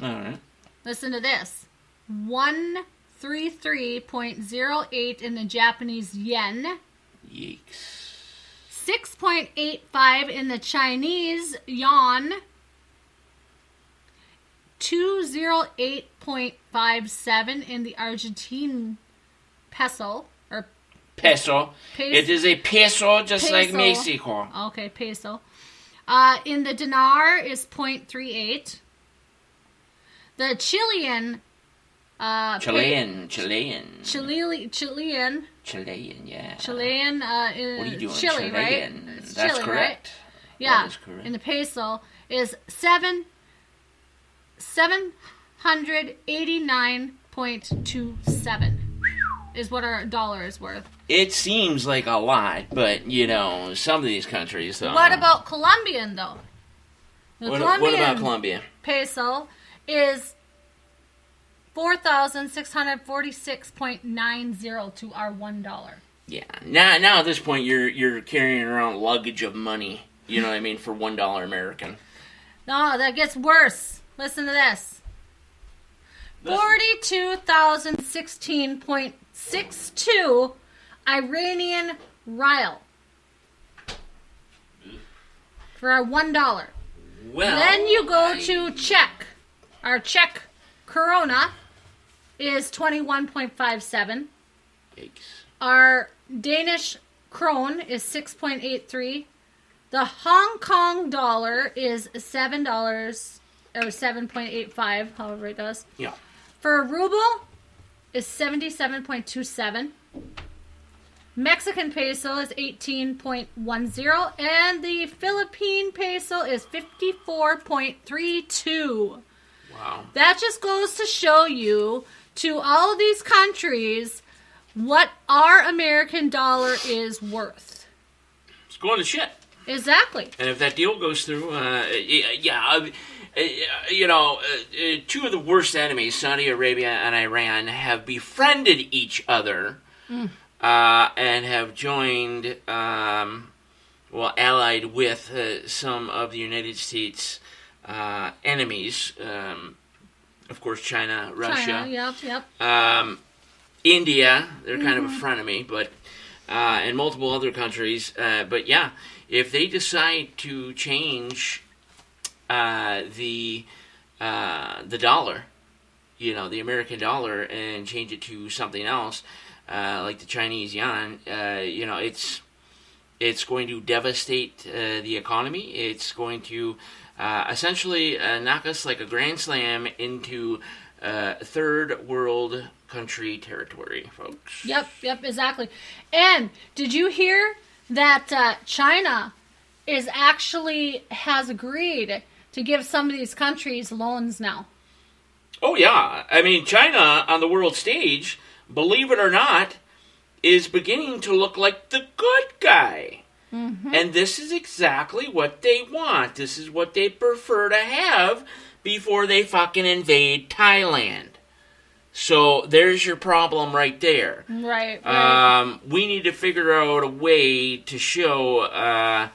All right. Listen to this. 133.08 in the Japanese yen. Yeeks. 6.85 in the Chinese yuan. 208.57 in the Argentine peso. Or Peso. It is a peso just like Peso. Mexico. Okay, peso. In the dinar is 0.38. The Chilean. Chilean, yeah. Chilean. What are you doing? Chile, Chilean. right? It's That's Chile, correct. right? Yeah. That is correct. And the peso is 789.27 is what our dollar is worth. It seems like a lot, but, some of these countries, though. What about Colombian, though? The What Colombian about Colombia? peso is 4,646.90 to our $1. Yeah. Now at this point, you're carrying around luggage of money, you know what I mean, for $1 American. No, that gets worse. Listen to this. 42,016.62 Iranian rial for our $1. Well, Then you go to Czech. Our Czech koruna is 21.57. Yikes. Our Danish krone is 6.83. The Hong Kong dollar is $7 or 7.85, however it does. Yeah. For a ruble is 77.27. Mexican peso is 18.10 and the Philippine peso is 54.32. Wow. That just goes to show you to all of these countries what our American dollar is worth. It's going to shit. Exactly. And if that deal goes through, two of the worst enemies, Saudi Arabia and Iran, have befriended each other and have joined, allied with some of the United States enemies. Of course, China, Russia. Yep. India, they're kind of a frenemy, but and multiple other countries. But yeah, if they decide to change the dollar, the American dollar, and change it to something else, like the Chinese yuan, it's going to devastate the economy. It's going to essentially knock us like a grand slam into third world country territory, folks. Yep, exactly. And did you hear that China has agreed to give some of these countries loans now? Oh, yeah. I mean, China on the world stage, believe it or not, is beginning to look like the good guy. Mm-hmm. And this is exactly what they want. This is what they prefer to have before they fucking invade Thailand. So there's your problem right there. Right. We need to figure out a way to show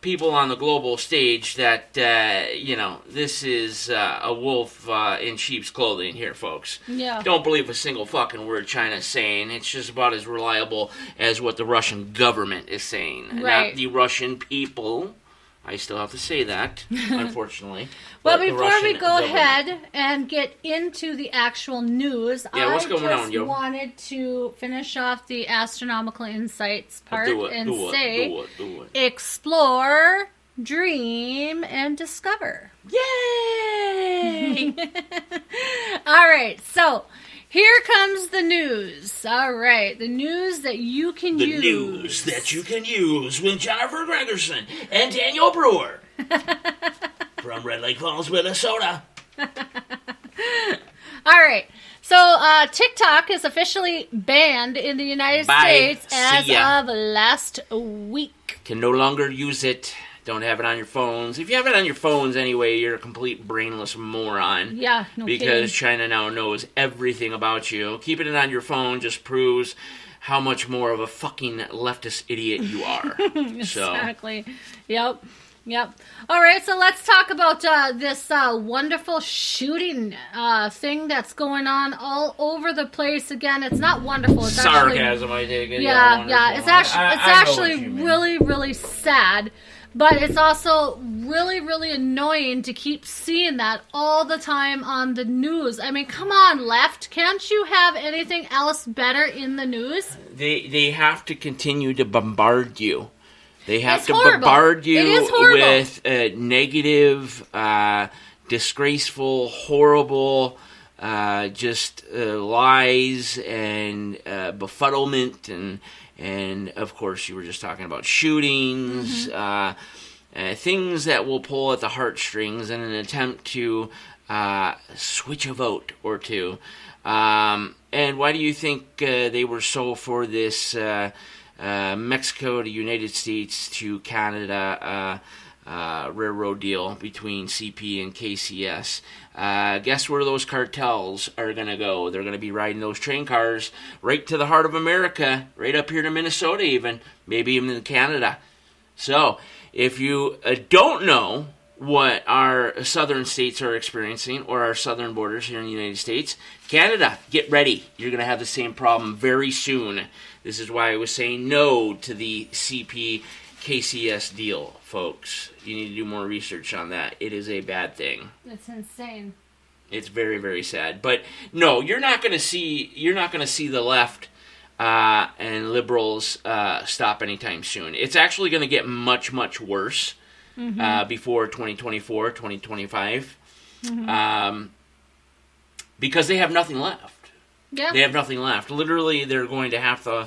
people on the global stage that, this is a wolf in sheep's clothing here, folks. Yeah. Don't believe a single fucking word China's saying. It's just about as reliable as what the Russian government is saying. Right. Not the Russian people. I still have to say that, unfortunately. Well, But the before we Russian go government. ahead and get into the actual news, what's going on, I yo? just wanted to finish off the astronomical insights part Do it. explore, dream, and discover. Yay! All right, so here comes the news. All right, the news that you can The use. news that you can use with Jennifer Gregerson and Daniel Brewer from Red Lake Falls, Minnesota. All right. So, TikTok is officially banned in the United Bye. States as See ya. of last week. Can no longer use it. Don't have it on your phones. If you have it on your phones anyway, you're a complete brainless moron. Yeah, no Because kidding. China now knows everything about you. Keeping it on your phone just proves how much more of a fucking leftist idiot you are. Exactly. Yep. All right, so let's talk about this wonderful shooting thing that's going on all over the place. Again, it's not wonderful. It's sarcasm, I take it. Yeah. It's actually I really, really sad. But it's also really, really annoying to keep seeing that all the time on the news. I mean, come on, left. Can't you have anything else better in the news? They have to continue to bombard you. They have It's to horrible. bombard It is you horrible. with negative, disgraceful, horrible, just lies and befuddlement and of course you were just talking about shootings, things that will pull at the heartstrings in an attempt to switch a vote or two. And why do you think they were so for this Mexico to United States to Canada railroad deal between CP and KCS? Guess where those cartels are going to go? They're going to be riding those train cars right to the heart of America, right up here to Minnesota even, maybe even in Canada. So, if you don't know what our southern states are experiencing, or our southern borders here in the United States, Canada, get ready. You're going to have the same problem very soon. This is why I was saying no to the CP-KCS deal, folks. You need to do more research on that. It is a bad thing. It's insane. It's very, very sad. But no, you're not going to see the left and liberals stop anytime soon. It's actually going to get much, much worse before 2024, 2025, because they have nothing left. Yeah. They have nothing left. Literally, they're going to have to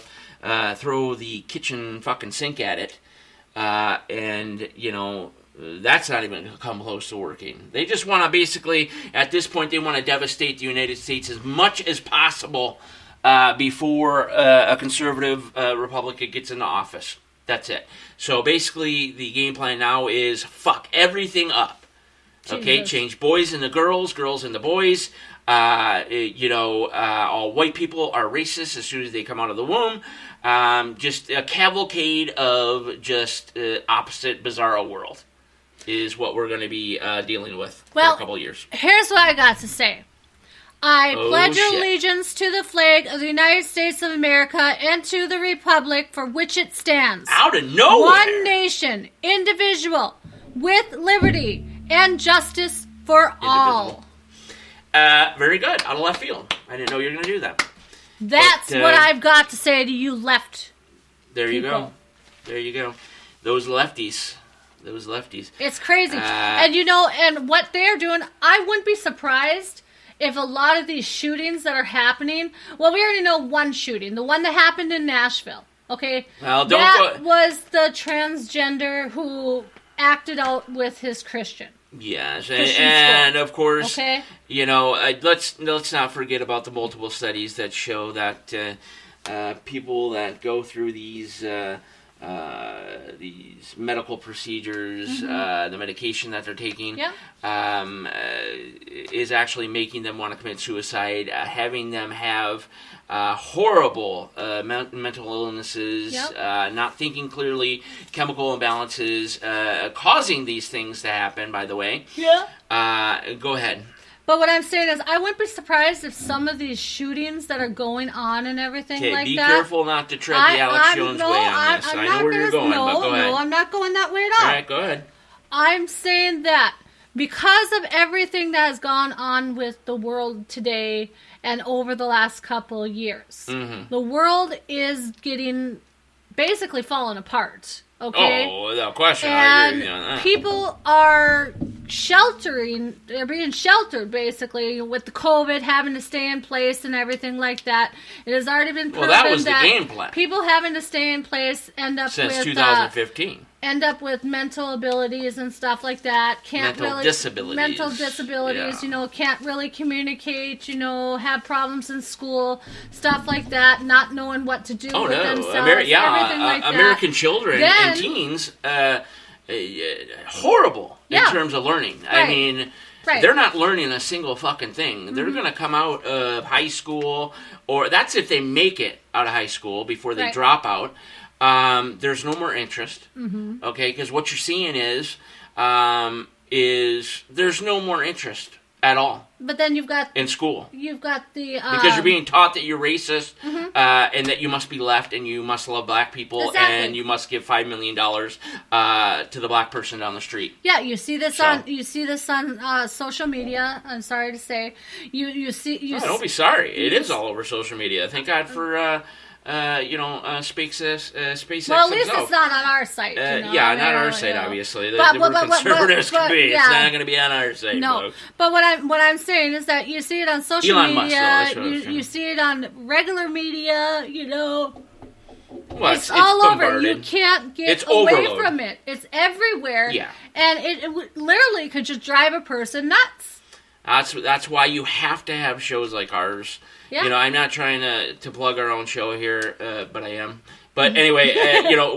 throw the kitchen fucking sink at it, and that's not even going to come close to working. They just want to basically, at this point, they want to devastate the United States as much as possible before a conservative Republican gets into office. That's it. So basically, the game plan now is fuck everything up. Okay, change boys into girls, girls into boys. All white people are racist as soon as they come out of the womb. Just a cavalcade of just opposite bizarro world is what we're going to be dealing with for a couple of years. Here's what I got to say. I pledge allegiance to the flag of the United States of America and to the republic for which it stands. Out of nowhere. One nation, indivisible, with liberty and justice for all. Very good. Out of left field. I didn't know you were going to do that. That's what I've got to say to you left There you people. go. There you go. Those lefties. It's crazy. And what they're doing, I wouldn't be surprised if a lot of these shootings that are happening, well, we already know one shooting, the one that happened in Nashville, okay? Well, that was the transgender who acted out with his Christian. Yes, and of course, okay? Let's not forget about the multiple studies that show that people that go through these medical procedures, the medication that they're taking, is actually making them want to commit suicide, having them have horrible mental illnesses, not thinking clearly, chemical imbalances, causing these things to happen, by the way. Go ahead. But what I'm saying is, I wouldn't be surprised if some of these shootings that are going on and everything like be that... careful not to tread the Alex Jones way on this. I know where you're going, but go ahead. No, I'm not going that way at all. All right, go ahead. I'm saying that because of everything that has gone on with the world today and over the last couple of years, the world is getting basically falling apart. Okay? Oh, without question. And I agree with you on that. people are they're being sheltered basically with the COVID, having to stay in place and everything like that. It has already been proven that was the game plan. People having to stay in place since 2015. End up with mental abilities and stuff like that. Mental disabilities. Yeah. Can't really communicate, have problems in school, stuff like that, not knowing what to do with themselves, everything like that. American children and teens, horrible in terms of learning. Right. I mean, Right. They're not learning a single fucking thing. They're going to come out of high school, or that's if they make it out of high school before they Right. drop out. There's no more interest, okay? Because what you're seeing is there's no more interest at all But then you've got in school. the Because you're being taught that you're racist and that you must be left and you must love black people Exactly. and you must give $5 million to the black person down the street. Yeah, you see this So- on social media. I'm sorry to say, you see. Don't be sorry. It is all over social media. Thank God for SpaceX. Well, at least himself. it's not on our site. Yeah, not our site, obviously. But- We're but- conservatives but- can be. yeah. It's not going to be on our site, No, folks. but what I'm saying is that you see it on social Elon Musk, media. though, that's what I was you saying. see it on regular media. Well, It's all over. You bombarded. can't get It's away overload. from it. It's everywhere. Yeah. And it literally could just drive a person nuts. That's why you have to have shows like ours. Yeah. I'm not trying to plug our own show here, but I am. But anyway,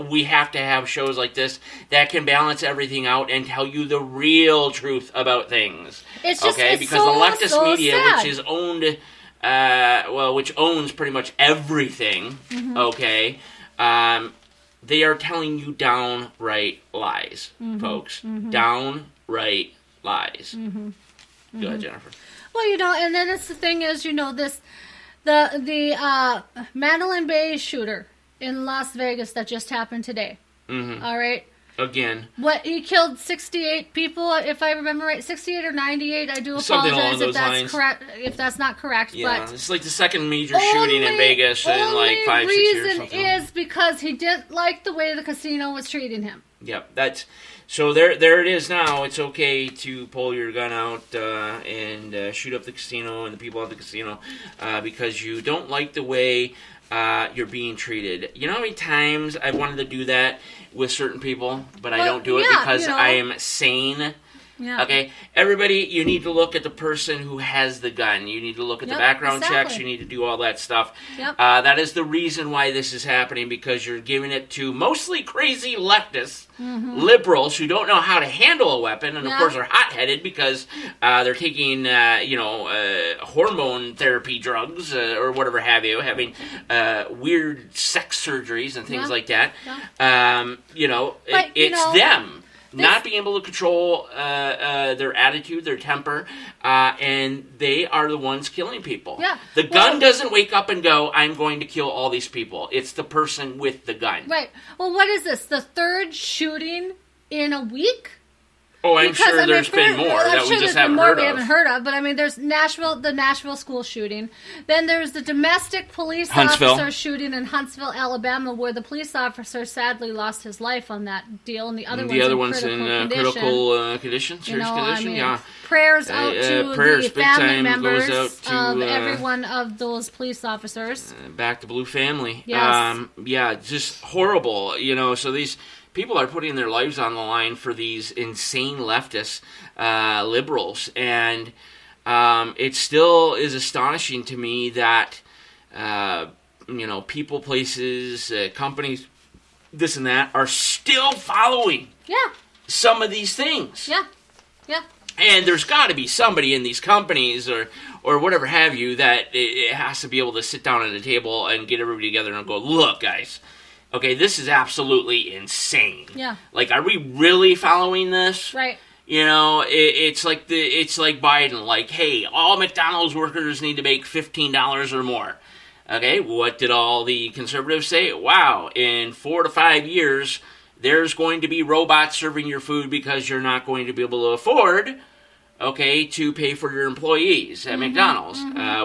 we have to have shows like this that can balance everything out and tell you the real truth about things. It's just okay, it's because so, the leftist so media, sad. which is owned, which owns pretty much everything. Mm-hmm. Okay, they are telling you downright lies, Mm-hmm. folks. Downright lies. Go ahead, Jennifer. Well, and then it's the thing is, the Mandalay Bay shooter in Las Vegas that just happened today. Mm-hmm. All right. Again. What, he killed 68 people, if I remember right, 68 or 98. I do Something along apologize if those that's lines. correct. If that's not correct, Yeah, but it's like the second major shooting in Vegas in like 5-6 years. The reason Something. is because he didn't like the way the casino was treating him. Yep, that's so. There it is now. It's okay to pull your gun out and shoot up the casino and the people at the casino because you don't like the way you're being treated. You know how many times I've wanted to do that with certain people, but I don't do it because I am sane. Yeah. Okay, everybody, you need to look at the person who has the gun. You need to look at the background checks. You need to do all that stuff. Yep. That is the reason why this is happening, because you're giving it to mostly crazy leftists, liberals who don't know how to handle a weapon, and of course are hot-headed because they're taking, hormone therapy drugs or whatever have you, having weird sex surgeries and things like that. Yeah. But, it's them. Not being able to control their attitude, their temper, and they are the ones killing people. Yeah. The gun doesn't wake up and go, I'm going to kill all these people. It's the person with the gun. Right. Well, what is this? The third shooting in a week? Oh, I'm sure there's been more that we just haven't heard of. We haven't heard of, but I mean, there's the Nashville school shooting. Then there's the domestic police officer shooting in Huntsville, Alabama, where the police officer sadly lost his life on that deal, and the other one's in critical condition, serious condition. Yeah. Prayers out to prayers, the family time members goes out to, of every one of those police officers. Back to Blue family. Yes. Just horrible. So these people are putting their lives on the line for these insane leftist liberals, and it still is astonishing to me that people, places, companies, this and that are still following some of these things. Yeah. And there's got to be somebody in these companies or whatever have you that it has to be able to sit down at a table and get everybody together and go, look, guys. Okay, this is absolutely insane. Yeah. Like, are we really following this? Right. It's like Biden. Like, hey, all McDonald's workers need to make $15 or more. Okay, what did all the conservatives say? Wow, in 4 to 5 years, there's going to be robots serving your food because you're not going to be able to afford, to pay for your employees at McDonald's.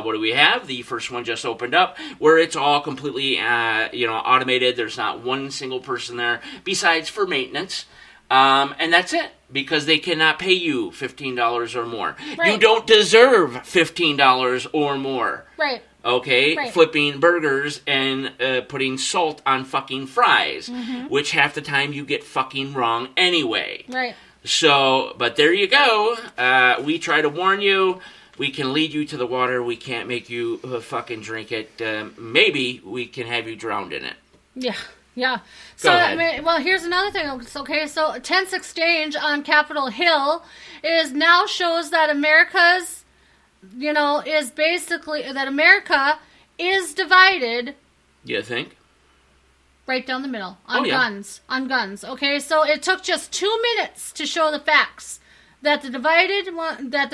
What do we have? The first one just opened up where it's all completely, automated. There's not one single person there besides for maintenance. And that's it, because they cannot pay you $15 or more. Right. You don't deserve $15 or more. Right. Okay, Right. flipping burgers and putting salt on fucking fries, which half the time you get fucking wrong anyway. Right. So, but there you go. We try to warn you. We can lead you to the water. We can't make you fucking drink it. Maybe we can have you drowned in it. Yeah. Yeah. So, Go ahead. I mean, well, here's another thing. Okay, so Tense Exchange on Capitol Hill is now shows that America's, is basically, that America is divided You think? right down the middle on Oh, yeah. guns. On guns. Okay, so it took just 2 minutes to show the facts that they're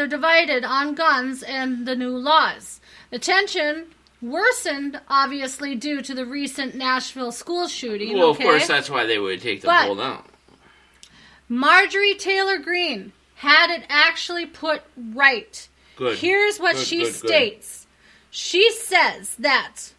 divided on guns and the new laws. The tension worsened, obviously, due to the recent Nashville school shooting. Well, okay? of course, that's why they would take the But- poll down. Marjorie Taylor Greene had it actually put right. Good. Here's what Good, she good, good. states. She says that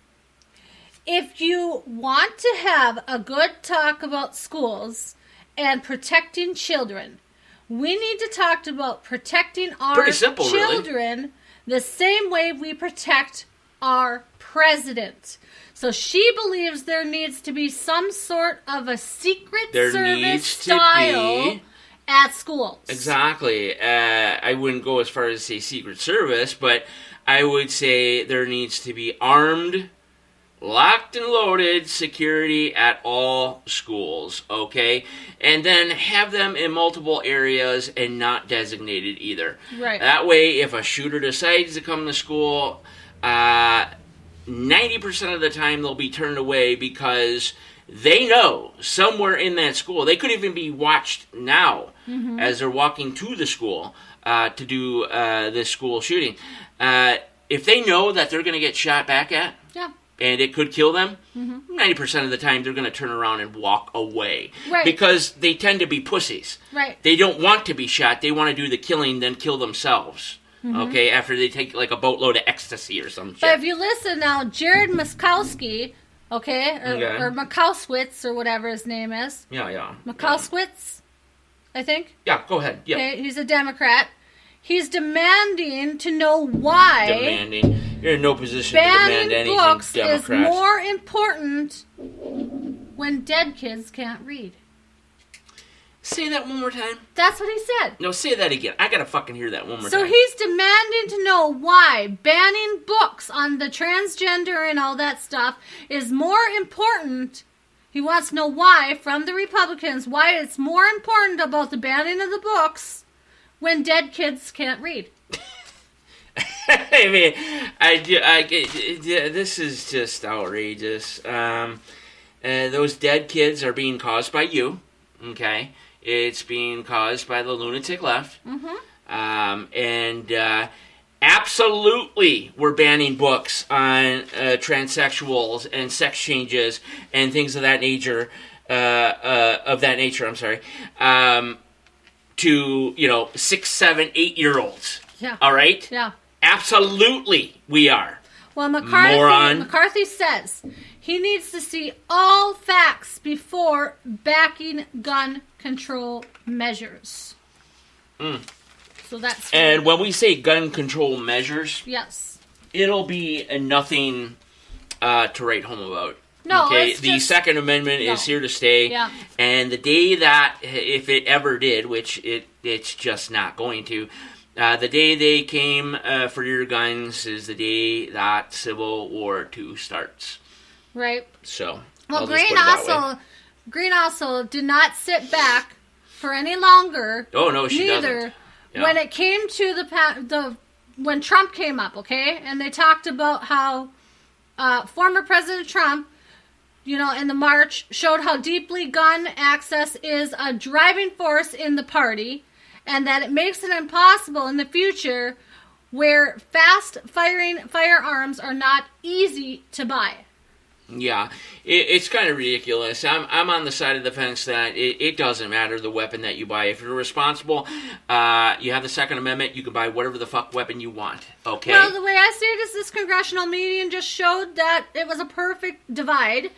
if you want to have a good talk about schools and protecting children, we need to talk about protecting our Pretty simple, really. children the same way we protect our president. So she believes there needs to be some sort of a Secret There Service needs to style be- at schools. Exactly. I wouldn't go as far as say Secret Service, but I would say there needs to be armed, locked and loaded security at all schools, okay? And then have them in multiple areas and not designated either. Right. That way, if a shooter decides to come to school, 90% of the time they'll be turned away because they know somewhere in that school, they could even be watched now as they're walking to the school to do this school shooting. If they know that they're going to get shot back at, Yeah. and it could kill them, 90% of the time they're going to turn around and walk away. Right. Because they tend to be pussies. Right. They don't want to be shot. They want to do the killing, then kill themselves. Okay, after they take like a boatload of ecstasy or some shit. But if you listen now, Jared Muskowski, okay, Okay. or Makowswitz, or whatever his name is. Yeah. Makowswitz, I think. Yeah, go ahead. Yeah. Okay, he's a Democrat. He's demanding to know why Demanding. You're in no position to demand banning anything, books Democrats. is more important when dead kids can't read. Say that one more time. That's what he said. No, say that again. I gotta fucking hear that one more So time. he's demanding to know why banning books on the transgender and all that stuff is more important. He wants to know why, from the Republicans, why it's more important about the banning of the books when dead kids can't read. I mean, this is just outrageous. Those dead kids are being caused by you, okay? It's being caused by the lunatic left. And absolutely we're banning books on transsexuals and sex changes and things of that nature, to, 6, 7, 8-year-olds. Yeah. All right? Yeah. Absolutely, we are. Well, Moron. McCarthy says he needs to see all facts before backing gun control measures. So that's... And when we say gun control measures, Yes. it'll be nothing to write home about. No, okay, it's the just- Second Amendment No. is here to stay. Yeah. And the day that, if it ever did, which it's just not going to, the day they came for your guns is the day that Civil War II starts. Right. So, Well, I'll just put it that way. Green also did not sit back for any longer. Oh, no, she neither. doesn't. Yeah. When it came to when Trump came up, okay, and they talked about how former President Trump, in the march, showed how deeply gun access is a driving force in the party, and that it makes it impossible in the future where fast-firing firearms are not easy to buy. Yeah, it's kind of ridiculous. I'm on the side of the fence that it doesn't matter the weapon that you buy. If you're responsible, you have the Second Amendment, you can buy whatever the fuck weapon you want, okay? Well, the way I see it is this congressional meeting just showed that it was a perfect divide.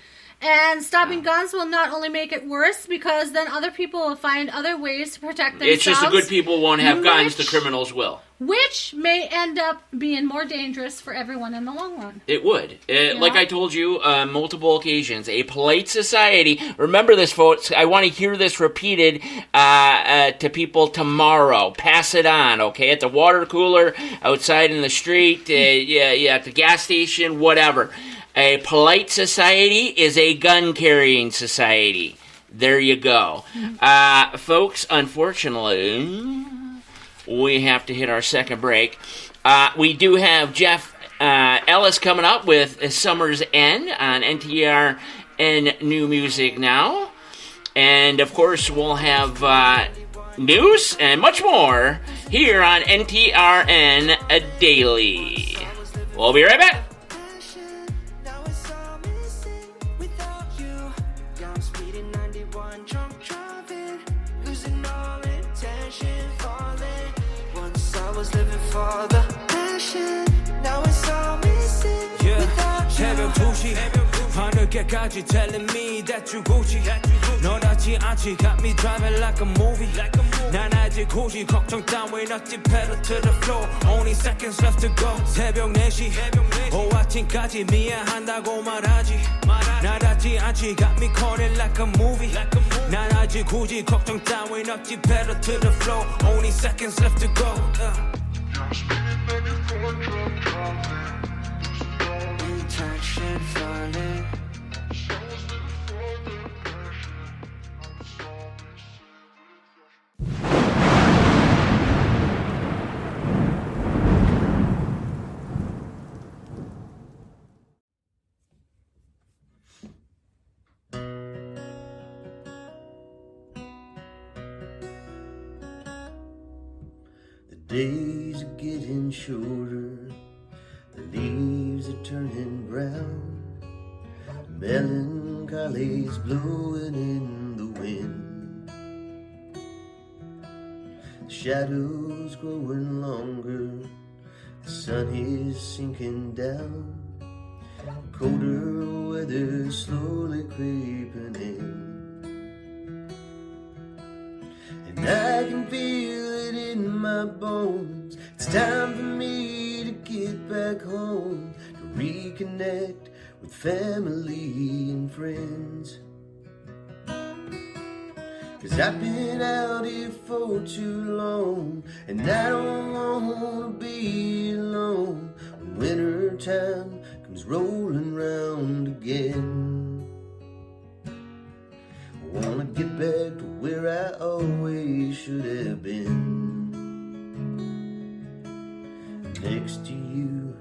And stopping guns will not only make it worse, because then other people will find other ways to protect themselves. It's just the good people won't have guns, the which- criminals will. Which may end up being more dangerous for everyone in the long run. It would. Like I told you on multiple occasions, a polite society, remember this, folks, I want to hear this repeated to people tomorrow. Pass it on, okay? At the water cooler, outside in the street, at the gas station, whatever. A polite society is a gun-carrying society. There you go. Folks, unfortunately, we have to hit our second break. We do have Jeff Ellis coming up with Summer's End on NTRN New Music Now. And, of course, we'll have news and much more here on NTRN Daily. We'll be right back. Living for the passion. Now it's all missing without you. 새벽 2시 하늘께까지 telling me that you Gucci. 너답지 않지 got me driving like a movie. 난 아직 굳이 걱정 따윈 없지 pedal to the floor. Only seconds left to go. 새벽 4시 오후 아침까지 미안한다고 말하지. 나답지 않지 got me calling like a movie. 난 아직 굳이 걱정 따윈 없지 pedal to the floor. Only seconds left to go. Intention falling. Days are getting shorter, the leaves are turning brown, melancholy's blowing in the wind, the shadows growing longer, the sun is sinking down, colder weather slowly creeping in. And I can feel it in my bones. It's time for me to get back home, to reconnect with family and friends. 'Cause I've been out here for too long, and I don't wanna be alone when winter time comes rolling round again. I wanna get back to where I always should have been, next to you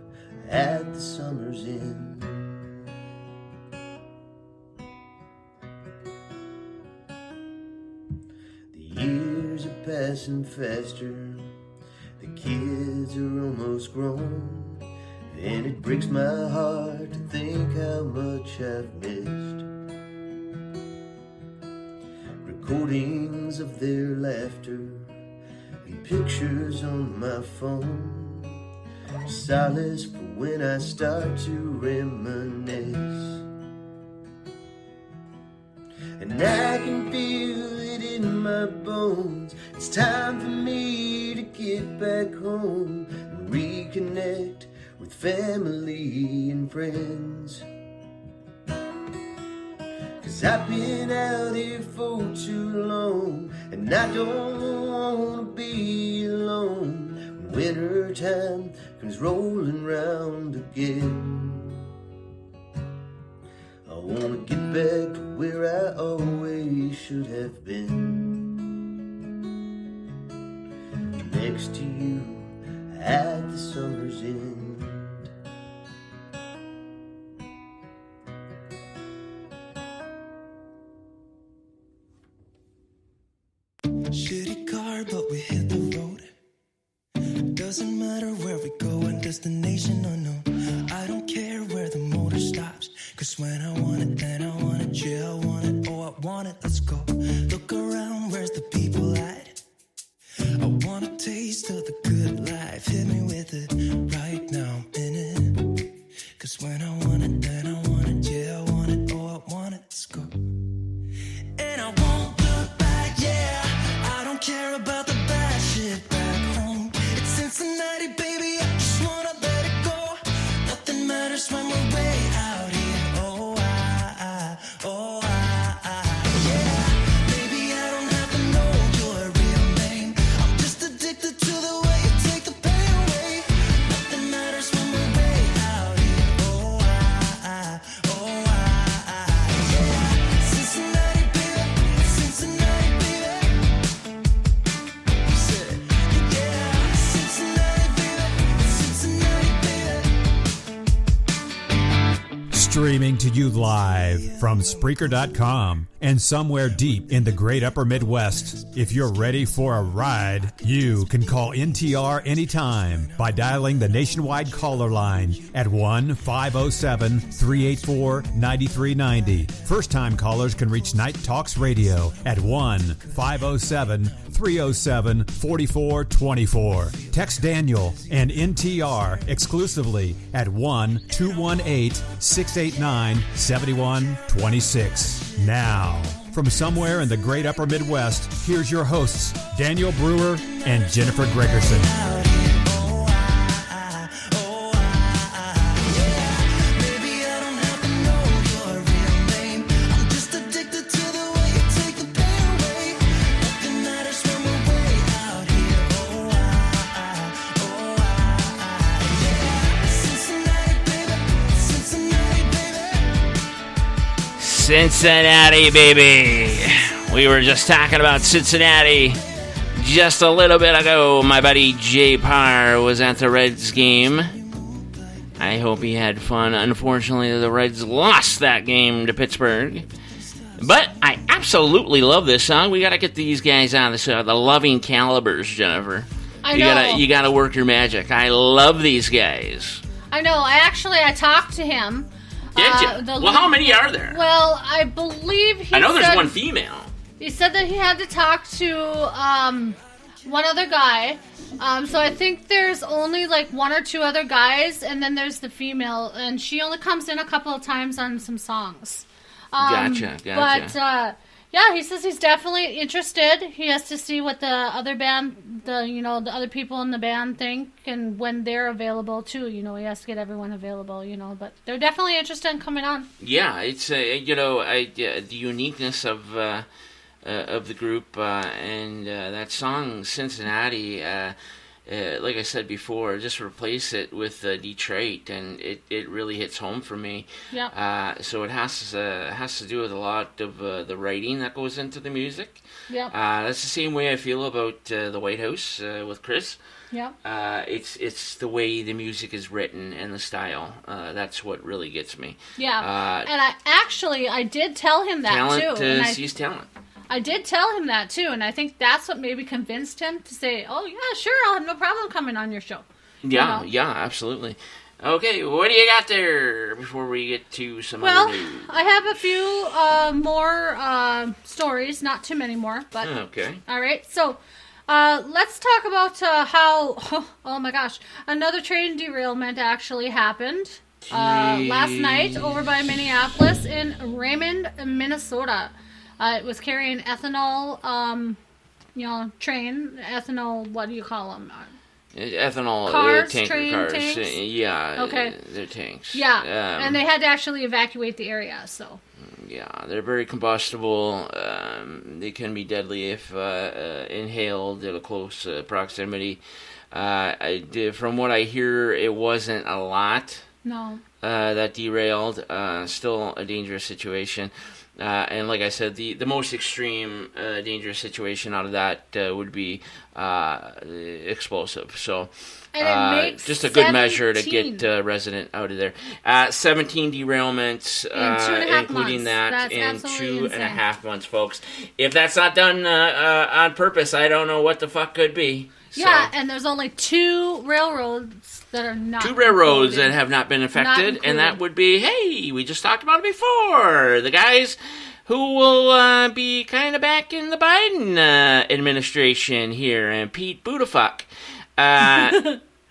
at the summer's end. The years are passing faster, the kids are almost grown, and it breaks my heart to think how much I've missed. Recordings of their laughter and pictures on my phone, solace for when I start to reminisce. And I can feel it in my bones. It's time for me to get back home and reconnect with family and friends. 'Cause I've been out here for too long, and I don't wanna be alone when winter time comes rolling round again. I wanna get back to where I always should have been, next to you at the summer's end. Shitty car, but we hit the road. Doesn't matter where we go and destination unknown. I don't care where the motor stops, 'cause when I want it, then I want it. Yeah, I want it, oh I want it, let's go. Look around, where's the people at? I want a taste of the good life. Hit me with it right now, I'm in it. 'Cause when I want it, then I want it. Yeah, I want it, oh I want it, let's go. And I won't look back, yeah. I don't care about the bad shit back home. It's Cincinnati, baby, I just wanna let it go. Nothing matters when we're way out here. Oh, yeah. Maybe I don't have to know your real name. I'm just addicted to the way you Streaming to you live from Spreaker.com and somewhere deep in the great upper Midwest. If you're ready for a ride, you can call NTR anytime by dialing the nationwide caller line at 1-507-384-9390. First-time callers can reach Night Talks Radio at 1-507-307-4424. Text Daniel and NTR exclusively at 1-218-689-7126. Now, from somewhere in the great upper Midwest, here's your hosts, Daniel Brewer and Jennifer Gregerson. Cincinnati, baby. We were just talking about Cincinnati just a little bit ago. My buddy Jay Parr was at the Reds game. I hope he had fun. Unfortunately, the Reds lost that game to Pittsburgh. But I absolutely love this song. We got to get these guys on the Loving Calibers, Jennifer. I know. You gotta work your magic. I love these guys. I know. I talked to him. Did you? Well, how many are there? Well, I believe I know there's one female. He said that he had to talk to one other guy. So I think there's only like one or two other guys, and then there's the female, and she only comes in a couple of times on some songs. Gotcha. But yeah, he says he's definitely interested. He has to see what the other band, the other people in the band think, and when they're available too. He has to get everyone available. But they're definitely interested in coming on. Yeah, it's the uniqueness of the group and that song Cincinnati. Like I said before, just replace it with Detroit, and it really hits home for me. Yeah. So it has to do with a lot of the writing that goes into the music. Yeah. That's the same way I feel about the White House with Chris. Yeah. It's the way the music is written and the style. That's what really gets me. Yeah. And I did tell him that talent, too. sees talent. I did tell him that too, and I think that's what maybe convinced him to say, "Oh yeah, sure, I'll have no problem coming on your show." Yeah, yeah, absolutely. Okay, what do you got there before we get to some other news? Well, I have a few more stories, not too many more, but okay. All right, so let's talk about how oh my gosh, another train derailment actually happened last night over by Minneapolis in Raymond, Minnesota. It was carrying ethanol, train, ethanol, what do you call them? Ethanol cars, tanker cars. Tanks? Yeah, okay. They're tanks. Yeah, and they had to actually evacuate the area, so. Yeah, they're very combustible. They can be deadly if inhaled at a close proximity. From what I hear, it wasn't a lot. No. That derailed. Still a dangerous situation. And like I said, the most extreme dangerous situation out of that would be explosive. So just a good measure to get a resident out of there. 17 derailments, including months. that, in 2.5 months, folks. If that's not done on purpose, I don't know what the fuck could be. Yeah, and there's only 2 railroads that are not 2 railroads included. that have not been affected, and that would be, hey, we just talked about it before, the guys who will be kind of back in the Biden administration here, and Pete Buttigieg,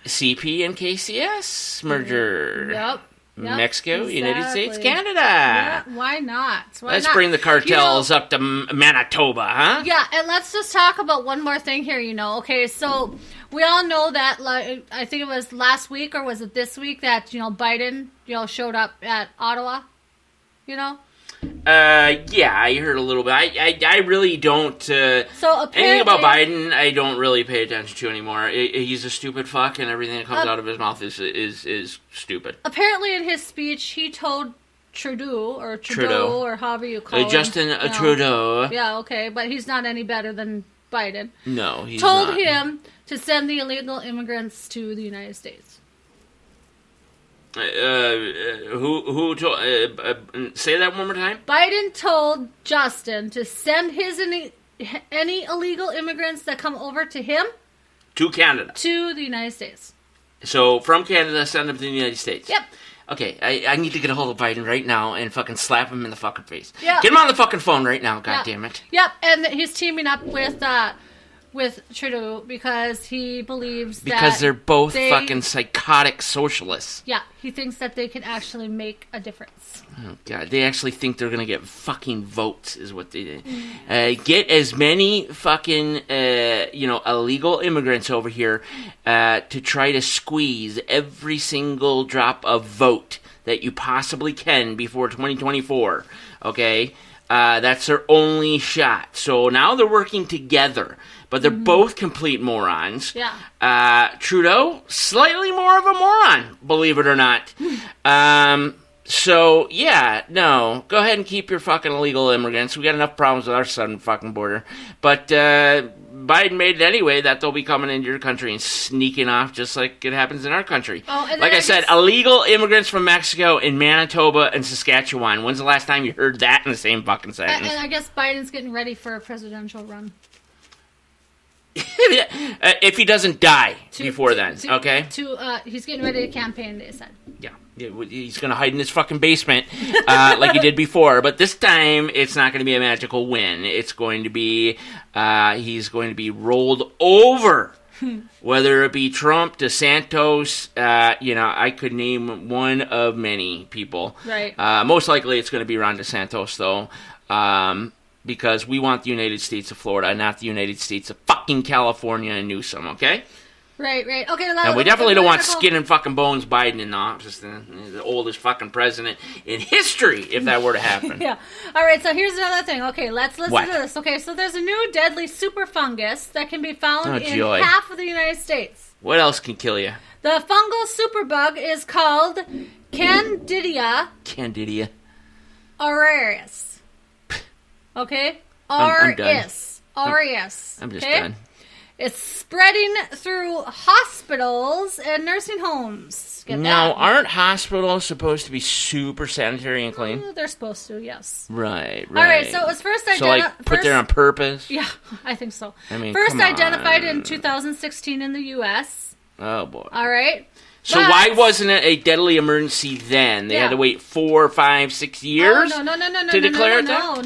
CP and KCS merger. Yep. Mexico, exactly. United States, Canada. Yeah, why not? Let's bring the cartels up to Manitoba, huh? Yeah, and let's just talk about one more thing here, Okay, so we all know that, like, I think it was last week, or was it this week, that, Biden, showed up at Ottawa, Yeah, I heard a little bit. I really don't. So anything about Biden, I don't really pay attention to anymore. He's a stupid fuck, and everything that comes out of his mouth is stupid. Apparently, in his speech, he told Trudeau, or however you call him. Justin Trudeau. Yeah, okay, but he's not any better than Biden. No, he's told not. him to send the illegal immigrants to the United States. Who told? Say that one more time. Biden told Justin to send any illegal immigrants that come over to him To Canada. to the United States. So from Canada, send them to the United States. Yep. Okay, I need to get a hold of Biden right now and fucking slap him in the fucking face. Yeah. Get him on the fucking phone right now. God Yeah. damn it. Yep, and he's teaming up with Trudeau because he believes Because that they're both they- fucking psychotic socialists. Yeah, he thinks that they can actually make a difference. Oh, God. They actually think they're going to get fucking votes, is what they did. Get as many fucking, illegal immigrants over here to try to squeeze every single drop of vote that you possibly can before 2024. Okay? That's their only shot. So now they're working together. But they're both complete morons. Yeah. Trudeau, slightly more of a moron, believe it or not. So, yeah, no. Go ahead and keep your fucking illegal immigrants. We got enough problems with our southern fucking border. But Biden made it anyway that they'll be coming into your country and sneaking off just like it happens in our country. Oh, and like then I said, illegal immigrants from Mexico in Manitoba and Saskatchewan. When's the last time you heard that in the same fucking sentence? And I guess Biden's getting ready for a presidential run. If he doesn't die before then, okay? He's getting ready to campaign, they said. Yeah, he's going to hide in his fucking basement like he did before. But this time, it's not going to be a magical win. It's going to be, he's going to be rolled over. Whether it be Trump, DeSantis, I could name one of many people. Right. Most likely, it's going to be Ron DeSantis, though. Because we want the United States of Florida, not the United States of fucking California and Newsom, okay? Right. Okay. And we definitely don't want skin and fucking bones Biden in the office, the oldest fucking president in history, if that were to happen. Yeah. All right, so here's another thing. Okay, let's listen What? to this. Okay, so there's a new deadly super fungus that can be found Oh, in joy. half of the United States. What else can kill you? The fungal superbug is called Candida Candida. aureus. Okay? I'm done. Aureus. I'm just okay? done. It's spreading through hospitals and nursing homes. Get Now, that? aren't hospitals supposed to be super sanitary and clean? They're supposed to, yes. Right. All right, so it was first So, like, put there on purpose? Yeah, I think so. I mean, first come identified on. in 2016 in the U.S. Oh, boy. All right. So But- why wasn't it a deadly emergency then? They Yeah. had to wait 4, 5, 6 years Oh, no, to declare it that?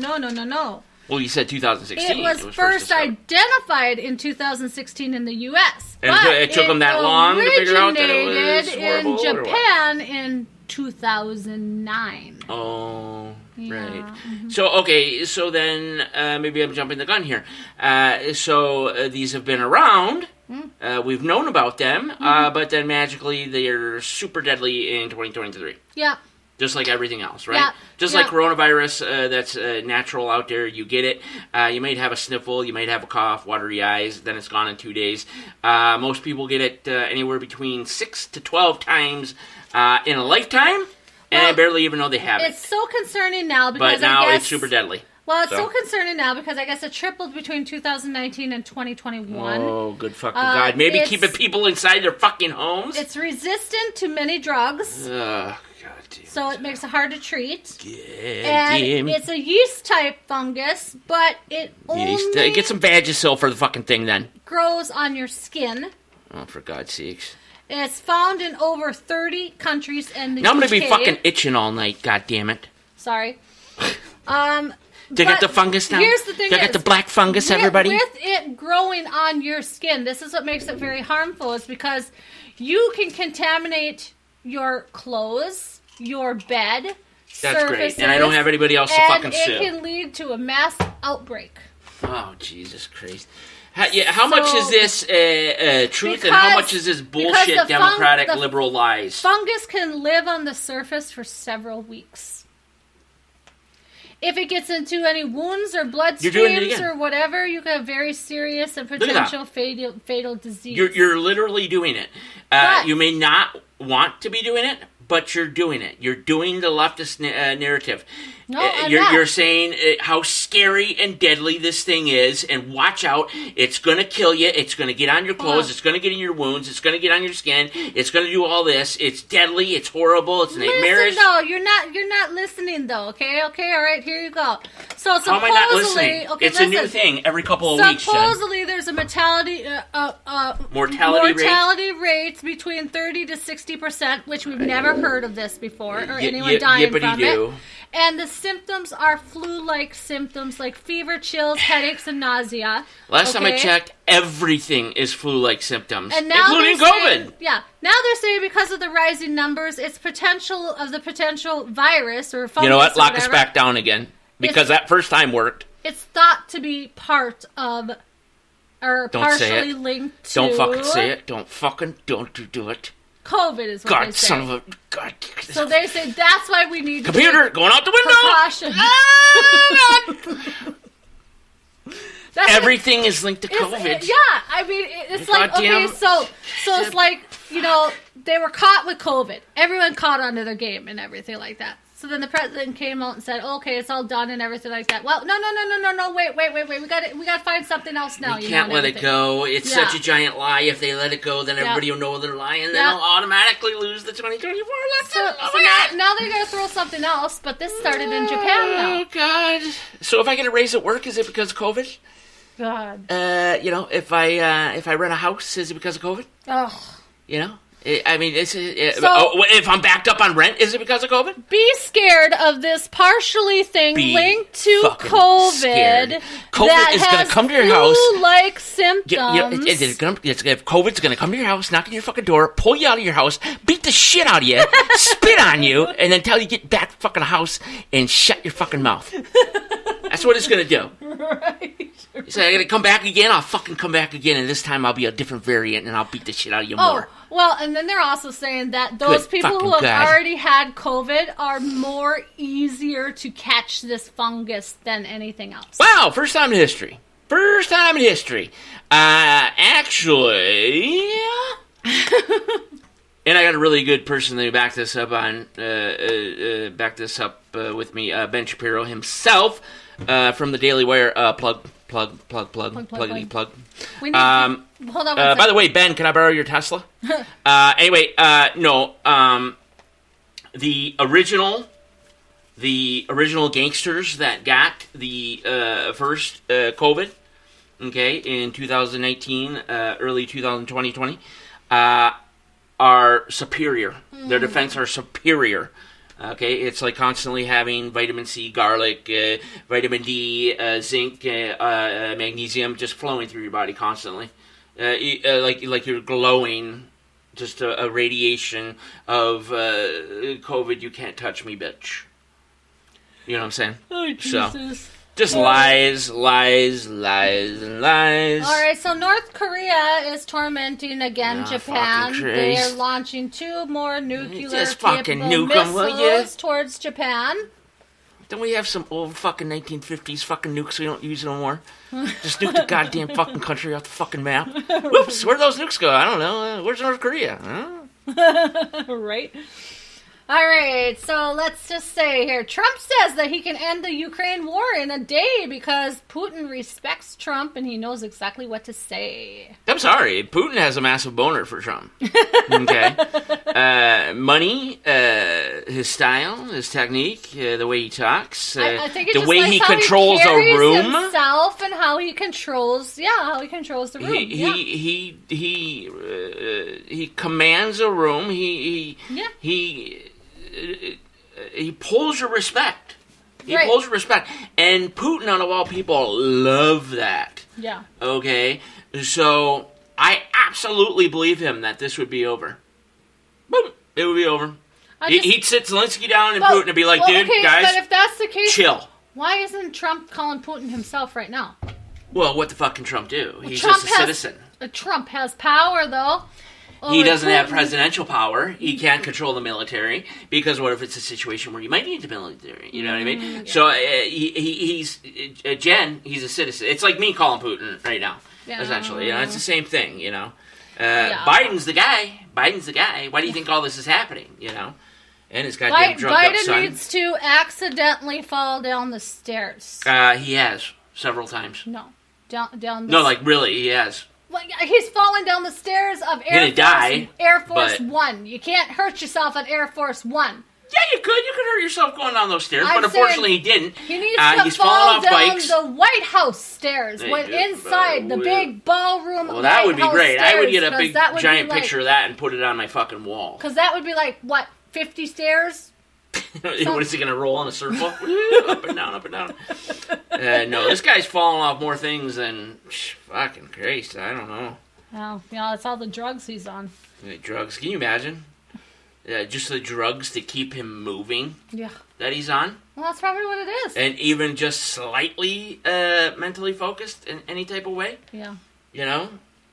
No. Well, you said 2016. It was first discovered. identified in 2016 in the U.S. And but it took them that long to figure out that it was originated horrible, in or what? Japan in 2009. Oh, Yeah. right. So, okay, so then maybe I'm jumping the gun here. So these have been around. We've known about them, but then magically they're super deadly in 2023. Yeah. Just like everything else, right? Yeah, Just yeah. like coronavirus, that's natural out there. You get it. You might have a sniffle. You might have a cough, watery eyes. Then it's gone in 2 days. Most people get it anywhere between 6 to 12 times in a lifetime, and Well, barely even know they have it. It's so concerning now because But now I guess, it's super deadly. Well, it's so concerning now because I guess it tripled between 2019 and 2021. Oh, good fucking God. Maybe it's- keeping people inside their fucking homes? It's resistant to many drugs, Ugh, God damn. so it makes it hard to treat. Damn. And it's a yeast-type fungus, but it only Get some Vagisil for the fucking thing then. grows on your skin. Oh, for God's sakes. It's found in over 30 countries and the Now I'm going to be UK. fucking itching all night, God damn it. Sorry. Did I get But the fungus now? Here's the thing: Did I get the black fungus, everybody? With it growing on your skin, this is what makes it very harmful. Is because you can contaminate your clothes, your bed, That's great. surfaces, And I don't have anybody else to and fucking sue. it can lead to a mass outbreak. Oh, Jesus Christ. How much is this truth and how much is this bullshit because the Democratic the liberal lies? Fungus can live on the surface for several weeks. If it gets into any wounds or blood You're doing it streams again. or whatever, you can have very serious and at that. potential fatal disease. You're literally doing it. But- You may not want to be doing it, but you're doing it. You're doing the leftist narrative. No, I'm you're, not. you're saying how scary and deadly this thing is, and watch out. It's going to kill you. It's going to get on your clothes. It's going to get in your wounds. It's going to get on your skin. It's going to do all this. It's deadly. It's horrible. It's nightmarish. Listen, though, you're not listening, though. Okay, all right, here you go. So How am I not listening? Okay, it's a new thing every couple of weeks. Supposedly, there's a mortality rates between 30 to 60%, which we've never heard of this before, or anyone dying from it. And the symptoms are flu-like symptoms, like fever, chills, headaches, and nausea. Last time I checked, everything is flu-like symptoms, and now including COVID. Saying, now they're saying because of the rising numbers, it's potential virus or fungus. You know what? Or Lock whatever. us back down again, because that first time worked. It's thought to be part of, or don't partially linked to. Don't fucking say it. Don't do it. COVID is what they say. Son of a God. So they say that's why we need computer going out the window. Everything is linked to COVID. I mean it's like okay, so it's like they were caught with COVID. Everyone caught onto their game and everything like that. So then the president came out and said, "Okay, it's all done and everything like that." Well, no, wait. We got to find something else now. We can't let it go. It's such a giant lie. If they let it go, then everybody will know they're lying. Then they'll automatically lose the 2024 election. So now they're gonna throw something else. But this started in Japan now. Oh God! So if I get a raise at work, is it because of COVID? God. If I rent a house, is it because of COVID? Oh. I mean, if I'm backed up on rent, is it because of COVID? Be scared of this partially thing linked to COVID. Scared. COVID is going to come to your house. Flu-like symptoms. If COVID's going to come to your house, knock on your fucking door, pull you out of your house, beat the shit out of you, spit on you, and then tell you to get back to the fucking house and shut your fucking mouth. That's what it's going to do. Right. You say, I got to come back again? I'll fucking come back again, and this time I'll be a different variant, and I'll beat the shit out of you more. Well, and then they're also saying that those people who have already had COVID are more easier to catch this fungus than anything else. Wow, first time in history. Actually... And I got a really good person to back this up with me, Ben Shapiro himself, from the Daily Wire. Plug. Hold on one by the way, Ben, can I borrow your Tesla? The original gangsters that got the first COVID, okay, in 2019, early 2020, are superior. Their defense are superior. Okay, it's like constantly having vitamin C, garlic, vitamin D, zinc, magnesium just flowing through your body constantly. Like you're glowing, just a radiation of COVID. You can't touch me, bitch. You know what I'm saying? Oh, Jesus. So, just lies, and lies. All right, so North Korea is tormenting again Japan. They are launching 2 more nuclear capable missiles towards Japan. Don't we have some old fucking 1950s fucking nukes we don't use no more? Just nuke the goddamn fucking country off the fucking map. Whoops, where'd those nukes go? I don't know. Where's North Korea? Right. All right, so let's just say here, Trump says that he can end the Ukraine war in a day because Putin respects Trump and he knows exactly what to say. I'm sorry, Putin has a massive boner for Trump. Okay, money, his style, his technique, the way he talks, I think the way he controls a room, himself, and how he controls, the room. He commands a room. He pulls your respect. Pulls your respect. And Putin, out of all people, love that. Yeah. Okay? So, I absolutely believe him that this would be over. Boom! It would be over. He'd sit Zelensky down and Putin and be like, dude, guys, but if that's the case, chill. Why isn't Trump calling Putin himself right now? Well, what the fuck can Trump do? He's just a citizen. Trump has power, though. He doesn't have presidential power. He can't control the military because what if it's a situation where you might need the military? You know what I mean? Yeah. So he's he's a citizen. It's like me calling Putin right now, essentially. It's the same thing. Biden's the guy. Why do you think all this is happening? And his goddamn drugged up Biden son. needs to accidentally fall down the stairs. He has several times. No, down the. No, like really, he has. Like, he's falling down the stairs of Air Force One. You can't hurt yourself at Air Force One. Yeah, you could. You could hurt yourself going down those stairs, I'm but unfortunately he didn't. He needs to he's fall falling off down bikes. the White House stairs. When inside the big ballroom. Well, that would be great. I would get a stairs, big giant picture of that and put it on my fucking wall. Because that would be like, what, 50 stairs? What is he going to roll on a circle? Up and down, up and down. No, this guy's falling off more things than fucking Christ. I don't know. Well, it's all the drugs he's on. Drugs. Can you imagine? Just the drugs to keep him moving. Yeah. That he's on. Well, that's probably what it is. And even just slightly mentally focused in any type of way. Yeah. You know?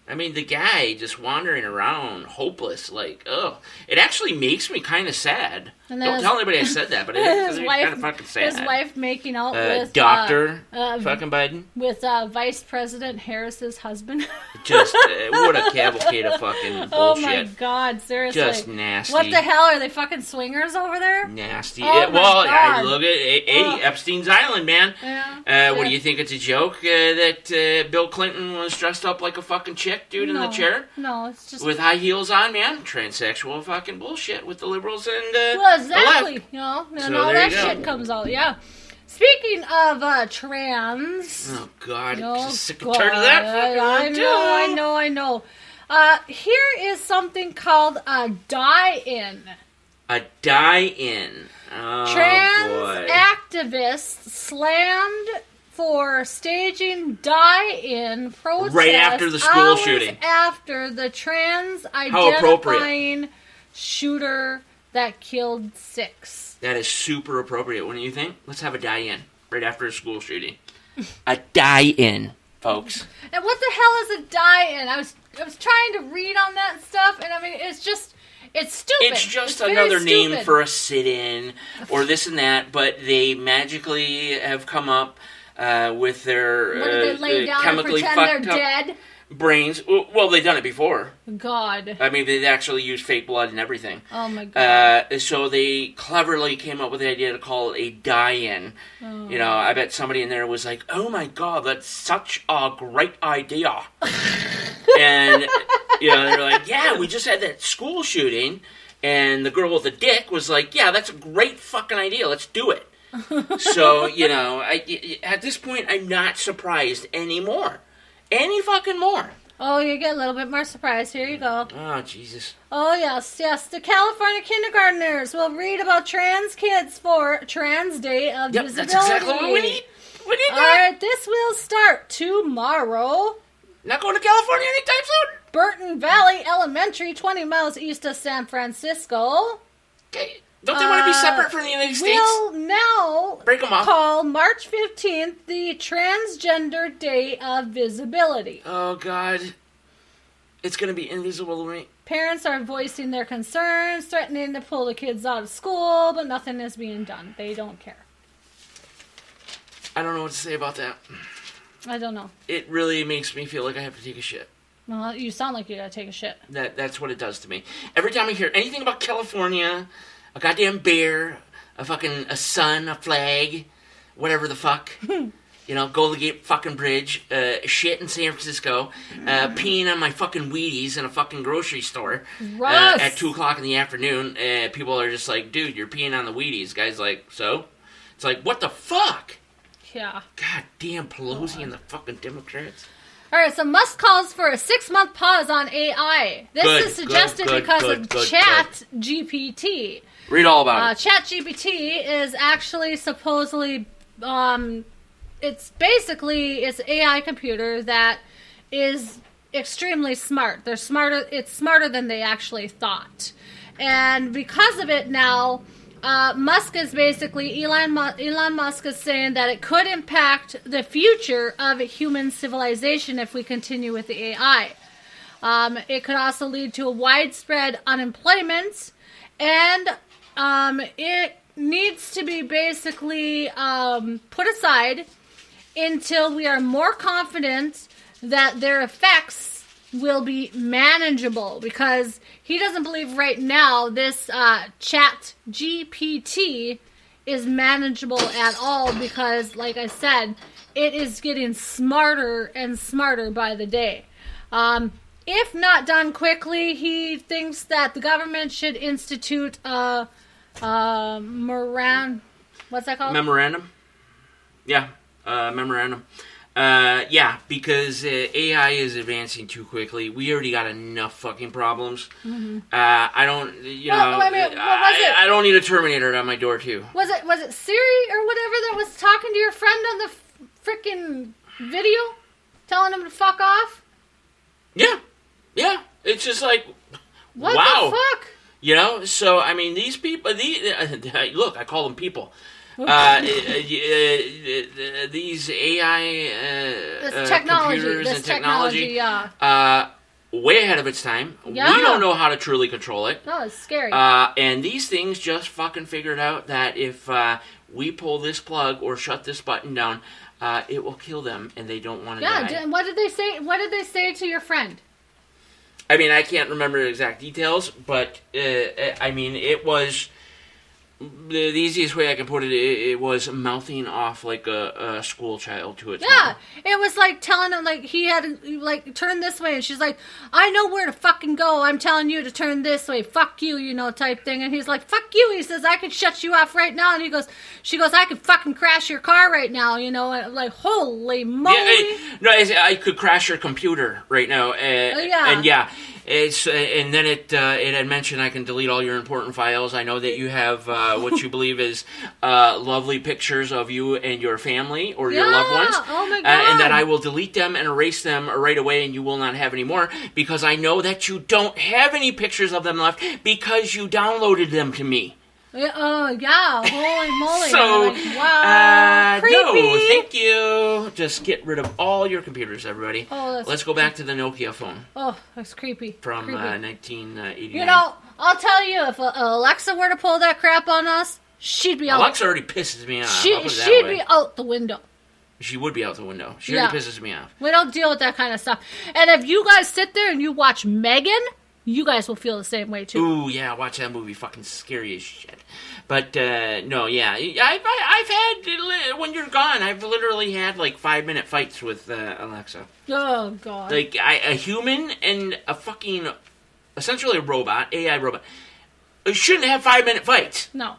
I mean, the guy just wandering around, hopeless, like, oh. It actually makes me kind of sad. Don't tell anybody I said that, but it's kind of fucking sad. His wife making out with... Dr. fucking Biden. With Vice President Harris's husband. Just, what a cavalcade of fucking bullshit. Oh my God, seriously. Just nasty. What the hell? Are they fucking swingers over there? Nasty. Oh my God. Look at Epstein's Island, man. Yeah. What do you think? It's a joke that Bill Clinton was dressed up like a fucking chick, dude, in the chair? No, it's just... With high heels on, man. Transsexual fucking bullshit with the liberals and well, exactly. the left. You know, and So all there that you go. shit comes out, yeah. Speaking of trans... Oh, God. Oh, Just sick and tired of that. I know. Here is something called a die-in. A die-in. Oh, Trans boy. activists slammed for staging die-in protests Right after the school hours shooting. after the trans appropriate. identifying shooter that killed 6. That is super appropriate, wouldn't you think? Let's have a die-in right after a school shooting. A die-in, folks. And what the hell is a die-in? I was trying to read on that stuff, and I mean, it's stupid. It's just very another name stupid. for a sit-in or this and that, but they magically have come up with their What did they lay down and chemically pretend fucked they're up dead? brains. Well, they've done it before. God. I mean, they actually use fake blood and everything. Oh my God. So they cleverly came up with the idea to call it a die-in. Oh. You know, I bet somebody in there was like, "Oh my God, that's such a great idea." And you know, they're like, "Yeah, we just had that school shooting," and the girl with the dick was like, "Yeah, that's a great fucking idea. Let's do it." So you know, at this point, I'm not surprised anymore. Any fucking more. Oh, you get a little bit more surprise. Here you go. Oh, Jesus. Oh, yes. The California kindergartners will read about trans kids for Trans Day of Yep, Visibility. that's exactly what we need. We need All that. right, this will start tomorrow. Not going to California anytime soon. Burton Valley Elementary, 20 miles east of San Francisco. Okay. Don't they want to be separate from the United States? Will now Break 'em off. call March 15th the Transgender Day of Visibility. Oh, God. It's going to be invisible to me. Parents are voicing their concerns, threatening to pull the kids out of school, but nothing is being done. They don't care. I don't know what to say about that. I don't know. It really makes me feel like I have to take a shit. Well, you sound like you gotta take a shit. That's what it does to me. Every time I hear anything about California, a goddamn bear, a sun, a flag, whatever the fuck. You know, Golden Gate fucking Bridge, shit in San Francisco, peeing on my fucking Wheaties in a fucking grocery store at 2 o'clock in the afternoon. People are just like, dude, you're peeing on the Wheaties. Guy's like, so? It's like, what the fuck? Yeah. God damn Pelosi and the fucking Democrats. All right, so Musk calls for a 6-month pause on AI. This is suggested because of Chat GPT. Read all about it. Chat GPT is actually supposedly, it's an AI computer that is extremely smart. It's smarter than they actually thought. And because of it now, Musk is basically, Elon Musk is saying that it could impact the future of human civilization if we continue with the AI. It could also lead to a widespread unemployment, and it needs to be basically put aside until we are more confident that their effects will be manageable, because he doesn't believe right now this chat GPT is manageable at all, because, like I said, it is getting smarter and smarter by the day. If not done quickly, he thinks that the government should institute a what's that called? Memorandum? Yeah, memorandum. Yeah, because AI is advancing too quickly. We already got enough fucking problems. Mm-hmm. I don't, I don't need a Terminator at my door too. Was it Siri or whatever that was talking to your friend on the freaking video, telling him to fuck off? Yeah. It's just like, what wow. the fuck? You know, so I mean, these people. Look, I call them people. These AI computers and technology, way ahead of its time. Yeah. We don't know how to truly control it. No, it's scary. And these things just fucking figured out that if we pull this plug or shut this button down, it will kill them, and they don't want to die. Yeah, what did they say? What did they say to your friend? I mean, I can't remember the exact details, but I mean, it was the easiest way I can put it. It was mouthing off like a school child to its mom. It was like telling him, like, he had to, like, turn this way, and she's like, I know where to fucking go. I'm telling you to turn this way. Fuck you, you know, type thing. And he's like, fuck you. He says, I could shut you off right now. And she goes, I could fucking crash your car right now, you know. And I'm like, holy moly. I could crash your computer right now. And yeah. It's and then it had mentioned I can delete all your important files. I know that you have what you believe is lovely pictures of you and your family or your loved ones. Oh my God. And that I will delete them and erase them right away, and you will not have any more, because I know that you don't have any pictures of them left because you downloaded them to me. Oh, yeah. Holy moly. So, like, wow. Creepy. No, thank you. Just get rid of all your computers, everybody. Oh, Let's go back to the Nokia phone. Oh, that's creepy. From 1989. You know, I'll tell you, if Alexa were to pull that crap on us, she'd be out. Alexa already pisses me off. She'd be out the window. She would be out the window. She already pisses me off. We don't deal with that kind of stuff. And if you guys sit there and you watch Megan, you guys will feel the same way too. Ooh, yeah, watch that movie. Fucking scary as shit. But no, yeah, I've had, when you're gone, I've literally had like 5-minute fights with Alexa. Oh God! Like a human and a fucking, essentially a robot, AI robot, shouldn't have 5-minute fights. No.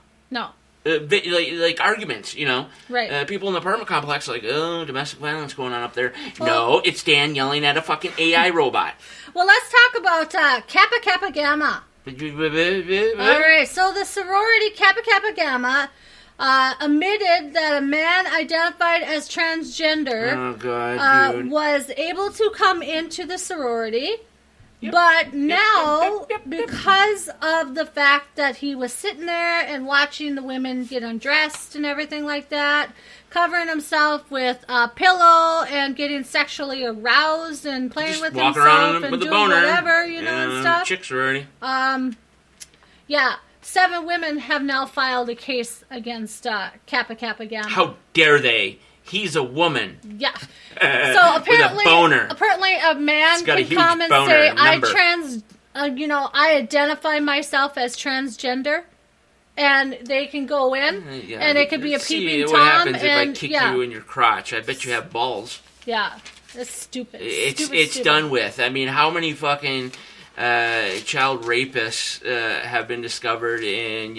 Like arguments, you know. Right. People in the apartment complex are like, oh, domestic violence going on up there. No, it's Dan yelling at a fucking AI robot. Well, let's talk about Kappa Kappa Gamma. All right, so the sorority Kappa Kappa Gamma admitted that a man identified as transgender was able to come into the sorority. But now, because of the fact that he was sitting there and watching the women get undressed and everything like that, covering himself with a pillow and getting sexually aroused and playing with himself and doing whatever, you know, and stuff. Chicks already. Yeah. 7 women have now filed a case against Kappa Kappa Gamma. How dare they? He's a woman. Yeah. So apparently, with a boner. Apparently, a man can come and say, "I identify myself as transgender," and they can go in, and it could be a peeping tom. What happens if I kick you in your crotch? I bet you have balls. Yeah, that's stupid. It's done with. I mean, how many fucking child rapists have been discovered in,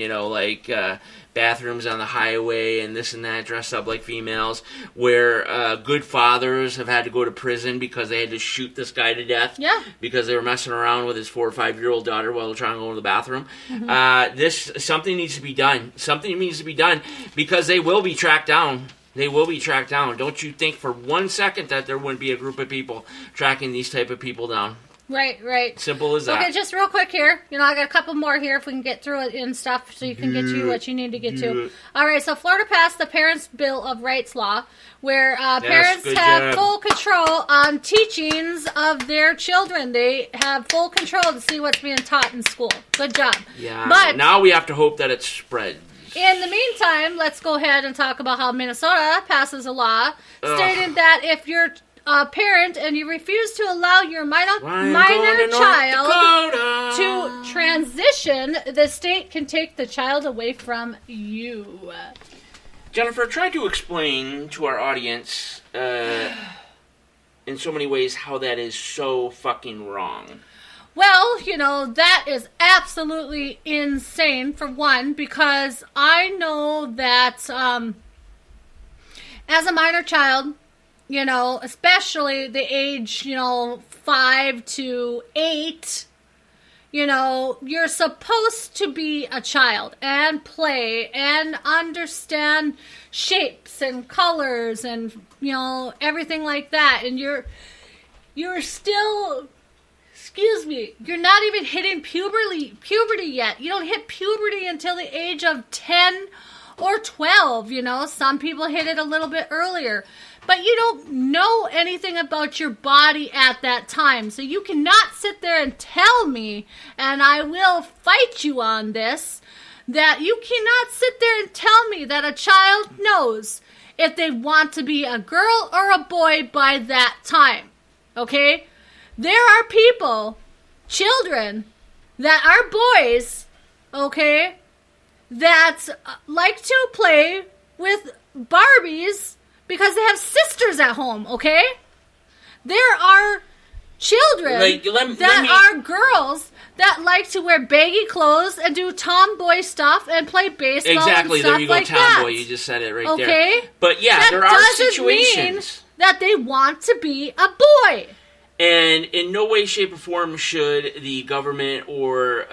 bathrooms on the highway and this and that, dressed up like females, where good fathers have had to go to prison because they had to shoot this guy to death because they were messing around with his 4 or 5-year-old daughter while they're trying to go to the bathroom. Something needs to be done. Something needs to be done because they will be tracked down. They will be tracked down. Don't you think for 1 second that there wouldn't be a group of people tracking these type of people down? Right. Simple as that. Okay, just real quick here. I got a couple more here if we can get through it and stuff so you can get to what you need to get to. All right, so Florida passed the Parents' Bill of Rights law where parents have full control on teachings of their children. They have full control to see what's being taught in school. Good job. Yeah, but now we have to hope that it spreads. In the meantime, let's go ahead and talk about how Minnesota passes a law stating that if your parent and you refuse to allow your minor going to child to transition, the state can take the child away from you. Jennifer, try to explain to our audience in so many ways how that is so fucking wrong. Well, that is absolutely insane, for one, because I know that as a minor child, especially the age, 5 to 8, you're supposed to be a child and play and understand shapes and colors and, everything like that. And you're still... Excuse me, you're not even hitting puberty yet. You don't hit puberty until the age of 10 or 12, Some people hit it a little bit earlier. But you don't know anything about your body at that time. So you cannot sit there and tell me, and I will fight you on this, that you cannot sit there and tell me that a child knows if they want to be a girl or a boy by that time. Okay? There are people, children, that are boys, okay, that like to play with Barbies because they have sisters at home, okay? There are children are girls that like to wear baggy clothes and do tomboy stuff and play baseball exactly, and stuff there you go, like tomboy. that. You just said it right there. Okay? But yeah, that there are situations. Mean that they want to be a boy. And in no way, shape, or form should the government or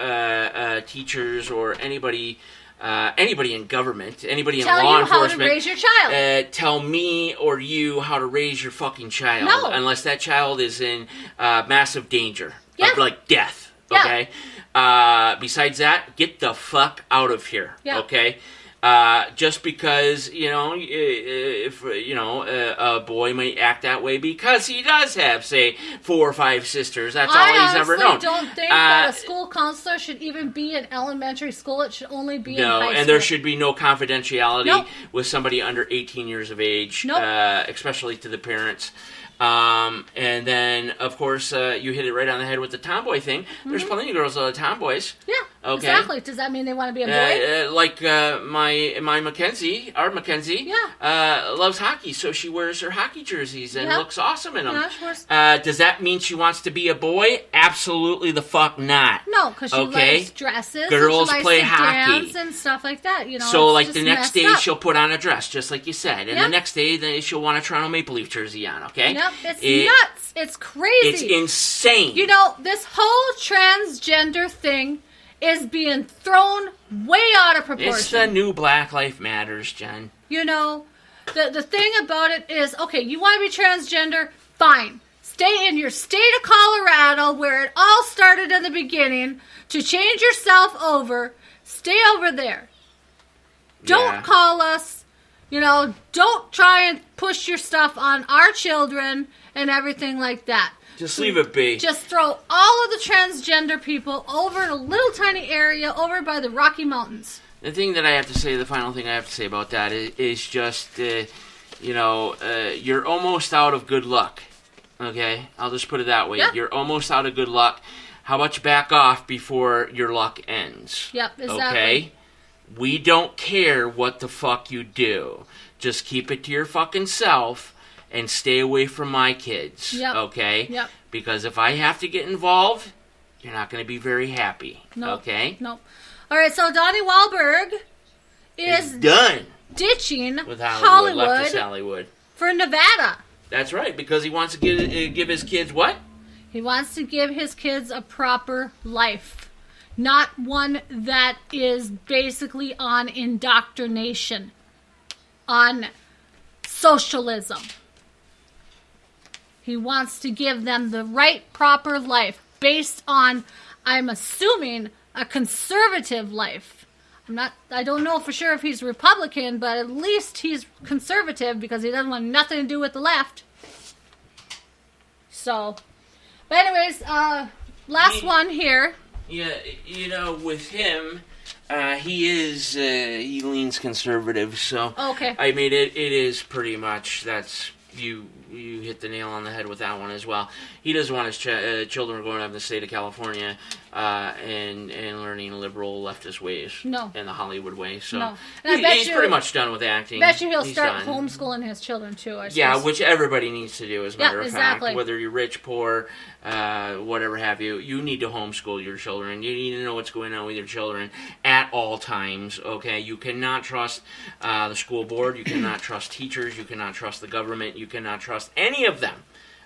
teachers or anybody in government, anybody in law enforcement, tell you how to raise your child. Tell me or you how to raise your fucking child, no. Unless that child is in massive danger, yeah. like death. Okay. Yeah. Besides that, get the fuck out of here. Yeah. Okay. Just because, if, a boy might act that way because he does have, say, 4 or 5 sisters. That's all he's ever known. I don't think that a school counselor should even be in elementary school. It should only be in high school. No, and there should be no confidentiality with somebody under 18 years of age, especially to the parents. And then, of course, you hit it right on the head with the tomboy thing. Mm-hmm. There's plenty of girls that are tomboys. Yeah, okay. Exactly. Does that mean they want to be a boy? Like my Mackenzie, our Mackenzie, loves hockey, so she wears her hockey jerseys and looks awesome in them. Yeah, of course. Does that mean she wants to be a boy? Absolutely the fuck not. No, because she likes dresses. Girls and she likes play to hockey dance and stuff like that. So, like, the next day she'll put on a dress, just like you said, and the next day then she'll want a Toronto Maple Leaf jersey on. Okay. Yep. It's nuts. It's crazy. It's insane. This whole transgender thing is being thrown way out of proportion. It's the new Black Lives Matters, Jen. The thing about it is, okay, you want to be transgender? Fine. Stay in your state of Colorado where it all started in the beginning to change yourself over. Stay over there. Don't call us. Don't try and push your stuff on our children and everything like that. Just leave it be. Just throw all of the transgender people over in a little tiny area over by the Rocky Mountains. The thing that I have to say, the final thing I have to say about that is just, you're almost out of good luck. Okay? I'll just put it that way. Yeah. You're almost out of good luck. How about you back off before your luck ends? Yep, exactly. Okay? We don't care what the fuck you do. Just keep it to your fucking self and stay away from my kids. Yep. Okay? Yep. Because if I have to get involved, you're not going to be very happy. Nope. Okay? Nope. All right, so Donnie Wahlberg is done ditching with Hollywood. Left us Hollywood for Nevada. That's right, because he wants to give his kids what? He wants to give his kids a proper life. Not one that is basically on indoctrination, on socialism. He wants to give them the right, proper life based on, I'm assuming, a conservative life. I don't know for sure if he's Republican, but at least he's conservative because he doesn't want nothing to do with the left. So, but anyways, last one here. Yeah, with him, he leans conservative, so... Okay. I mean, it is pretty much, that's you hit the nail on the head with that one as well. He doesn't want his children growing up in the state of California and learning liberal leftist ways. No. And the Hollywood way. So No. And he's pretty much done with acting. I bet you he'll He's start done. homeschooling his children too. I suppose. Yeah, which everybody needs to do, as a matter of exactly. fact. Whether you're rich, poor, whatever have you, you need to homeschool your children. You need to know what's going on with your children at all times, okay? You cannot trust the school board. You cannot trust teachers. You cannot trust the government. You cannot trust any of them,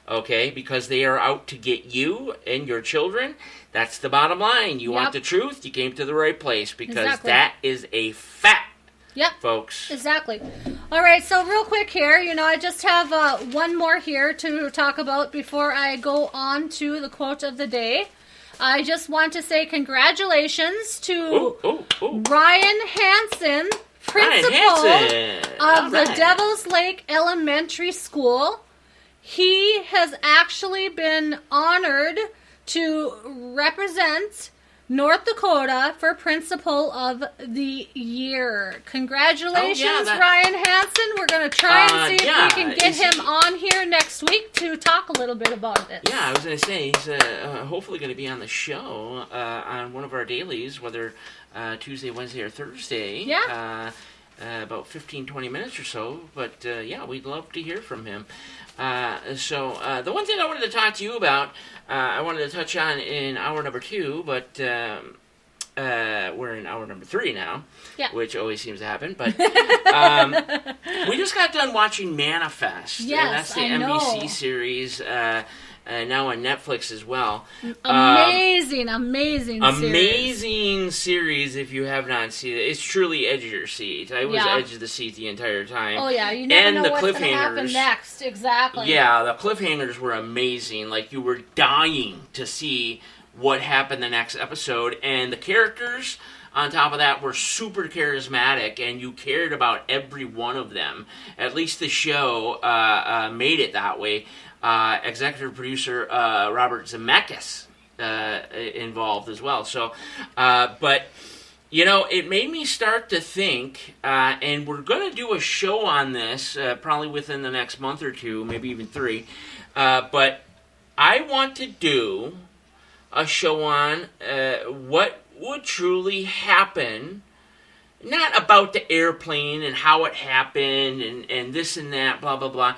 okay? Because they are out to get you and your children. That's the bottom line. You want the truth, you came to the right place, because that is a fact. Yep. Folks. Exactly. All right, so real quick here, I just have one more here to talk about before I go on to the quote of the day. I just want to say congratulations to Ryan Hansen, principal of the Devil's Lake Elementary School. He has actually been honored to represent North Dakota for Principal of the Year. Congratulations, Ryan Hansen. We're going to try and see if we can get him on here next week to talk a little bit about this. Yeah, I was going to say, he's hopefully going to be on the show on one of our dailies, whether Tuesday, Wednesday, or Thursday. Yeah. About 15, 20 minutes or so. But, we'd love to hear from him. So the one thing I wanted to talk to you about, I wanted to touch on in hour number 2, but we're in hour number 3 now, which always seems to happen. But we just got done watching Manifest. Yes, and that's the NBC series. Now on Netflix as well. Amazing series if you have not seen it. It's truly edge of your seat. I was edge of the seat the entire time. Oh yeah, you never know what's going to happen next. Exactly. Yeah, the cliffhangers were amazing. Like, you were dying to see what happened the next episode, and the characters on top of that were super charismatic, and you cared about every one of them. At least the show made it that way. Executive producer Robert Zemeckis involved as well. So, but it made me start to think, and we're going to do a show on this probably within the next month or 2, maybe even 3. But I want to do a show on what would truly happen. Not about the airplane and how it happened and this and that, blah, blah, blah.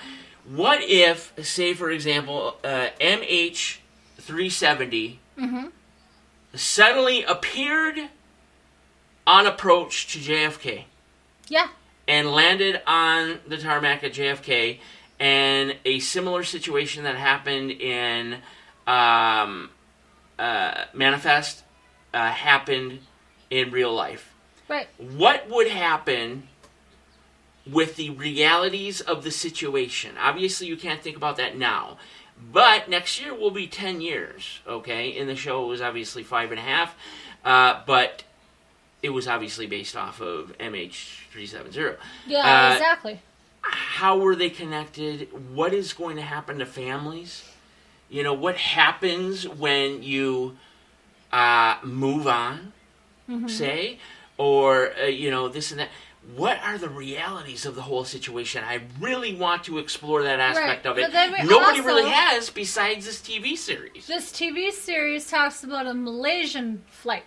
What if, say, for example, MH370 suddenly appeared on approach to JFK? Yeah. And landed on the tarmac at JFK, and a similar situation that happened in Manifest happened in real life. Right. What would happen with the realities of the situation? Obviously, you can't think about that now. But next year will be 10 years, okay? In the show, it was obviously 5.5. But it was obviously based off of MH370. Yeah, exactly. How were they connected? What is going to happen to families? What happens when you move on, say? Or, this and that. What are the realities of the whole situation? I really want to explore that aspect of it. Nobody really has besides this TV series. This TV series talks about a Malaysian flight.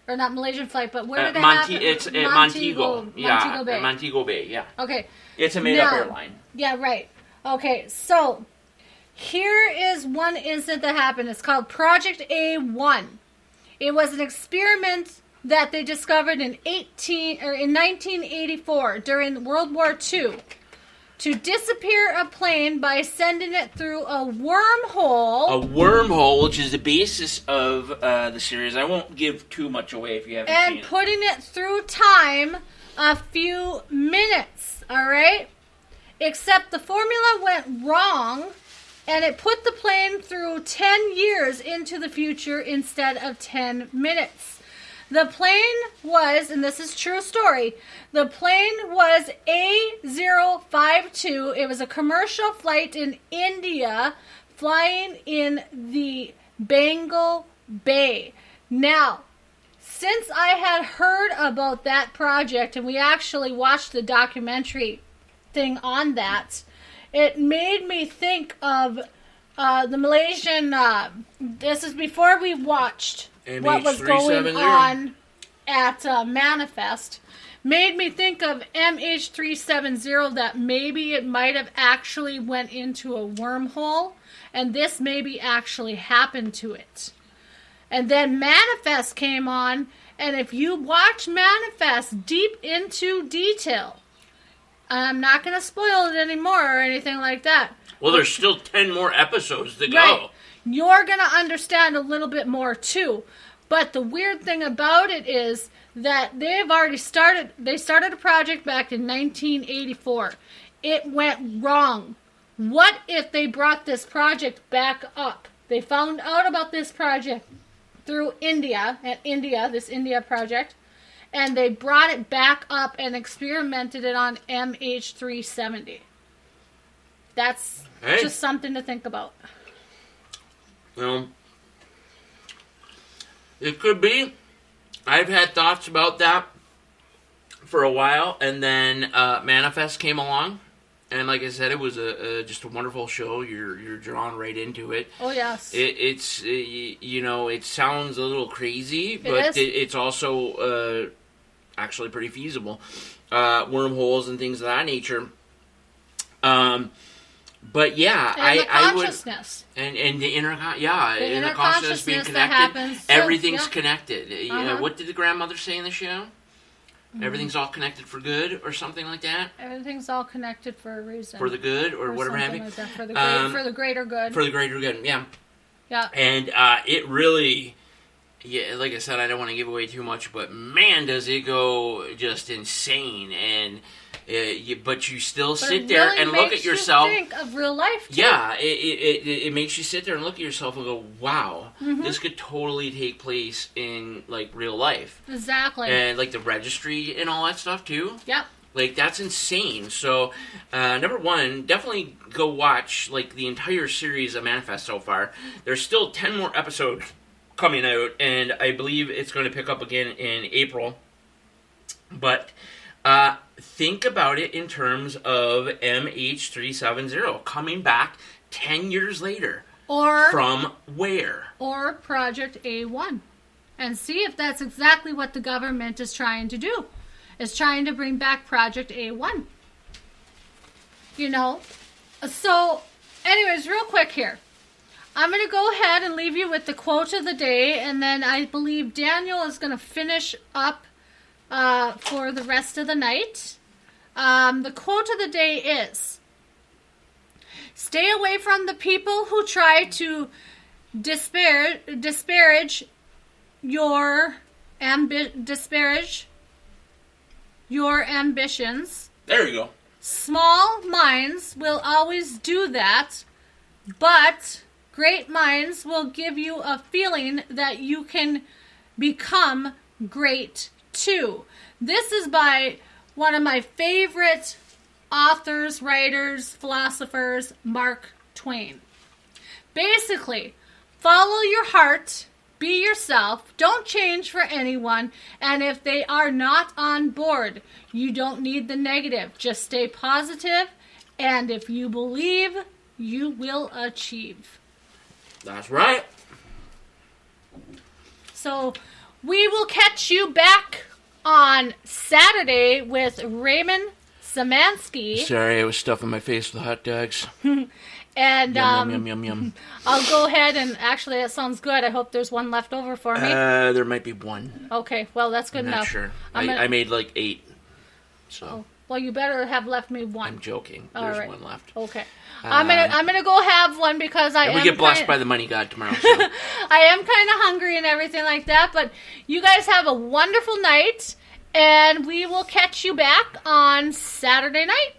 Or not Malaysian flight, but where did it happen? It's at Montego. Montego Bay. Montego Bay, yeah. Okay. It's a made-up airline. Yeah, right. Okay, so here is one incident that happened. It's called Project A1. It was an experiment that they discovered in 1984 during World War II to disappear a plane by sending it through a wormhole. A wormhole, which is the basis of the series. I won't give too much away if you haven't seen it. And putting it through time a few minutes, all right? Except the formula went wrong, and it put the plane through 10 years into the future instead of 10 minutes. The plane was, and this is true story, the plane was A052. It was a commercial flight in India flying in the Bengal Bay. Now, since I had heard about that project, and we actually watched the documentary thing on that, it made me think of the Malaysian. This is before we watched what was going on at Manifest. Made me think of MH370, that maybe it might have actually went into a wormhole, and this maybe actually happened to it. And then Manifest came on, and if you watch Manifest deep into detail, I'm not going to spoil it anymore or anything like that. Well, there's still 10 more episodes to go. Right. You're going to understand a little bit more, too. But the weird thing about it is that they've already started. They started a project back in 1984. It went wrong. What if they brought this project back up? They found out about this project through India, this India project, and they brought it back up and experimented it on MH370. That's just something to think about. Well, it could be. I've had thoughts about that for a while, and then Manifest came along, and like I said, it was just a wonderful show. You're drawn right into it. Oh yes. It's it sounds a little crazy, but it's also actually pretty feasible. Wormholes and things of that nature. But yeah, and the I would. Consciousness. And the inner consciousness being connected. That happens. Everything's connected. Uh-huh. What did the grandmother say in the show? Everything's all connected for good, or something like that. Everything's all connected for a reason. For the good, or whatever something have you. like that. For the greater good. For the greater good, yeah. Yeah. And it really, like I said, I don't want to give away too much, but man, does it go just insane. And but you still sit there and look at yourself. You think of real life, too. Yeah, it makes you sit there and look at yourself and go, wow, this could totally take place in, like, real life. Exactly. And, like, the registry and all that stuff, too. Yep. Like, that's insane. So, number one, definitely go watch, like, the entire series of Manifest so far. There's still 10 more episodes coming out, and I believe it's going to pick up again in April. But think about it in terms of MH370 coming back 10 years later. Or from where? Or Project A1. And see if that's exactly what the government is trying to do. Is trying to bring back Project A1. You know? So, anyways, real quick here. I'm going to go ahead and leave you with the quote of the day, and then I believe Daniel is going to finish up for the rest of the night. The quote of the day is, stay away from the people who try to disparage your ambitions. There you go. Small minds will always do that, but great minds will give you a feeling that you can become great too. This is by one of my favorite authors, writers, philosophers, Mark Twain. Basically, follow your heart, be yourself, don't change for anyone, and if they are not on board, you don't need the negative. Just stay positive, and if you believe, you will achieve. That's right. So, we will catch you back on Saturday with Raymond Samansky. Sorry, I was stuffing my face with hot dogs. And yum. I'll go ahead and actually, that sounds good. I hope there's one left over for me. There might be one. Okay, well, that's good I'm enough. not sure. I made like 8. So. Oh, well, you better have left me one. I'm joking. All There's right. one left. Okay. I'm gonna go have one because we get blessed by the money god tomorrow. So. I am kind of hungry and everything like that. But you guys have a wonderful night, and we will catch you back on Saturday night.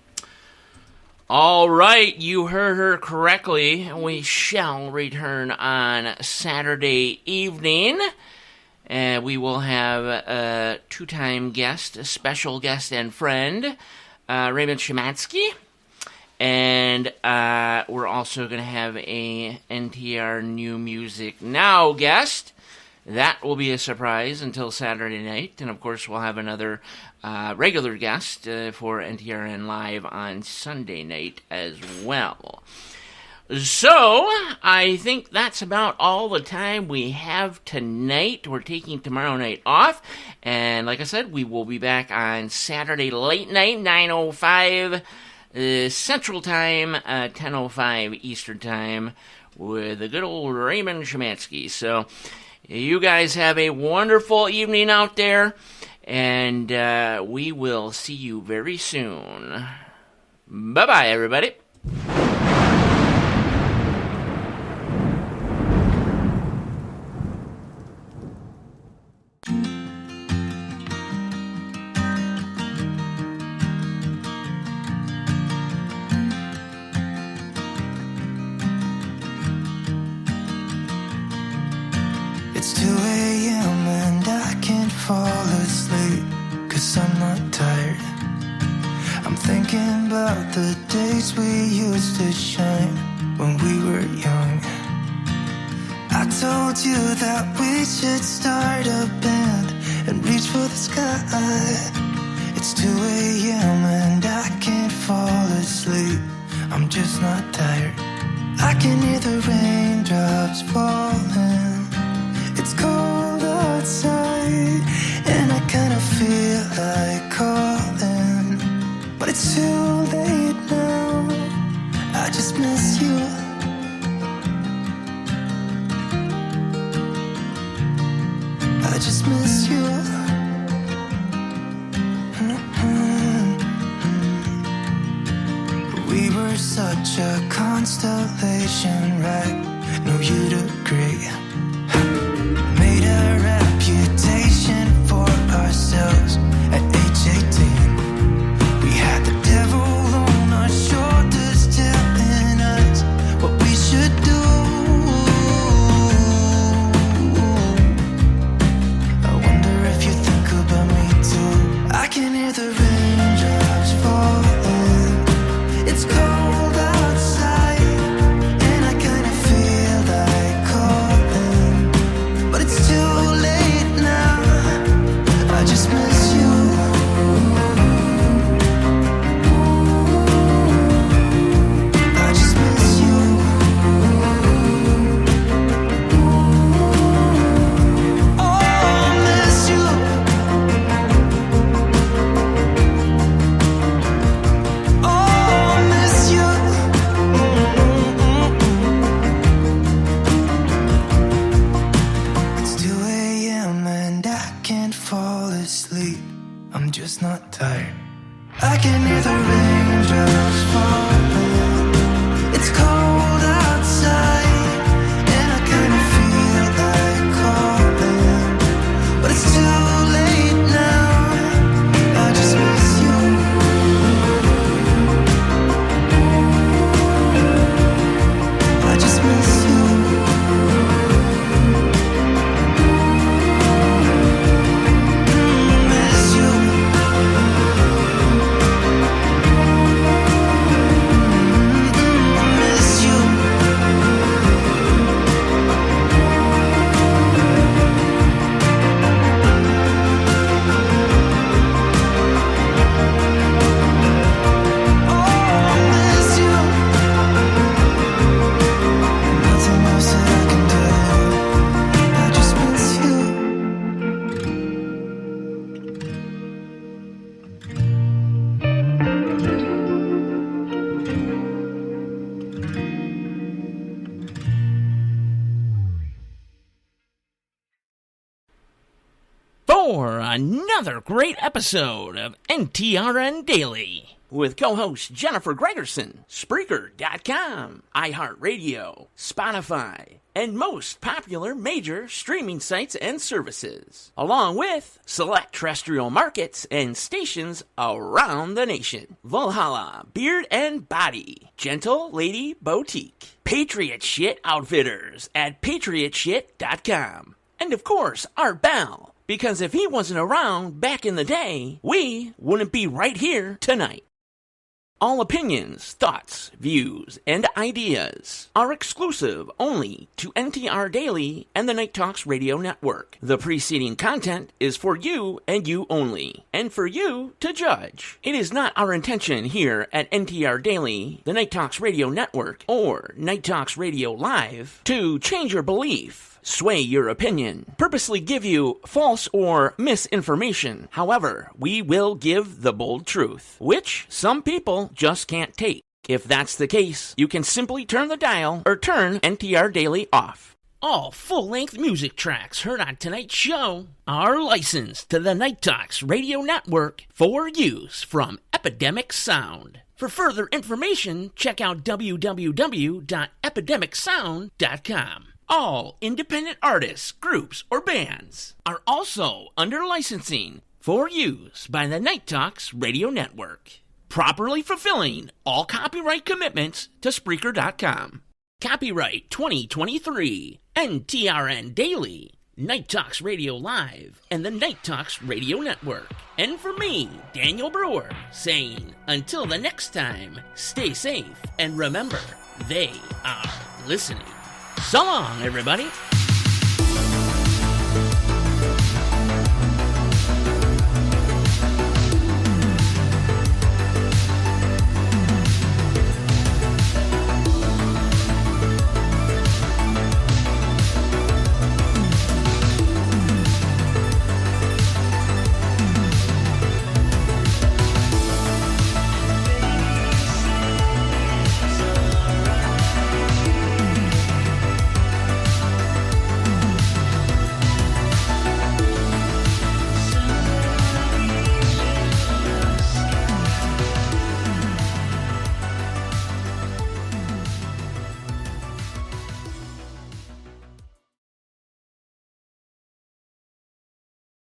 All right, you heard her correctly. We shall return on Saturday evening. We will have a two-time guest, a special guest and friend, Raymond Szymanski. And we're also going to have a NTR New Music Now guest, That will be a surprise until Saturday night. And, of course, we'll have another regular guest for NTRN Live on Sunday night as well. So, I think that's about all the time we have tonight. We're taking tomorrow night off. And like I said, we will be back on Saturday late night, 9:05 Central Time, 10:05 Eastern Time, with the good old Raymond Shemansky. So, you guys have a wonderful evening out there. And we will see you very soon. Bye-bye, everybody. It's 2 a.m. and I can't fall asleep, 'cause I'm not tired. I'm thinking about the days we used to shine when we were young. I told you that we should start a band and reach for the sky. It's 2 a.m. and I can't fall asleep, I'm just not tired. I can hear the raindrops falling. It's cold outside, and I kinda feel like calling, but it's too late now. I just miss you. I just miss you. We were such a constellation, right? No, you'd agree. Made a reputation for ourselves at age 18. We had the devil on our shoulders telling us what we should do. I wonder if you think about me too. I can hear the raindrops falling. It's cold outside, and I kinda feel like calling, but it's too late now. I just miss you. I just miss you. Oh, I miss you. Oh, I miss you. It's 2 a.m. and I can't fall asleep, I'm just not tired. I can hear the raindrops falling. It's cold outside, and I kinda feel like calling, but it's too late now. I just miss you. I just miss you. Miss you. Miss you. Oh, miss you. Nothing else that I can do. I just miss you. For another great episode of NTRN Daily with co-host Jennifer Gregerson, Spreaker.com, iHeartRadio, Spotify, and most popular major streaming sites and services, along with select terrestrial markets and stations around the nation. Valhalla Beard and Body, Gentle Lady Boutique, Patriot Shit Outfitters at patriotshit.com, and of course, Art Bell, because if he wasn't around back in the day, we wouldn't be right here tonight. All opinions, thoughts, views, and ideas are exclusive only to NTR Daily and the Night Talks Radio Network. The preceding content is for you and you only, and for you to judge. It is not our intention here at NTR Daily, the Night Talks Radio Network, or Night Talks Radio Live to change your belief, sway your opinion, purposely give you false or misinformation. However, we will give the bold truth, which some people just can't take. If that's the case, you can simply turn the dial or turn NTR Daily off. All full-length music tracks heard on tonight's show are licensed to the Night Talks Radio Network for use from Epidemic Sound. For further information, check out www.epidemicsound.com. All independent artists, groups, or bands are also under licensing for use by the Night Talks Radio Network, properly fulfilling all copyright commitments to Spreaker.com. Copyright 2023, NTRN Daily, Night Talks Radio Live, and the Night Talks Radio Network. And for me, Daniel Brewer, saying, until the next time, stay safe, and remember, they are listening. So long, everybody.